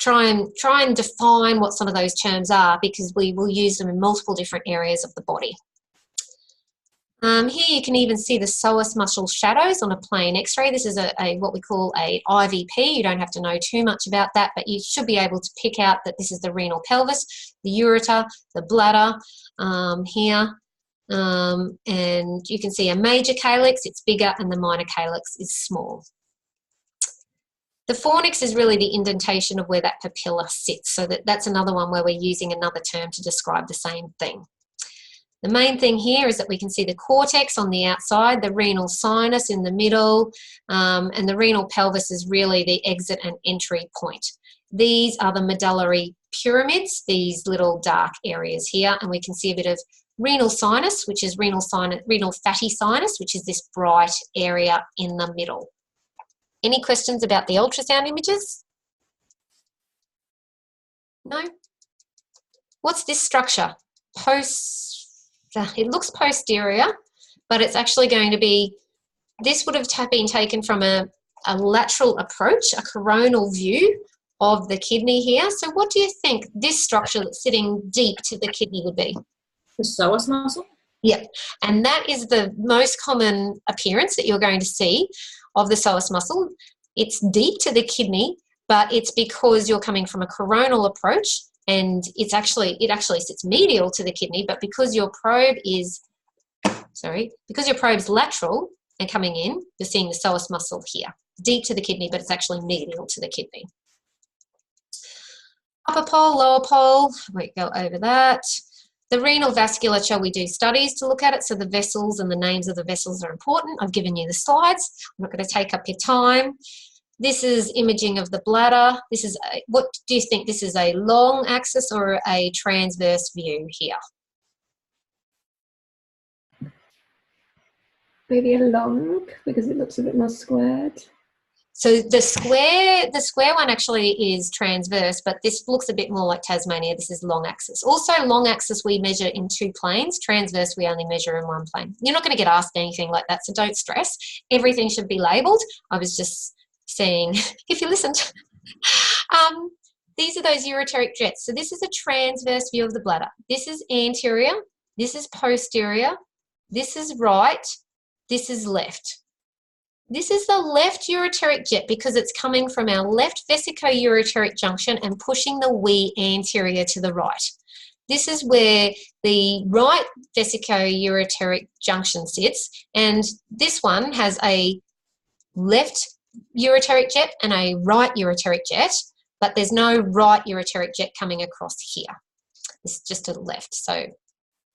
Try and define what some of those terms are, because we will use them in multiple different areas of the body. Here you can even see the psoas muscle shadows on a plain x-ray. This is what we call a IVP. You don't have to know too much about that, but you should be able to pick out that this is the renal pelvis, the ureter, the bladder here. And you can see a major calyx, it's bigger, and the minor calyx is small. The fornix is really the indentation of where that papilla sits, so that's another one where we're using another term to describe the same thing. The main thing here is that we can see the cortex on the outside, the renal sinus in the middle, and the renal pelvis is really the exit and entry point. These are the medullary pyramids, these little dark areas here, and we can see a bit of renal sinus, which is renal fatty sinus, which is this bright area in the middle. Any questions about the ultrasound images? No? What's this structure? It looks posterior, but it's actually going to be, this would have been taken from a lateral approach, a coronal view of the kidney here. So what do you think this structure that's sitting deep to the kidney would be? The psoas muscle? Yep, and that is the most common appearance that you're going to see of the psoas muscle. It's deep to the kidney, but it's because you're coming from a coronal approach, and it actually sits medial to the kidney, but because your probe is, because your probe's lateral and coming in, you're seeing the psoas muscle here, deep to the kidney, but it's actually medial to the kidney. Upper pole, lower pole, we go over that. The renal vasculature, we do studies to look at it, so the vessels and the names of the vessels are important. I've given you the slides. I'm not going to take up your time. This is imaging of the bladder. This is what do you think? This is a long axis or a transverse view here? Maybe a long, because it looks a bit more squared. So the square one actually is transverse, but this looks a bit more like Tasmania. This is long axis. Also, long axis we measure in 2 planes. Transverse we only measure in 1 plane. You're not going to get asked anything like that, so don't stress. Everything should be labelled. I was just saying, if you listened. These are those ureteric jets. So this is a transverse view of the bladder. This is anterior. This is posterior. This is right. This is left. This is the left ureteric jet because it's coming from our left vesicoureteric junction and pushing the wee anterior to the right. This is where the right vesicoureteric junction sits, and this one has a left ureteric jet and a right ureteric jet, but there's no right ureteric jet coming across here. This is just to the left. So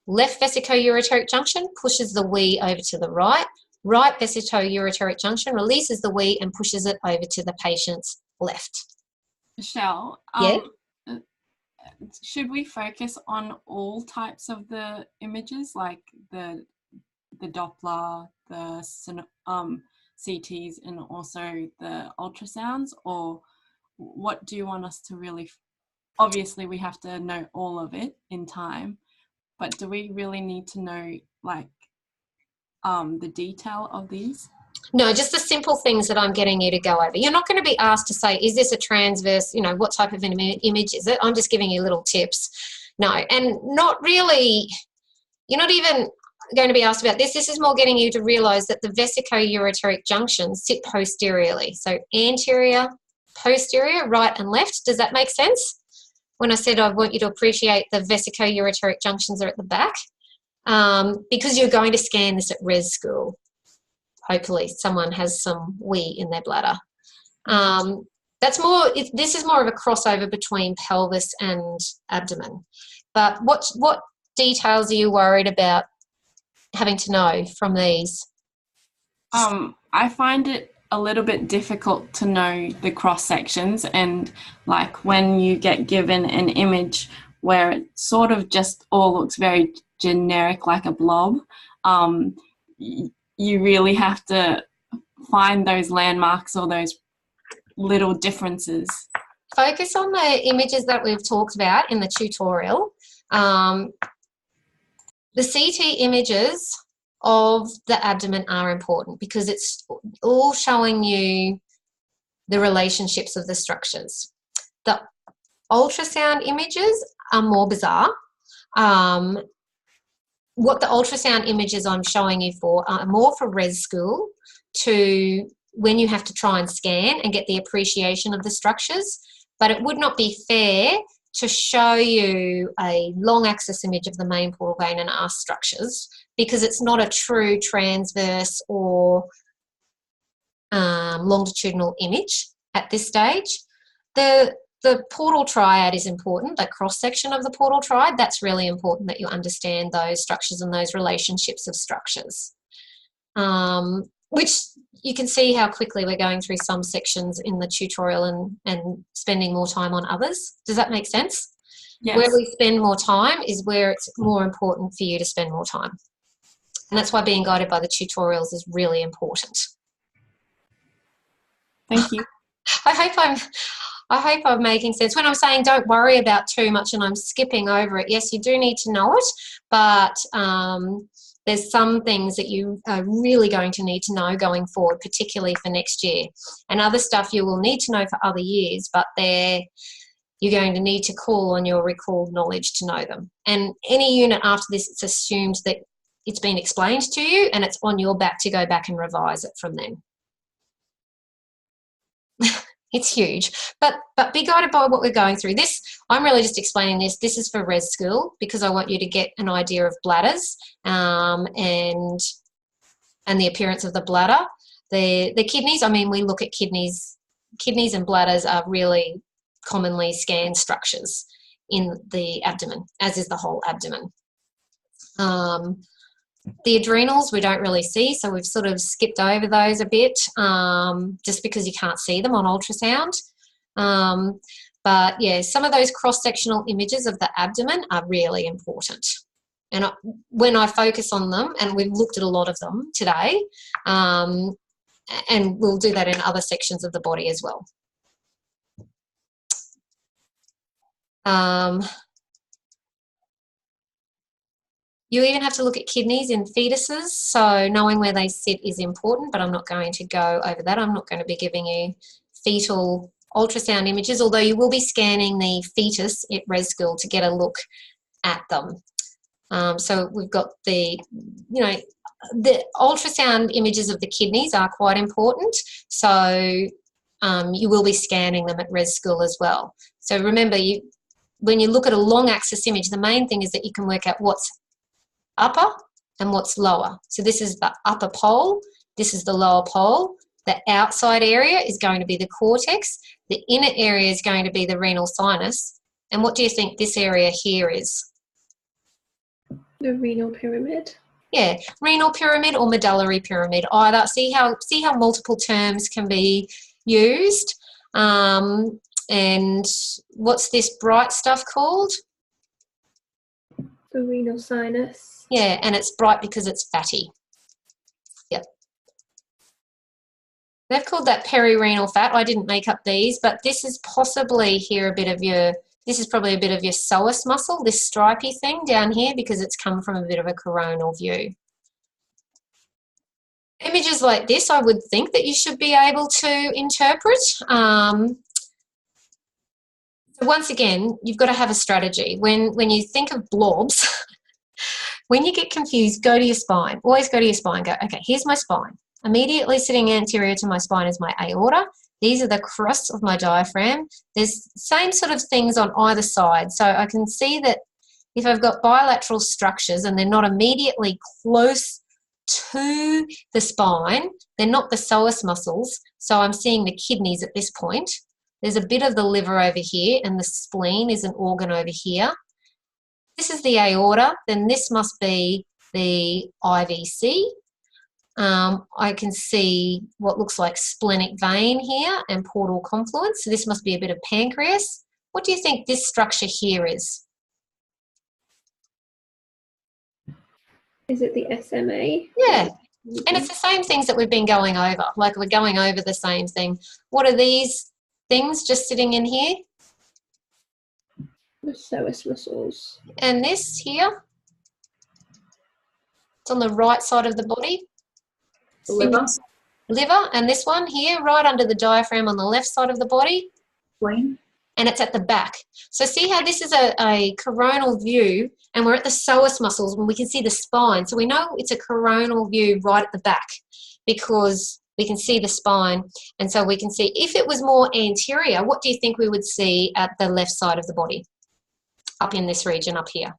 left vesicoureteric junction pushes the wee over to the right. Right vesicoureteric junction releases the wee and pushes it over to the patient's left. Michelle, Yeah? should we focus on all types of the images, like the Doppler, the CTs, and also the ultrasounds, or what do you want us to really? Obviously, we have to know all of it in time, but do we really need to know like the detail of these? No, just the simple things that I'm getting you to go over. You're not going to be asked to say, is this a transverse, you know, what type of image is it? I'm just giving you little tips. No, and not really, you're not even going to be asked about this. This is more getting you to realise that the vesicoureteric junctions sit posteriorly. So anterior, posterior, right and left. Does that make sense? When I said I want you to appreciate the vesicoureteric junctions are at the back, because you're going to scan this at res school. Hopefully someone has some wee in their bladder. That's more, this is more of a crossover between pelvis and abdomen. But what details are you worried about having to know from these? I find it a little bit difficult to know the cross sections, and like when you get given an image where it sort of just all looks very generic, like a blob, you really have to find those landmarks or those little differences. Focus on the images that we've talked about in the tutorial. The CT images of the abdomen are important because it's all showing you the relationships of the structures. The ultrasound images are more bizarre. What the ultrasound images I'm showing you for are more for res school, to when you have to try and scan and get the appreciation of the structures. But it would not be fair to show you a long axis image of the main portal vein and arse structures, because it's not a true transverse or longitudinal image at this stage. The portal triad is important, that cross-section of the portal triad. That's really important that you understand those structures and those relationships of structures, which you can see how quickly we're going through some sections in the tutorial and spending more time on others. Does that make sense? Yes. Where we spend more time is where it's more important for you to spend more time. And that's why being guided by the tutorials is really important. Thank you. I hope I'm making sense. When I'm saying don't worry about too much and I'm skipping over it, yes, you do need to know it, but there's some things that you are really going to need to know going forward, particularly for next year. And other stuff you will need to know for other years, but you're going to need to call on your recalled knowledge to know them. And any unit after this, it's assumed that it's been explained to you and it's on your back to go back and revise it from then. It's huge, but be guided by what we're going through. This, I'm really just explaining this. This is for res school because I want you to get an idea of bladders and the appearance of the bladder. The kidneys, I mean, we look at kidneys. Kidneys and bladders are really commonly scanned structures in the abdomen, as is the whole abdomen. The adrenals we don't really see, so we've sort of skipped over those a bit just because you can't see them on ultrasound. But yeah, some of those cross-sectional images of the abdomen are really important. And when I focus on them, and we've looked at a lot of them today, and we'll do that in other sections of the body as well. You even have to look at kidneys in fetuses, so knowing where they sit is important, but I'm not going to go over that. I'm not going to be giving you fetal ultrasound images, although you will be scanning the fetus at res school to get a look at them. So we've got the ultrasound images of the kidneys are quite important, so you will be scanning them at res school as well. So remember, when you look at a long axis image, the main thing is that you can work out what's upper and what's lower. So this is the upper pole, this is the lower pole. The outside area is going to be the cortex. The inner area is going to be the renal sinus. And what do you think this area here is? The renal pyramid. Yeah, renal pyramid or medullary pyramid, either. See how multiple terms can be used. And what's this bright stuff called? The renal sinus. Yeah, and it's bright because it's fatty. Yep. They've called that perirenal fat. I didn't make up these, but this is possibly here this is probably a bit of your psoas muscle, this stripy thing down here, because it's come from a bit of a coronal view. Images like this, I would think that you should be able to interpret. So once again, you've got to have a strategy. When you think of blobs, when you get confused, go to your spine. Always go to your spine. Go, okay, here's my spine. Immediately sitting anterior to my spine is my aorta. These are the cross of my diaphragm. There's same sort of things on either side. So I can see that if I've got bilateral structures and they're not immediately close to the spine, they're not the psoas muscles. So I'm seeing the kidneys at this point. There's a bit of the liver over here, and the spleen is an organ over here. This is the aorta, then this must be the IVC. I can see what looks like splenic vein here and portal confluence. So this must be a bit of pancreas. What do you think this structure here is? Is it the SMA? Yeah, and it's the same things that we've been going over. Like we're going over the same thing. What are these things just sitting in here? The psoas muscles. And this here? It's on the right side of the body. The liver. Liver, and this one here, right under the diaphragm on the left side of the body. Spleen. And it's at the back. So see how this is a coronal view, and we're at the psoas muscles when we can see the spine. So we know it's a coronal view right at the back because we can see the spine. And so we can see, if it was more anterior, what do you think we would see at the left side of the body? Up in this region up here.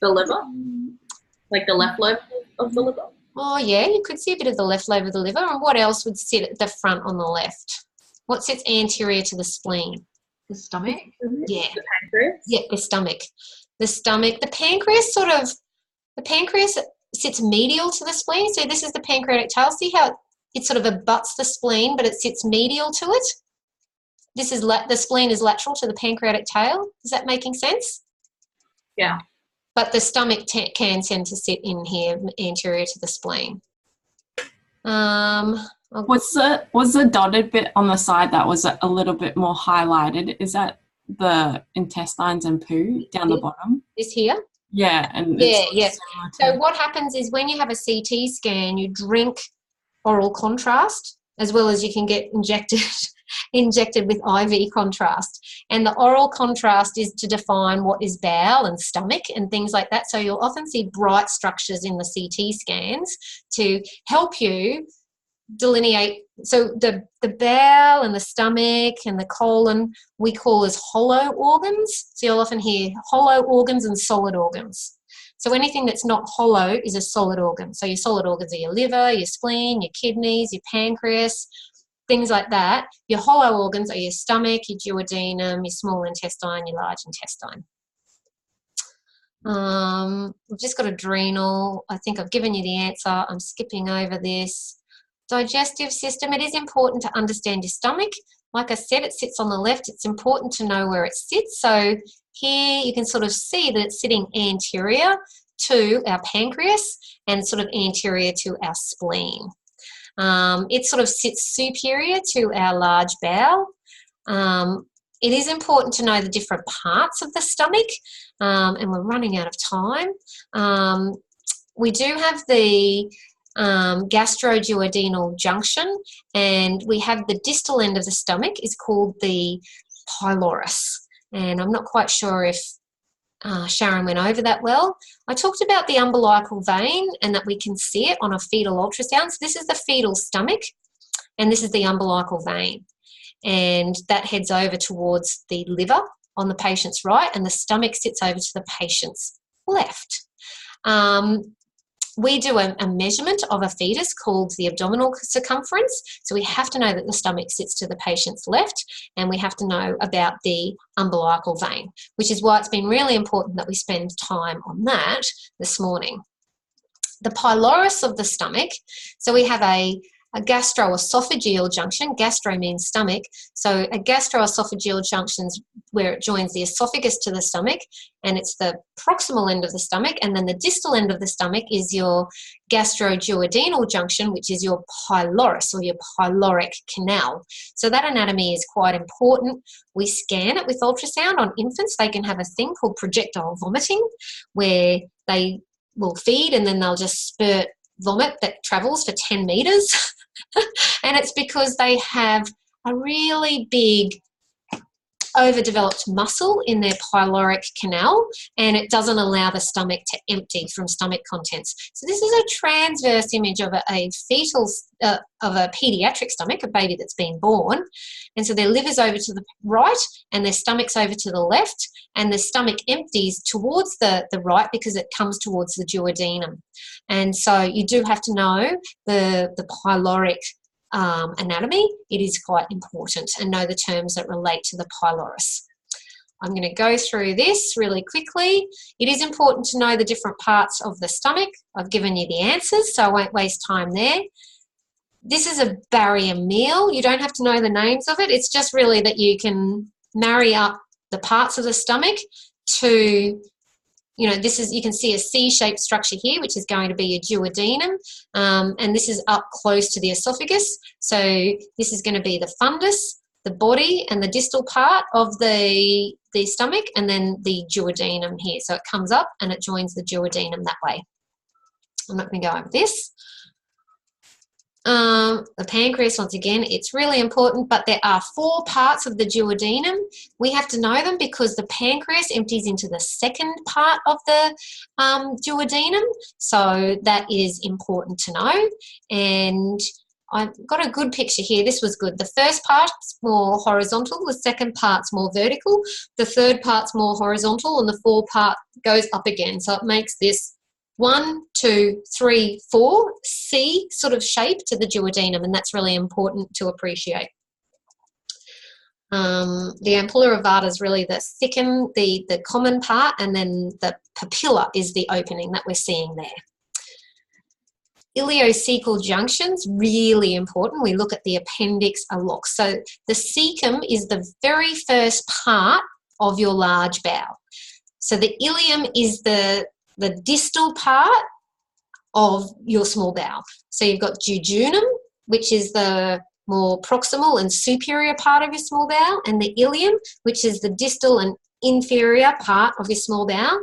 The liver? Like the left lobe of the liver? Oh yeah, you could see a bit of the left lobe of the liver. And what else would sit at the front on the left? What sits anterior to the spleen? The stomach? Yeah. The pancreas? Yeah, the stomach. The stomach. The pancreas sits medial to the spleen. So this is the pancreatic tail. See how it sort of abuts the spleen, but it sits medial to it? This is the spleen is lateral to the pancreatic tail. Is that making sense? Yeah. But the stomach can tend to sit in here anterior to the spleen. Was the dotted bit on the side that was a little bit more highlighted? Is that the intestines and poo down the bottom? This here? Yeah. And yeah. So what happens is when you have a CT scan, you drink oral contrast, as well as you can get injected with IV contrast. And the oral contrast is to define what is bowel and stomach and things like that. So you'll often see bright structures in the CT scans to help you delineate. So the bowel and the stomach and the colon we call as hollow organs. So you'll often hear hollow organs and solid organs. So anything that's not hollow is a solid organ. So your solid organs are your liver, your spleen, your kidneys, your pancreas, things like that. Your hollow organs are your stomach, your duodenum, your small intestine, your large intestine. We've just got adrenal. I think I've given you the answer. I'm skipping over this. Digestive system. It is important to understand your stomach. Like I said, it sits on the left. It's important to know where it sits. So here you can sort of see that it's sitting anterior to our pancreas and sort of anterior to our spleen. It sort of sits superior to our large bowel. It is important to know the different parts of the stomach, and we're running out of time. We do have the gastroduodenal junction, and we have the distal end of the stomach is called the pylorus. And I'm not quite sure if Sharon went over that well. I talked about the umbilical vein and that we can see it on a fetal ultrasound. So this is the fetal stomach and this is the umbilical vein. And that heads over towards the liver on the patient's right and the stomach sits over to the patient's left. we do a measurement of a fetus called the abdominal circumference. So we have to know that the stomach sits to the patient's left, and we have to know about the umbilical vein, which is why it's been really important that we spend time on that this morning. The pylorus of the stomach, so we have a gastroesophageal junction. Gastro means stomach. So a gastroesophageal junction is where it joins the esophagus to the stomach, and it's the proximal end of the stomach, and then the distal end of the stomach is your gastroduodenal junction, which is your pylorus or your pyloric canal. So that anatomy is quite important. We scan it with ultrasound on infants. They can have a thing called projectile vomiting, where they will feed and then they'll just spurt vomit that travels for 10 meters. And it's because they have a really big overdeveloped muscle in their pyloric canal, and it doesn't allow the stomach to empty from stomach contents. So this is a transverse image of a fetal, of a pediatric stomach, a baby that's been born. And so their liver's over to the right and their stomach's over to the left, and the stomach empties towards the right because it comes towards the duodenum. And so you do have to know the pyloric anatomy. It is quite important, and know the terms that relate to the pylorus. I'm going to go through this really quickly. It is important to know the different parts of the stomach. I've given you the answers, so I won't waste time there. This is a barrier meal. You don't have to know the names of it. It's just really that you can marry up the parts of the stomach to, you know, this is, you can see a C-shaped structure here, which is going to be your duodenum, and this is up close to the esophagus. So this is going to be the fundus, the body, and the distal part of the stomach, and then the duodenum here. So it comes up and it joins the duodenum that way. I'm not going to go over this. The pancreas, once again, it's really important, but there are 4 parts of the duodenum. We have to know them because the pancreas empties into the second part of the duodenum, so that is important to know. And I've got a good picture here. This was good. The first part's more horizontal, the second part's more vertical, the third part's more horizontal, and the fourth part goes up again. So it makes this 1, 2, 3, 4 C sort of shape to the duodenum, and that's really important to appreciate. The ampulla of Vata is really the thickened, the common part, and then the papilla is the opening that we're seeing there. Ileocecal junctions, really important. We look at the appendix a lot. So the cecum is the very first part of your large bowel. So the ileum is the distal part of your small bowel. So you've got jejunum, which is the more proximal and superior part of your small bowel, and the ileum, which is the distal and inferior part of your small bowel.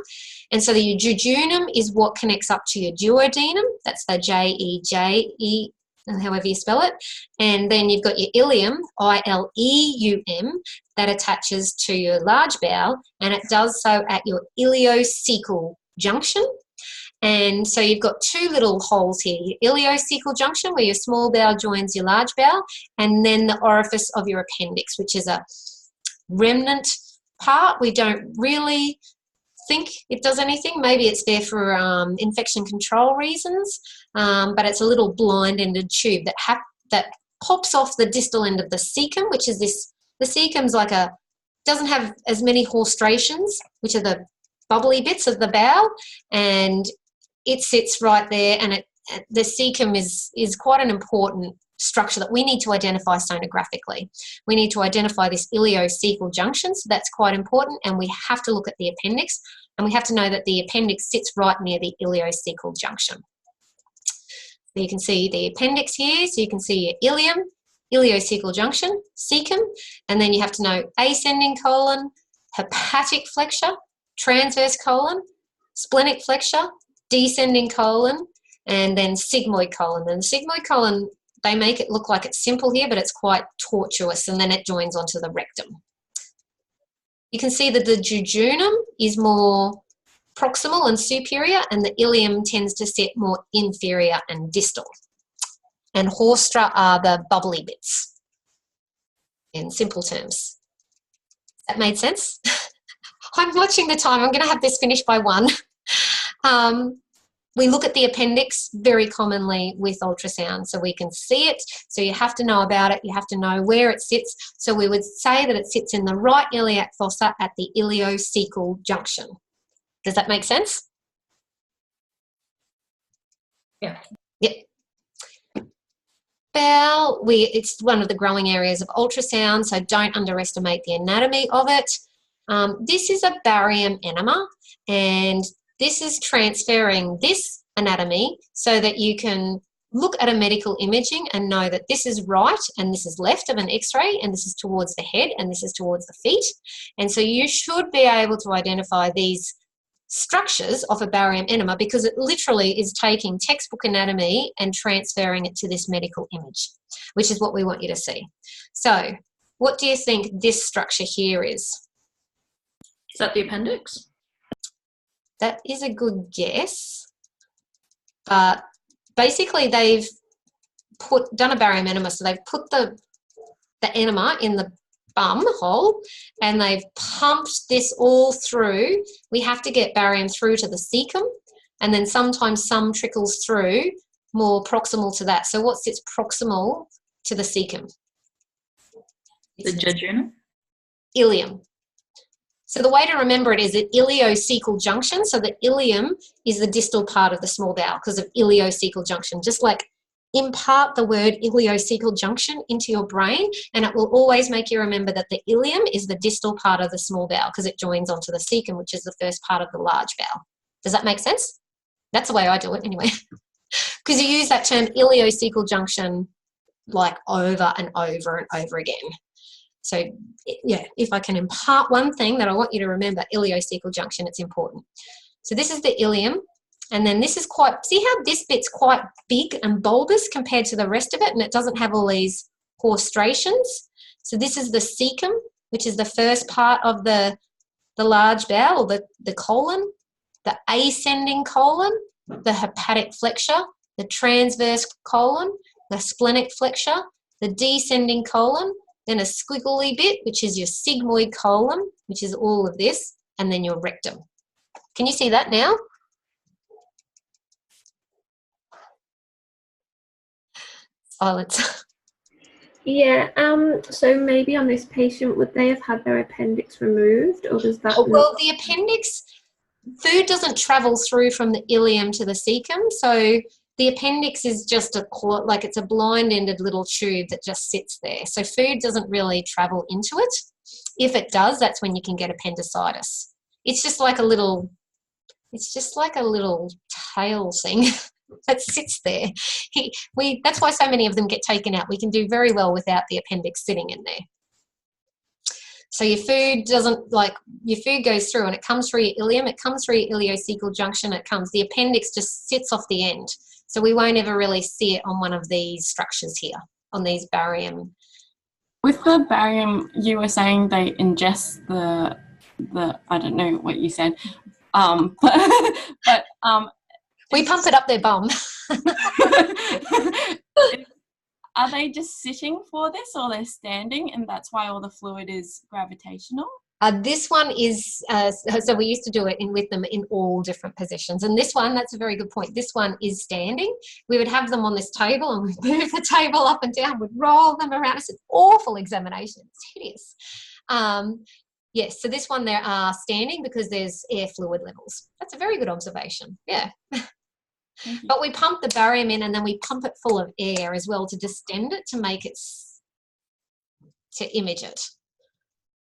And so the jejunum is what connects up to your duodenum. That's the J-E-J-E, however you spell it. And then you've got your ileum, I-L-E-U-M, that attaches to your large bowel, and it does so at your ileocecal junction. And so you've got 2 little holes here, your ileocecal junction where your small bowel joins your large bowel, and then the orifice of your appendix, which is a remnant part. We don't really think it does anything. Maybe it's there for infection control reasons, but it's a little blind-ended tube that pops off the distal end of the cecum, which is this. The cecum's like doesn't have as many horstrations, which are the bubbly bits of the bowel, and it sits right there, and the cecum is quite an important structure that we need to identify sonographically. We need to identify this ileocecal junction, so that's quite important, and we have to look at the appendix, and we have to know that the appendix sits right near the ileocecal junction. So you can see the appendix here, so you can see your ileum, ileocecal junction, cecum, and then you have to know ascending colon, hepatic flexure, transverse colon, splenic flexure, descending colon, and then sigmoid colon. And the sigmoid colon, they make it look like it's simple here, but it's quite tortuous, and then it joins onto the rectum. You can see that the jejunum is more proximal and superior, and the ileum tends to sit more inferior and distal. And haustra are the bubbly bits, in simple terms. That made sense? I'm watching the time. I'm going to have this finished by 1. we look at the appendix very commonly with ultrasound, so we can see it. So you have to know about it. You have to know where it sits. So we would say that it sits in the right iliac fossa at the iliocecal junction. Does that make sense? Yeah. Yep. Bowel, it's one of the growing areas of ultrasound, so don't underestimate the anatomy of it. This is a barium enema, and this is transferring this anatomy so that you can look at a medical imaging and know that this is right and this is left of an x-ray and this is towards the head and this is towards the feet. And so you should be able to identify these structures of a barium enema because it literally is taking textbook anatomy and transferring it to this medical image, which is what we want you to see. So what do you think this structure here is? Is that the appendix? That is a good guess, but basically they've done a barium enema, so they've put the enema in the bum hole and they've pumped this all through. We have to get barium through to the cecum, and then sometimes some trickles through more proximal to that. So what sits proximal to the cecum? The jejunum? Ilium. So the way to remember it is an iliocecal junction. So the ilium is the distal part of the small bowel because of iliocecal junction. Just like impart the word iliocecal junction into your brain and it will always make you remember that the ilium is the distal part of the small bowel because it joins onto the cecum, which is the first part of the large bowel. Does that make sense? That's the way I do it anyway. Because you use that term iliocecal junction like over and over and over again. So, yeah, if I can impart one thing that I want you to remember, iliocecal junction, it's important. So this is the ilium, and then this is quite, see how this bit's quite big and bulbous compared to the rest of it, and it doesn't have all these horstrations. So this is the cecum, which is the first part of the large bowel, or the colon, the ascending colon, the hepatic flexure, the transverse colon, the splenic flexure, the descending colon, then a squiggly bit, which is your sigmoid colon, which is all of this, and then your rectum. Can you see that now? Silence. Yeah, so maybe on this patient, would they have had their appendix removed, or does that Well, the appendix, food doesn't travel through from the ilium to the cecum, so the appendix is just it's a blind-ended little tube that just sits there. So food doesn't really travel into it. If it does, that's when you can get appendicitis. It's just like a little tail thing that sits there. That's why so many of them get taken out. We can do very well without the appendix sitting in there. So your food goes through and it comes through your ilium, it comes through your iliocecal junction, the appendix just sits off the end. So we won't ever really see it on one of these structures here, on these barium. With the barium, you were saying they ingest the I don't know what you said, but we pump it up their bum. Are they just sitting for this, or they're standing, and that's why all the fluid is gravitational? This one is, so we used to do it with them in all different positions. And this one, that's a very good point. This one is standing. We would have them on this table and we'd move the table up and down, we'd roll them around. It's an awful examination. It's hideous. Yes, so this one, they are standing because there's air fluid levels. That's a very good observation. Yeah. But we pump the barium in and then we pump it full of air as well to distend it, to make it, to image it.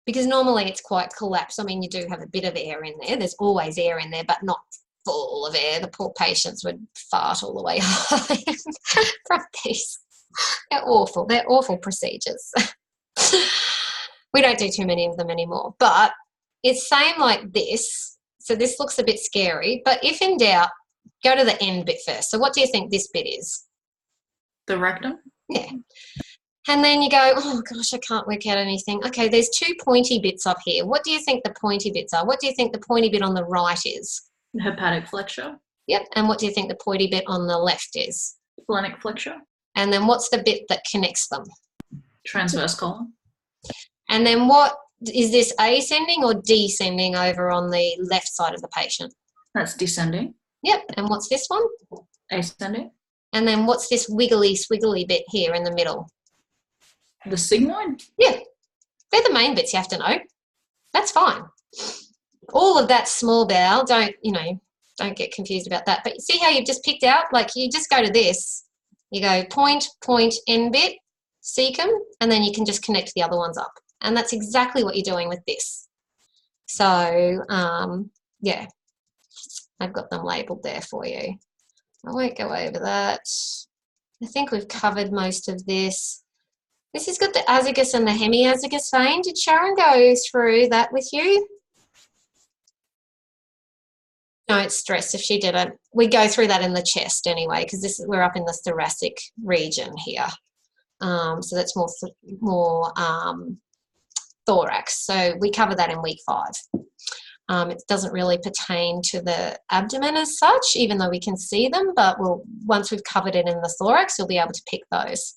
Because normally it's quite collapsed. I mean, you do have a bit of air in there. There's always air in there, but not full of air. The poor patients would fart all the way home from these. They're awful. They're awful procedures. We don't do too many of them anymore. But it's same like this. So this looks a bit scary. But if in doubt, go to the end bit first. So what do you think this bit is? The rectum? Yeah. And then you go, oh gosh, I can't work out anything. Okay, there's two pointy bits up here. What do you think the pointy bits are? What do you think the pointy bit on the right is? Hepatic flexure. Yep. And what do you think the pointy bit on the left is? Splenic flexure. And then what's the bit that connects them? Transverse colon. And then what is this, ascending or descending over on the left side of the patient? That's descending. Yep, and what's this one? Ascending. And then what's this wiggly, squiggly bit here in the middle? The sigmoid? Yeah, they're the main bits you have to know. That's fine. All of that small bowel, don't get confused about that. But see how you've just picked out? Like you just go to this. You go point, end bit, cecum, and then you can just connect the other ones up. And that's exactly what you're doing with this. So, yeah, I've got them labelled there for you. I won't go over that. I think we've covered most of this. This has got the azygos and the hemiazygos vein. Did Sharon go through that with you? Don't stress if she didn't. We go through that in the chest anyway, because we're up in the thoracic region here. So that's more thorax. So we cover that in week 5. It doesn't really pertain to the abdomen as such, even though we can see them, but once we've covered it in the thorax, we'll be able to pick those.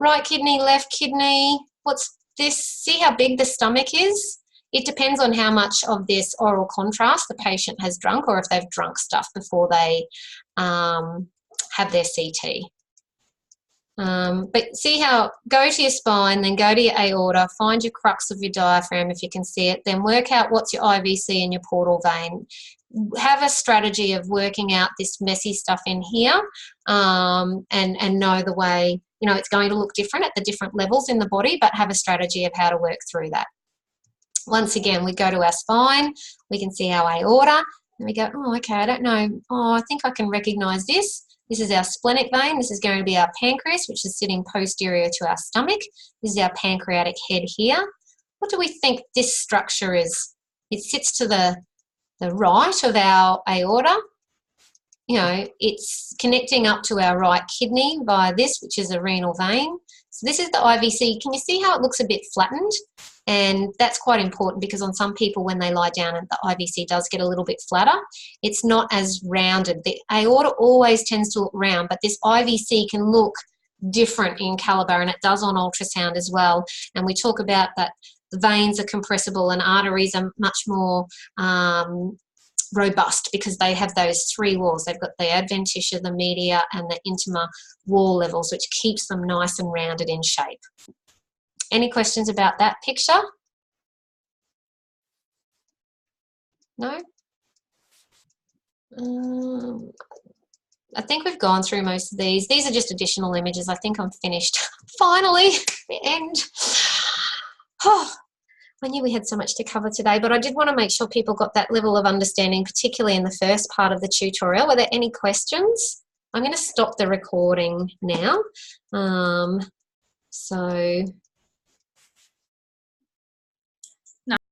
Right kidney, left kidney. What's this? See how big the stomach is? It depends on how much of this oral contrast the patient has drunk, or if they've drunk stuff before they have their CT. But see how, go to your spine, then go to your aorta, find your crux of your diaphragm if you can see it, then work out what's your IVC and your portal vein. Have a strategy of working out this messy stuff in here, and know the way, it's going to look different at the different levels in the body, but have a strategy of how to work through that. Once again, we go to our spine, we can see our aorta, and we go, oh, okay, I don't know, oh, I think I can recognise this. This is our splenic vein. This is going to be our pancreas, which is sitting posterior to our stomach. This is our pancreatic head here. What do we think this structure is? It sits to the right of our aorta. It's connecting up to our right kidney via this, which is a renal vein. So this is the IVC. Can you see how it looks a bit flattened? And that's quite important because on some people, when they lie down, the IVC does get a little bit flatter. It's not as rounded. The aorta always tends to look round, but this IVC can look different in calibre, and it does on ultrasound as well. And we talk about that the veins are compressible and arteries are much more robust because they have those 3 walls. They've got the adventitia, the media, and the intima wall levels, which keeps them nice and rounded in shape. Any questions about that picture? No? I think we've gone through most of these. These are just additional images. I think I'm finished. Finally, the end. Oh, I knew we had so much to cover today, but I did want to make sure people got that level of understanding, particularly in the first part of the tutorial. Were there any questions? I'm going to stop the recording now. So